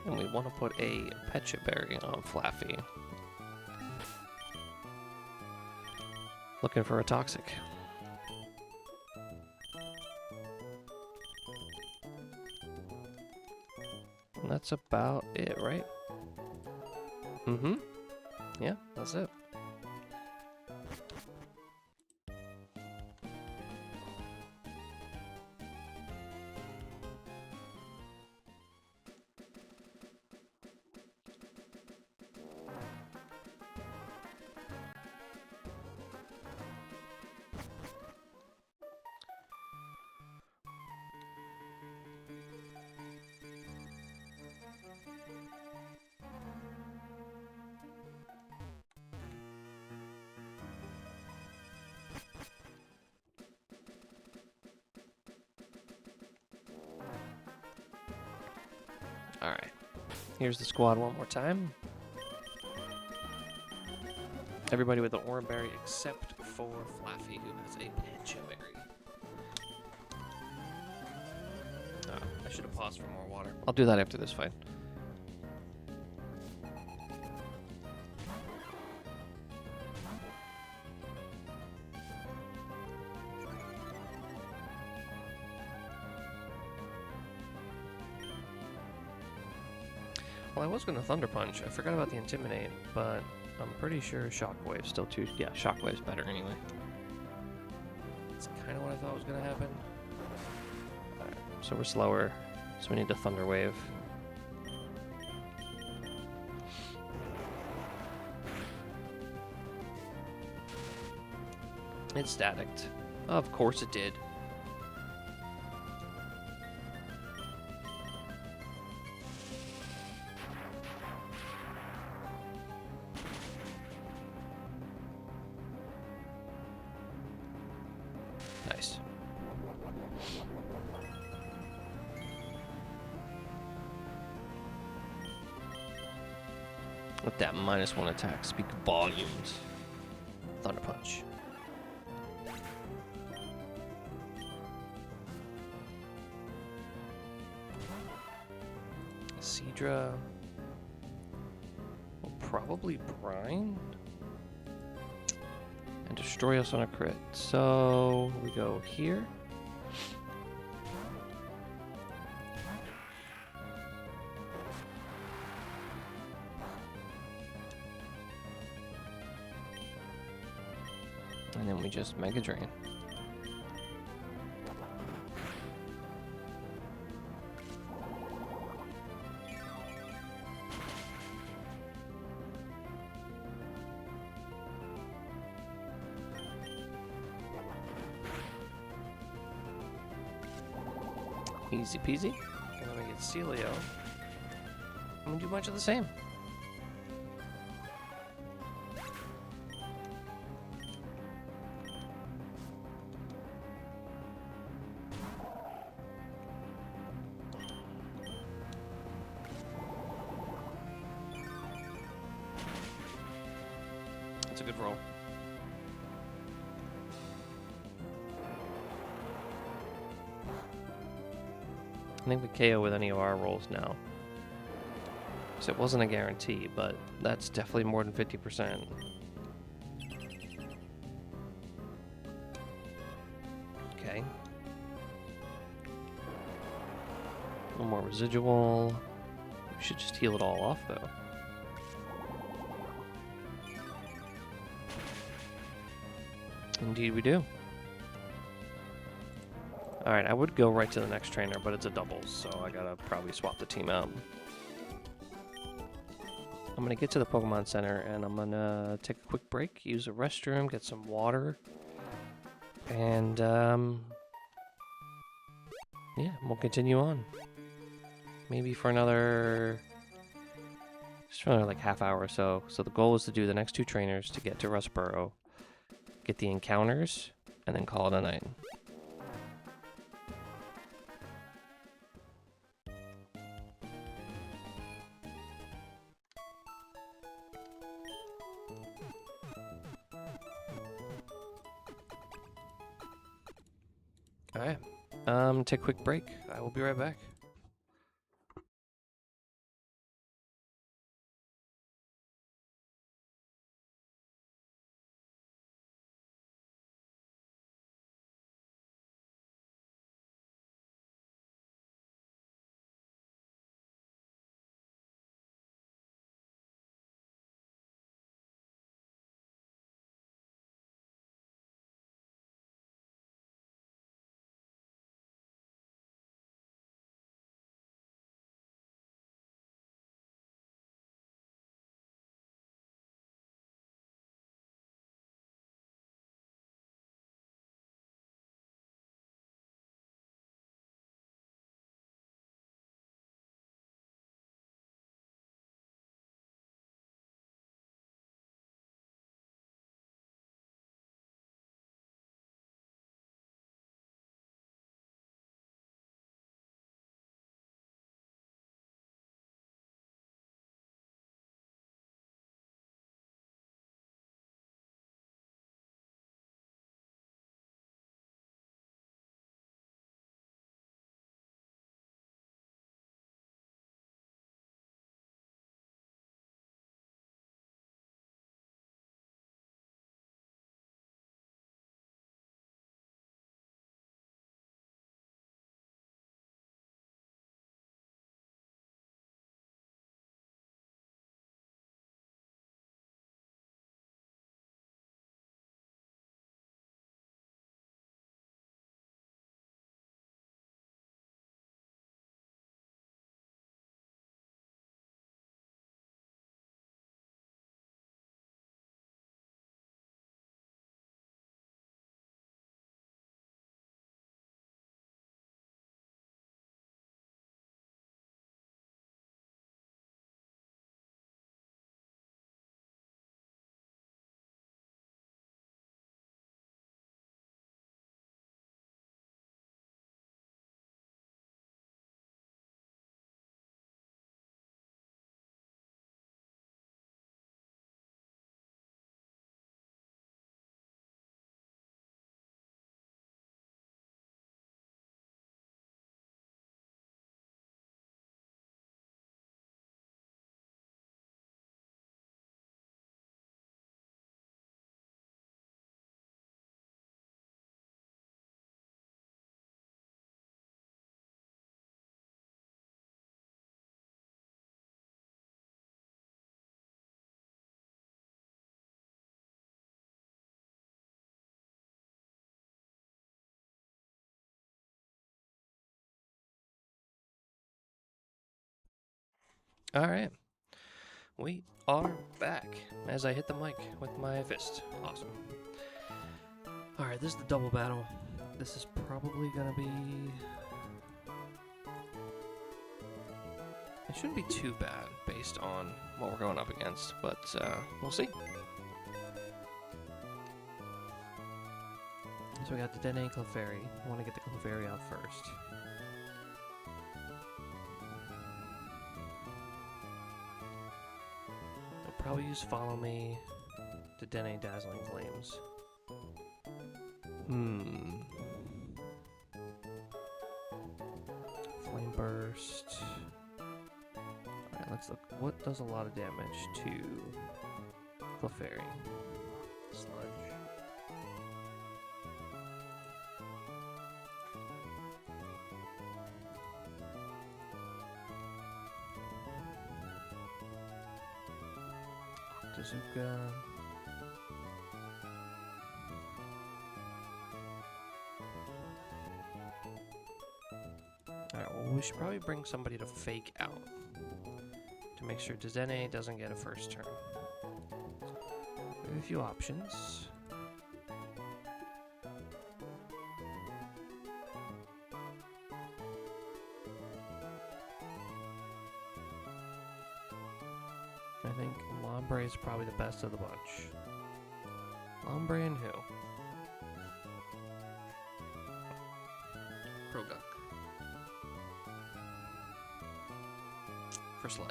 And we want to put a Pecha Berry on Flaffy. Looking for a Toxic. And that's about it, right? Yeah, that's it. Alright. Here's the squad one more time. Everybody with the Aura Berry except for Flaffy, who has a Pancha Berry. I should have paused for more water. I'll do that after this fight. Well, I was going to Thunder Punch. I forgot about the Intimidate, but I'm pretty sure Shockwave's still too... Yeah, Shockwave's better anyway. That's kind of what I thought was going to happen. Alright, so we're slower, so we need to Thunder Wave. It staticked. Of course it did. Nice. Let that -1 attack speak volumes. Thunder Punch. Seadra will probably brine and destroy us on a crit. So we go here. And then we just Mega Drain. Easy peasy. And then we get Celio. And we do much of the same. That's a good roll. I think we KO with any of our rolls now. So it wasn't a guarantee, but that's definitely more than 50%. Okay. A little more residual. We should just heal it all off, though. Indeed we do. Alright, I would go right to the next trainer, but it's a doubles, so I gotta probably swap the team out. I'm gonna get to the Pokemon Center, and I'm gonna take a quick break, use a restroom, get some water, and, yeah, we'll continue on. Maybe for another... just for another, like, half hour or so. So the goal is to do the next 2 trainers to get to Rustboro, get the encounters, and then call it a night. Alright, take a quick break. I will be right back. Alright, we are back as I hit the mic with my fist. Awesome. Alright, this is the double battle. This is probably gonna be... It shouldn't be too bad based on what we're going up against, but we'll see. So we got the Dene Clefairy. I want to get the Clefairy out first. I'll probably use Follow Me, the Dene Dazzling Gleams. Flame Burst. Alright, let's look. What does a lot of damage to Clefairy? Sludge. Octazooka. Alright, well, we should probably bring somebody to fake out to make sure Dene doesn't get a first turn. We have a few options. I think Lombre is probably the best of the bunch. Lombre and who? Krogunk. For Sludge.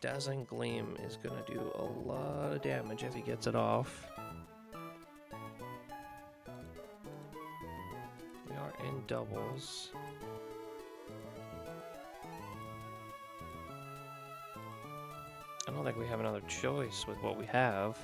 Dazzling Gleam is gonna do a lot of damage if he gets it off. We are in doubles. I don't think we have another choice with what we have.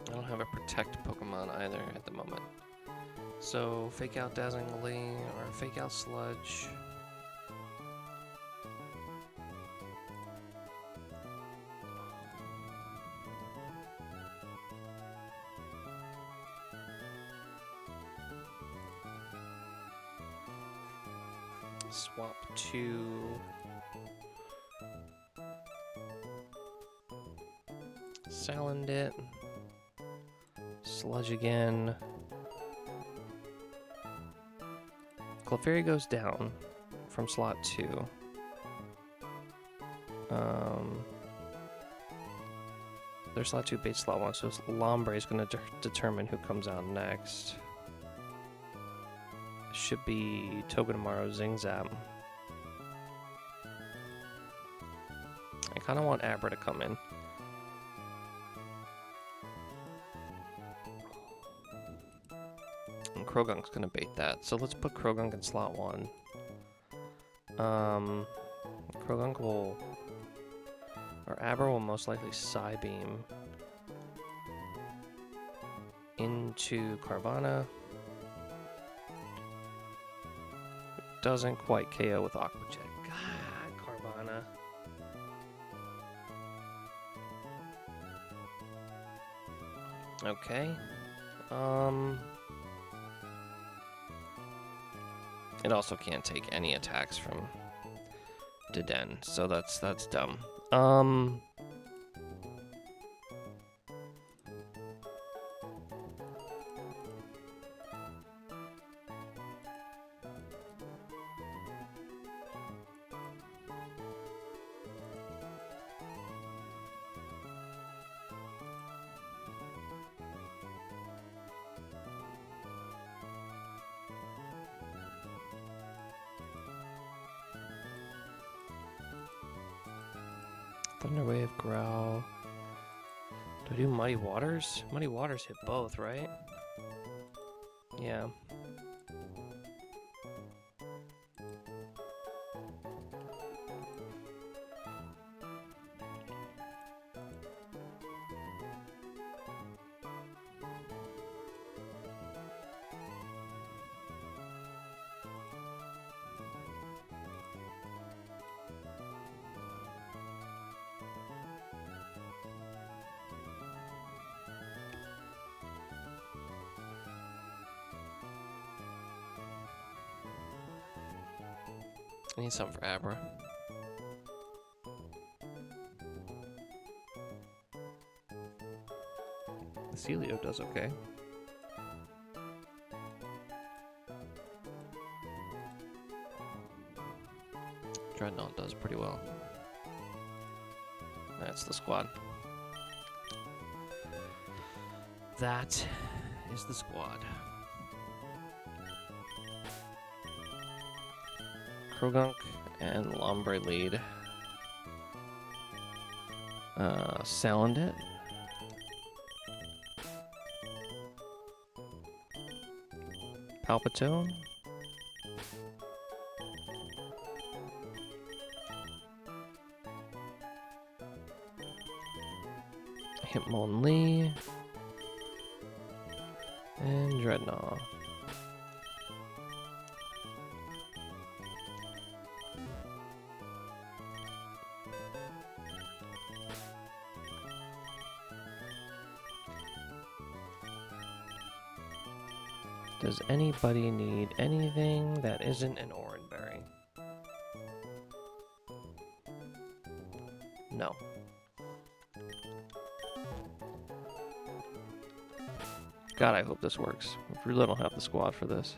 I don't have a protect Pokemon either at the moment. So fake out Dazzling Gleam or fake out Sludge. Swap to Salandit. Sludge again. Clefairy goes down from slot 2. Their slot 2 bait slot 1, so Lombre is going to determine who comes out next. Should be Togedemaru Zingzap. I kind of want Abra to come in. And Krogunk's gonna bait that, so let's put Krogunk in slot 1. Krogunk will, or Abra will most likely Psybeam into Carvanha. Doesn't quite KO with Aqua Jet. God, Carvanha. Okay. It also can't take any attacks from Deden, so that's dumb. Thunder Wave, Growl. Do I do Muddy Waters? Muddy Waters hit both, right? Yeah. I need something for Abra. The Celio does okay. Dreadnought does pretty well. That's the squad. That is the squad. Krogunk and Lombre lead. Salandit. Palpitone. Hitmonlee. And Dreadnought. Does anybody need anything that isn't an orange berry? No. God, I hope this works. We really don't have the squad for this.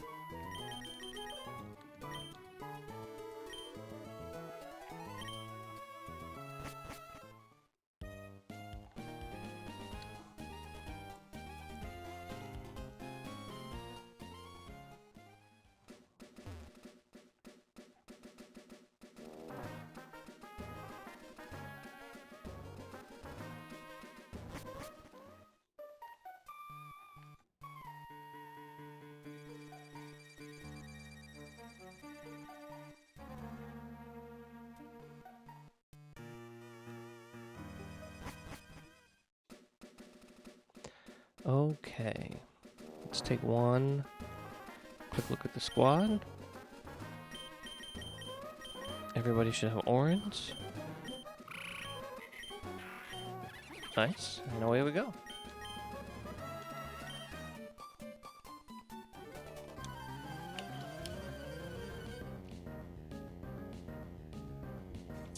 Okay, let's take one quick look at the squad. Everybody should have orange. Nice, and away we go.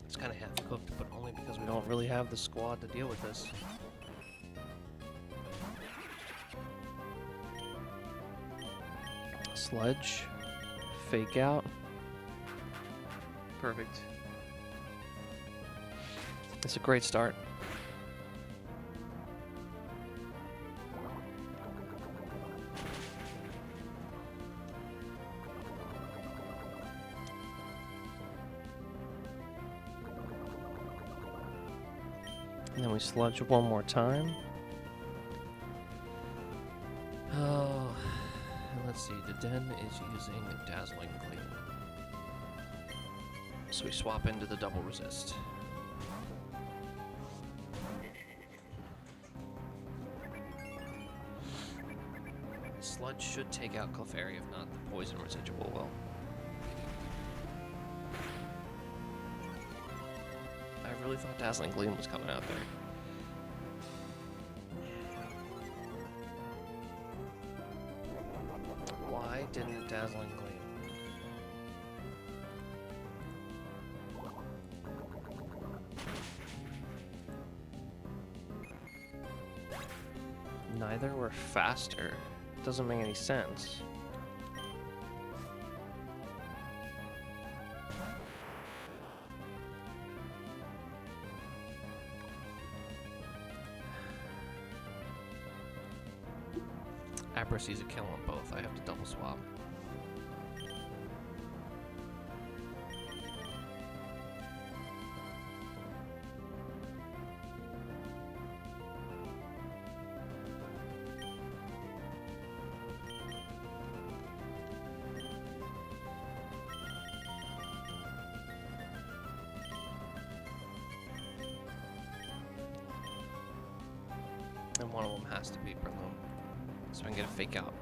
It's kind of half cooked, but only because we don't really have the squad to deal with this. Sludge, fake out, perfect. It's a great start. And then we sludge one more time. Oh. Let's see, the Den is using Dazzling Gleam. So we swap into the double resist. Sludge should take out Clefairy, if not, the poison residual will. I really thought Dazzling Gleam was coming out there. Didn't Dazzling Gleam? Neither were faster. Doesn't make any sense. Abra sees a kill on both. I have to double swap. And one of them has to be Breloom, so I can get a fake out.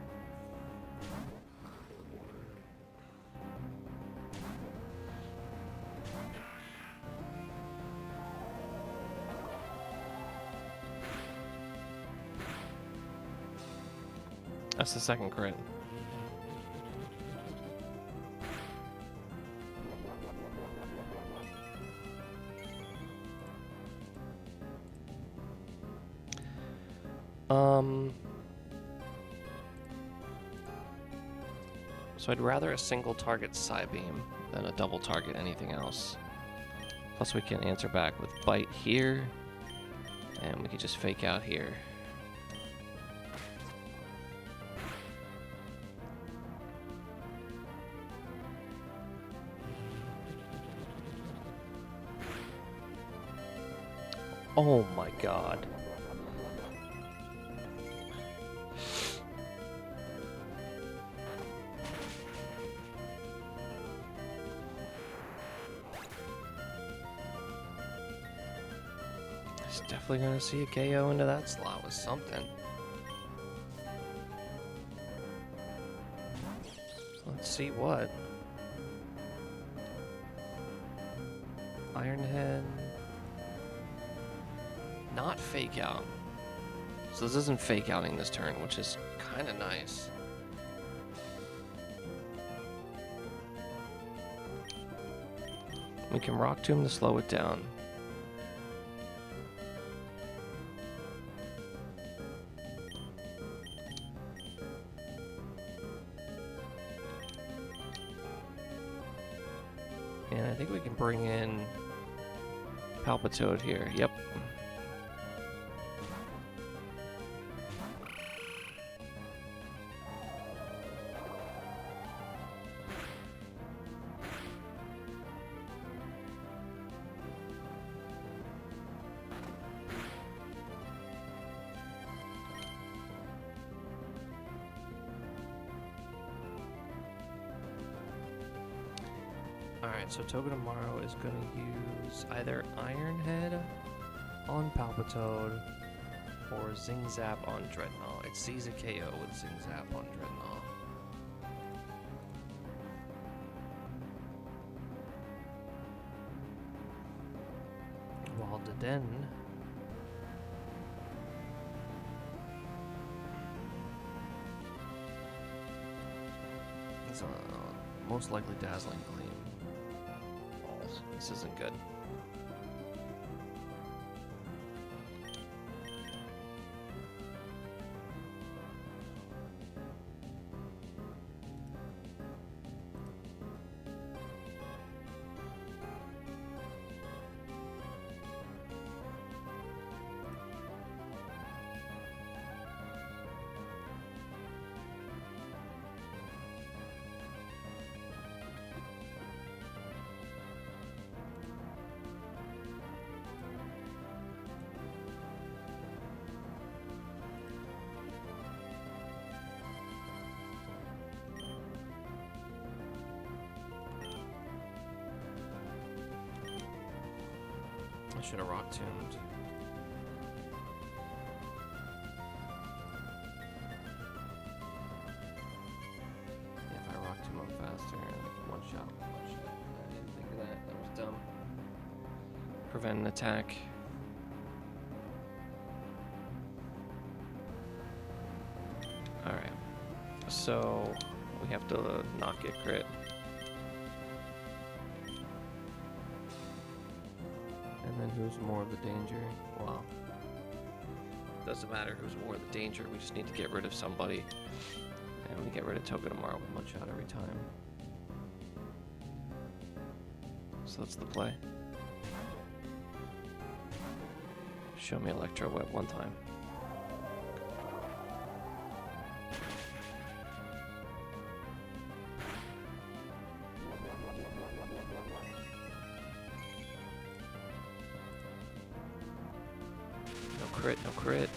That's the second crit. So I'd rather a single target side beam than a double target anything else. Plus we can answer back with bite here, and we can just fake out here. Oh my god. It's definitely gonna see a KO into that slot with something. Let's see what. Iron Head. Not fake out. So this isn't fake outing this turn, which is kind of nice. We can Rock Tomb to slow it down. And I think we can bring in Palpitoad here. Yep. Alright, so Togedemaru is going to use either Iron Head on Palpitoad or Zing Zap on Dreadnought. It sees a KO with Zing Zap on Dreadnought. While Deden is most likely Dazzling Gleam. This isn't good. I should have Rock Tombed. Yeah, if I Rock Tomb him faster, I can one shot. I didn't think of that. That was dumb. Prevent an attack. Alright. So we have to not get crit. And then who's more of the danger? Well, doesn't matter who's more of the danger. We just need to get rid of somebody. And we get rid of Togedemaru with one shot every time. So that's the play. Show me Electro Web one time. No crit.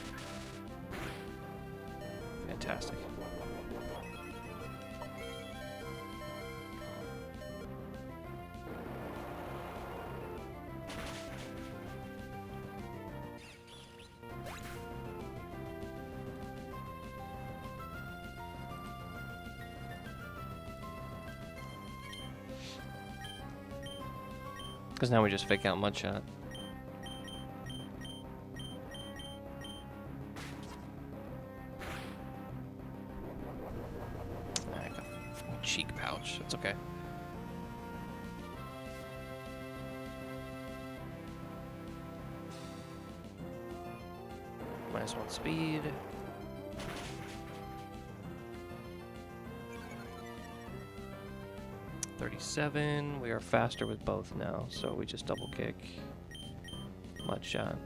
Fantastic. Because now we just fake out Mudshot. Cheek pouch. It's okay. -1 speed. -37. We are faster with both now, so we just double kick. Mud shot.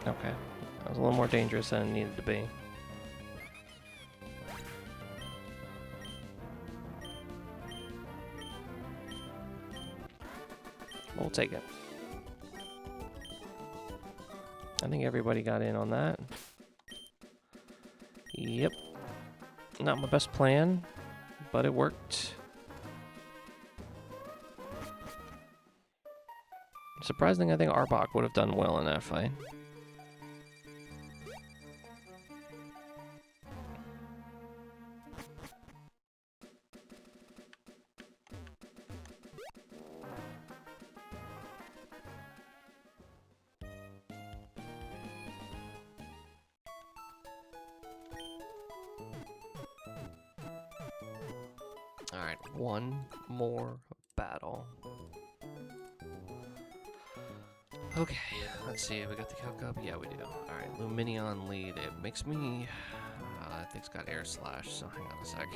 Okay. That was a little more dangerous than it needed to be. We'll take it. I think everybody got in on that. Yep. Not my best plan, but it worked. Surprisingly, I think Arbok would have done well in that fight. Alright, one more battle. Okay, let's see, we got the Cow Cup? Yeah, we do. Alright, Luminion lead. It makes me... I think it's got Air Slash, so hang on a sec.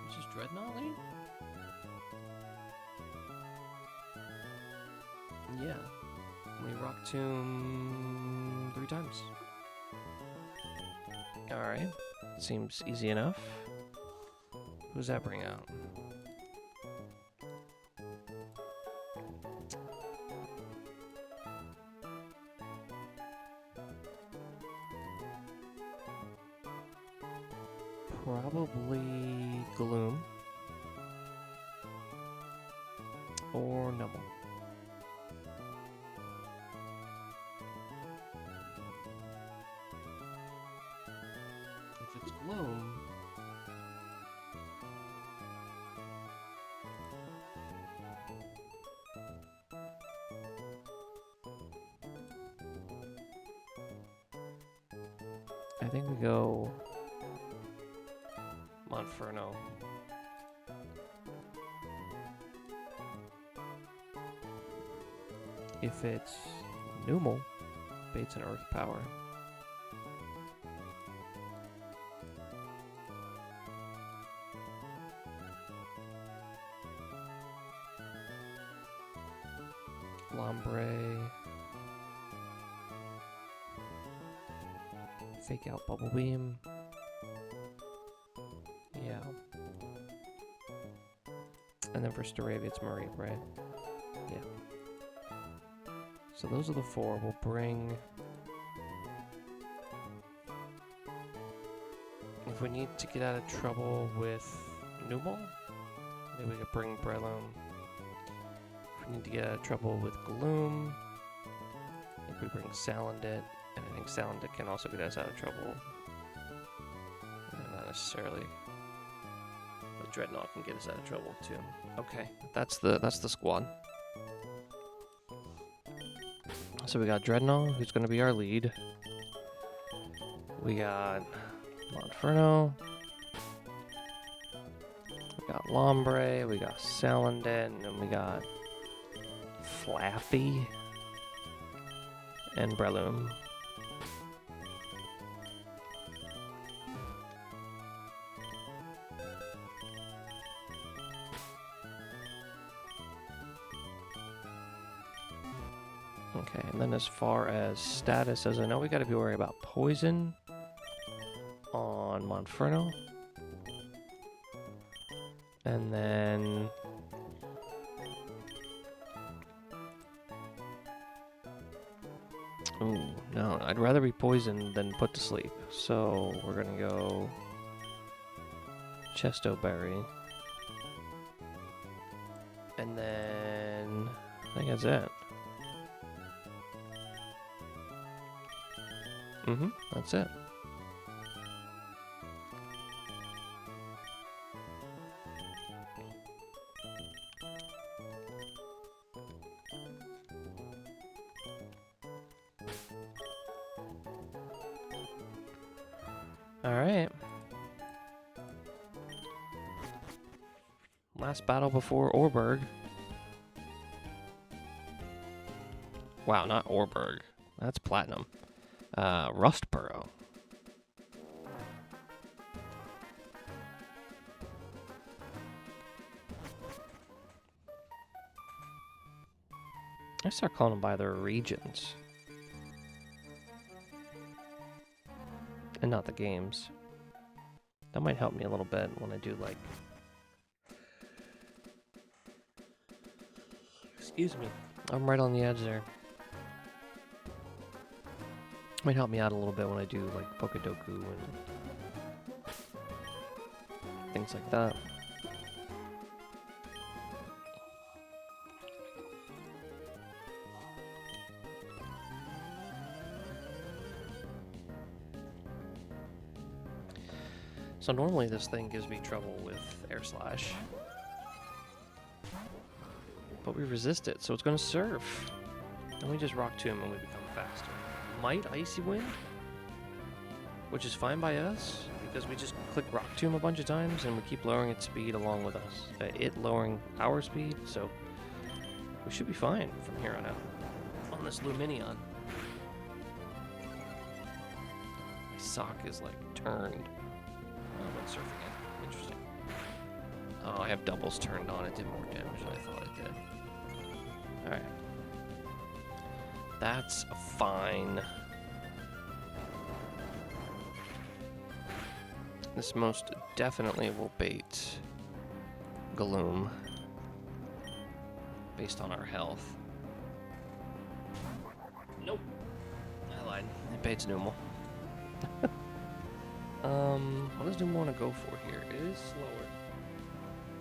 Is this Dreadnought lead? Yeah. We Rock Tomb 3 times. Alright. Seems easy enough. Who's that bring out? Probably Gloom. Or Numble. If it's Gloom... I think we go... Monferno. If it's Numel, Bates and Earth Power. Lombre. Fake out Bubble Beam. Yeah. And then for Staravia, it's Marie, right? Yeah. So those are the 4. We'll bring... If we need to get out of trouble with Numel, maybe we could bring Breloom. If we need to get out of trouble with Gloom, I think we bring Salandit. And I think Salandit can also get us out of trouble. Not necessarily. But Dreadnought can get us out of trouble too. Okay, that's the squad. So we got Dreadnought, who's going to be our lead. We got Monferno. We got Lombre. We got Salandit. And then we got Flaffy. And Breloom. Okay, and then as far as status, as I know, we got to be worried about poison on Monferno. And then... Ooh, no, I'd rather be poisoned than put to sleep. So we're going to go Chesto Berry. And then I think that's it. That's it. Alright. Last battle before Orberg. Wow, not Orberg. That's platinum. Rustboro. I start calling them by their regions. And not the games. That might help me a little bit when I do, like... Excuse me. I'm right on the edge there. Might help me out a little bit when I do, like, Pokedoku and things like that. So normally this thing gives me trouble with Air Slash. But we resist it, so it's going to surf. And we just Rock Tomb and we become faster. Might Icy Wind, which is fine by us, because we just click Rock Tomb a bunch of times and we keep lowering its speed along with us. It lowering our speed, so we should be fine from here on out. On this Luminion. My sock is like turned. Oh, I'm surfing it. Interesting. Oh, I have doubles turned on. It did more damage than I thought it did. Alright. That's fine. This most definitely will bait Gloom based on our health. Nope. I lied. It baits Numel. What does Numel want to go for here? It is slower.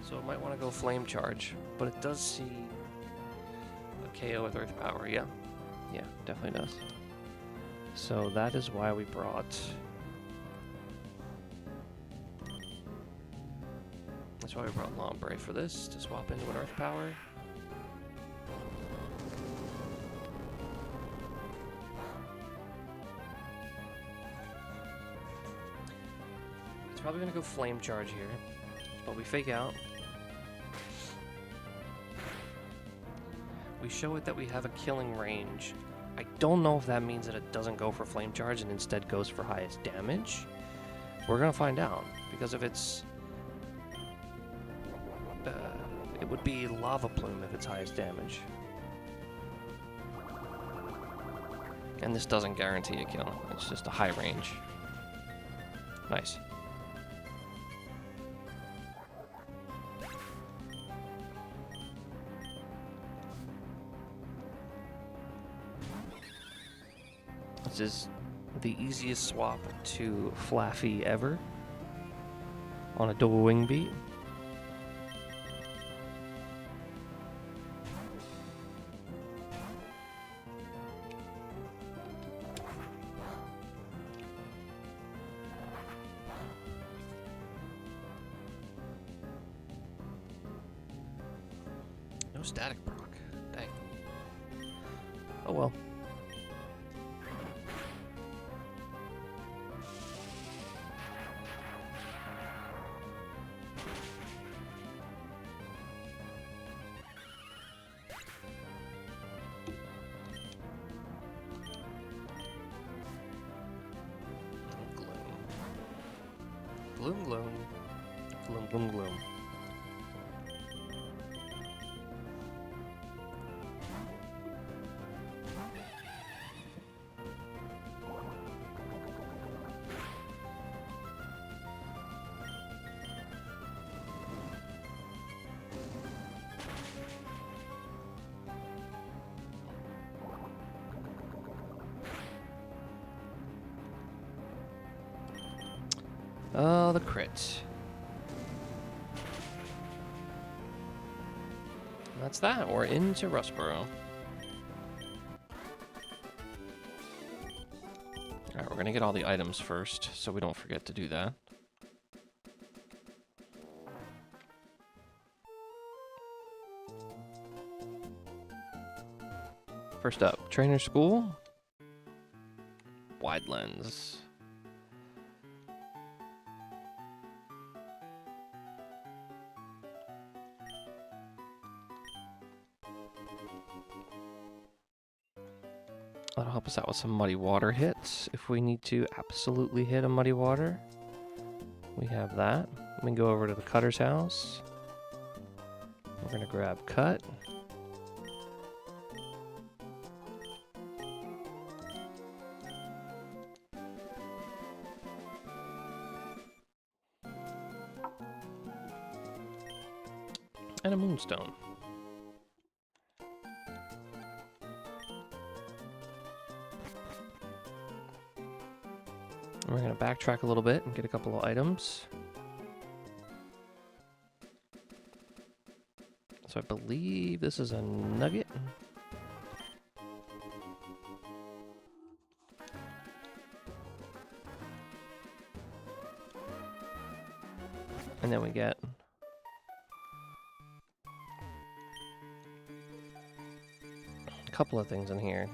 So it might want to go Flame Charge, but it does see a KO with Earth Power, yeah. Yeah, definitely does. So that is why we brought... That's why we brought Lombre for this, to swap into an Earth Power. It's probably going to go Flame Charge here, but we fake out. We show it that we have a killing range. I don't know if that means that it doesn't go for Flame Charge and instead goes for highest damage. We're gonna find out, because if it's... it would be Lava Plume if it's highest damage. And this doesn't guarantee a kill, it's just a high range. Nice. This is the easiest swap to Flaffy ever on a double wing beat. No static proc. Dang. Oh well. Gloom, gloom. Gloom, gloom, gloom. Oh, the crit. That's that. We're into Rustboro. Alright, we're gonna get all the items first, so we don't forget to do that. First up, Trainer School. Wide Lens. That'll help us out with some muddy water hits if we need to absolutely hit a muddy water. We have that. We can go over to the cutter's house. We're gonna grab cut. And a moonstone. We're going to backtrack a little bit and get a couple of items. So I believe this is a nugget. And then we get a couple of things in here.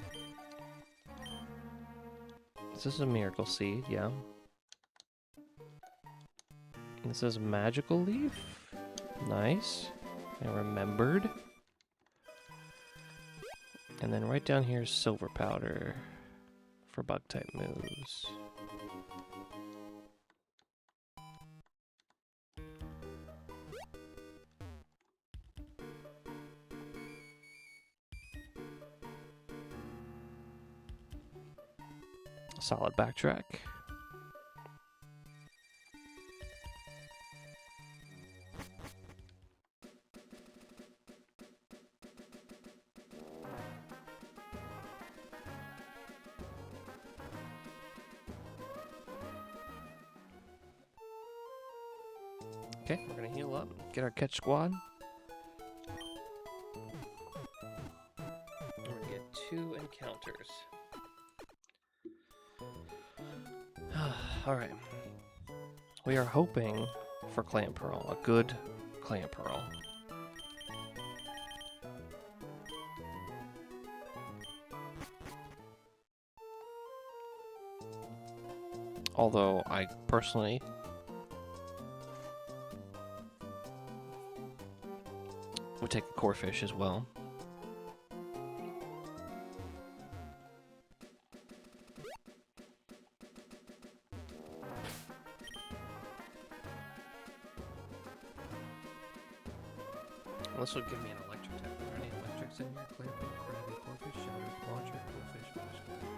This is a miracle seed, yeah. This is magical leaf. Nice. I remembered. And then right down here is silver powder for bug type moves. Solid backtrack. Okay, we're gonna heal up, get our catch squad. We're gonna get 2 encounters. Alright. We are hoping for Clan Pearl, a good Clan Pearl. Although I personally would take a core fish as well. This will give me an electric type. Are there any electrics in here? Clamp, crabby, corfish, shadow, launcher, goldfish,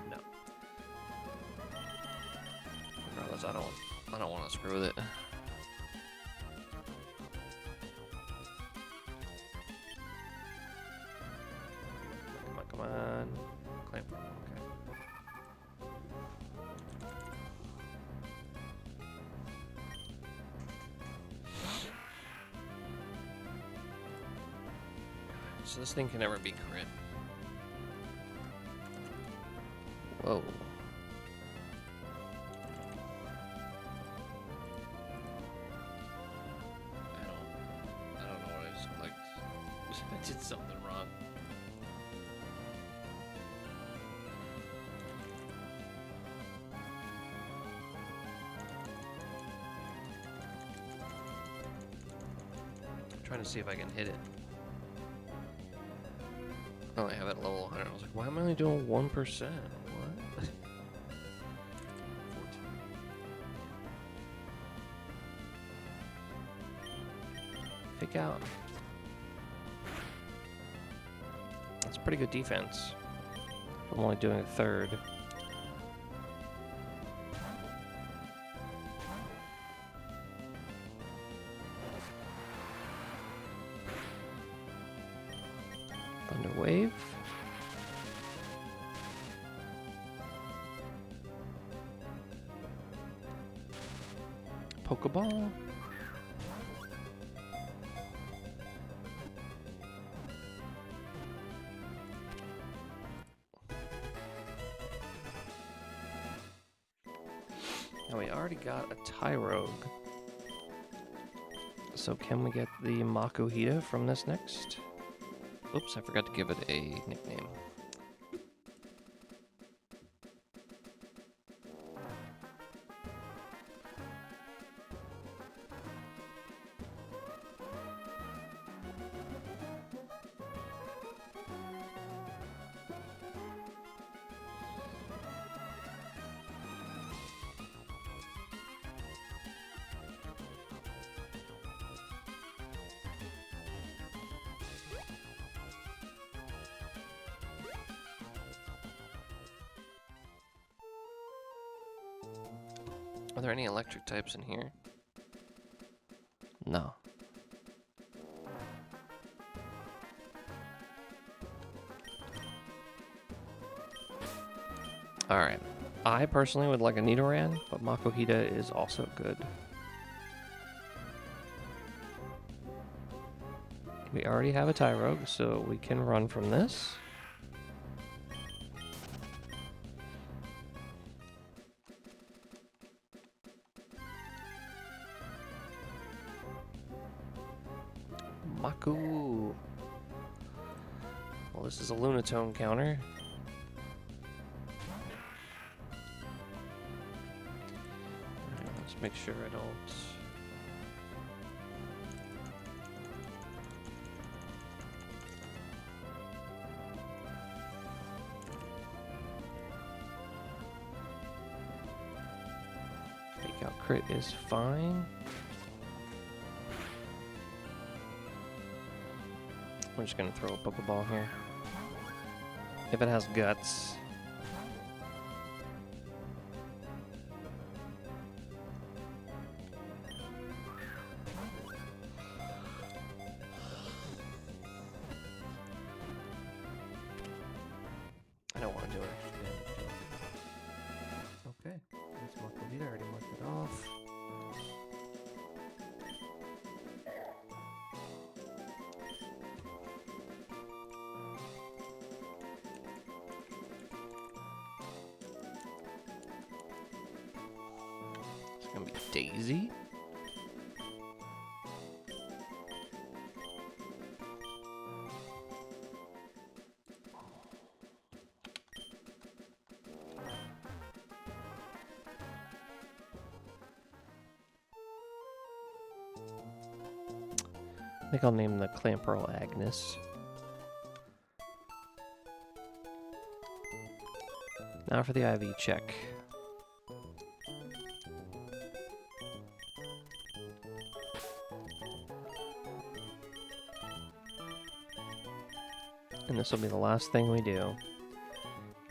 no. Regardless, I don't want to screw with it. Come on. Clamp. Okay. So this thing can never be crit. Whoa. I don't know what I just clicked. I did something wrong. I'm trying to see if I can hit it. Oh, I have it at level 100. I was like, why am I only doing 1%? What? 14. Fake out. That's pretty good defense. I'm only doing a third. Thunder wave. Pokeball. Now we already got a Tyrogue. So can we get the Makuhita from this next? Oops, I forgot to give it a nickname. Are there any electric types in here? No. Alright. I personally would like a Nidoran, but Makuhita is also good. We already have a Tyrogue, so we can run from this. Maku. Well, this is a Lunatone counter. Let's make sure I don't... Fake out crit is fine. We're just gonna throw a Pokeball here. If it has guts. I don't want to do it. Okay, that's Makuhita, already marked it off. It's gonna be Daisy. I think I'll name the Clamperl Agnes. Now for the IV check. And this will be the last thing we do.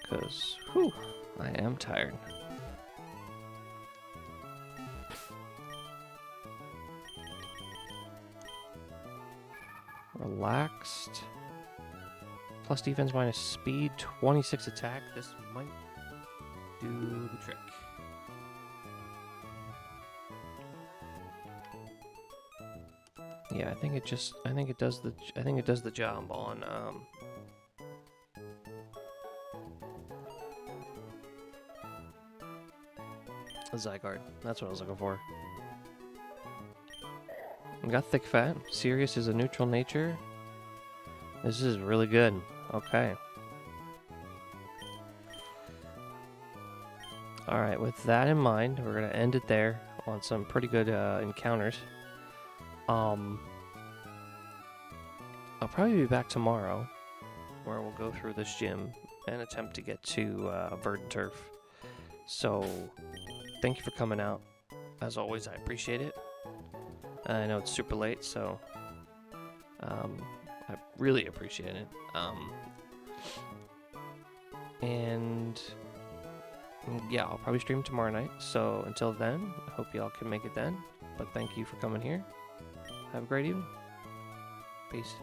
Because, whew, I am tired. Relaxed. Plus defense minus speed, 26 attack. This might do the trick. Yeah, I think it does the job on Zygarde. That's what I was looking for. We got Thick Fat. Sirius is a neutral nature. This is really good. Okay. Alright, with that in mind, we're going to end it there on some pretty good encounters. I'll probably be back tomorrow, where we'll go through this gym and attempt to get to Verdant Turf. So, thank you for coming out. As always, I appreciate it. I know it's super late, so I really appreciate it. And yeah, I'll probably stream tomorrow night. So until then, I hope y'all can make it then. But thank you for coming here. Have a great evening. Peace.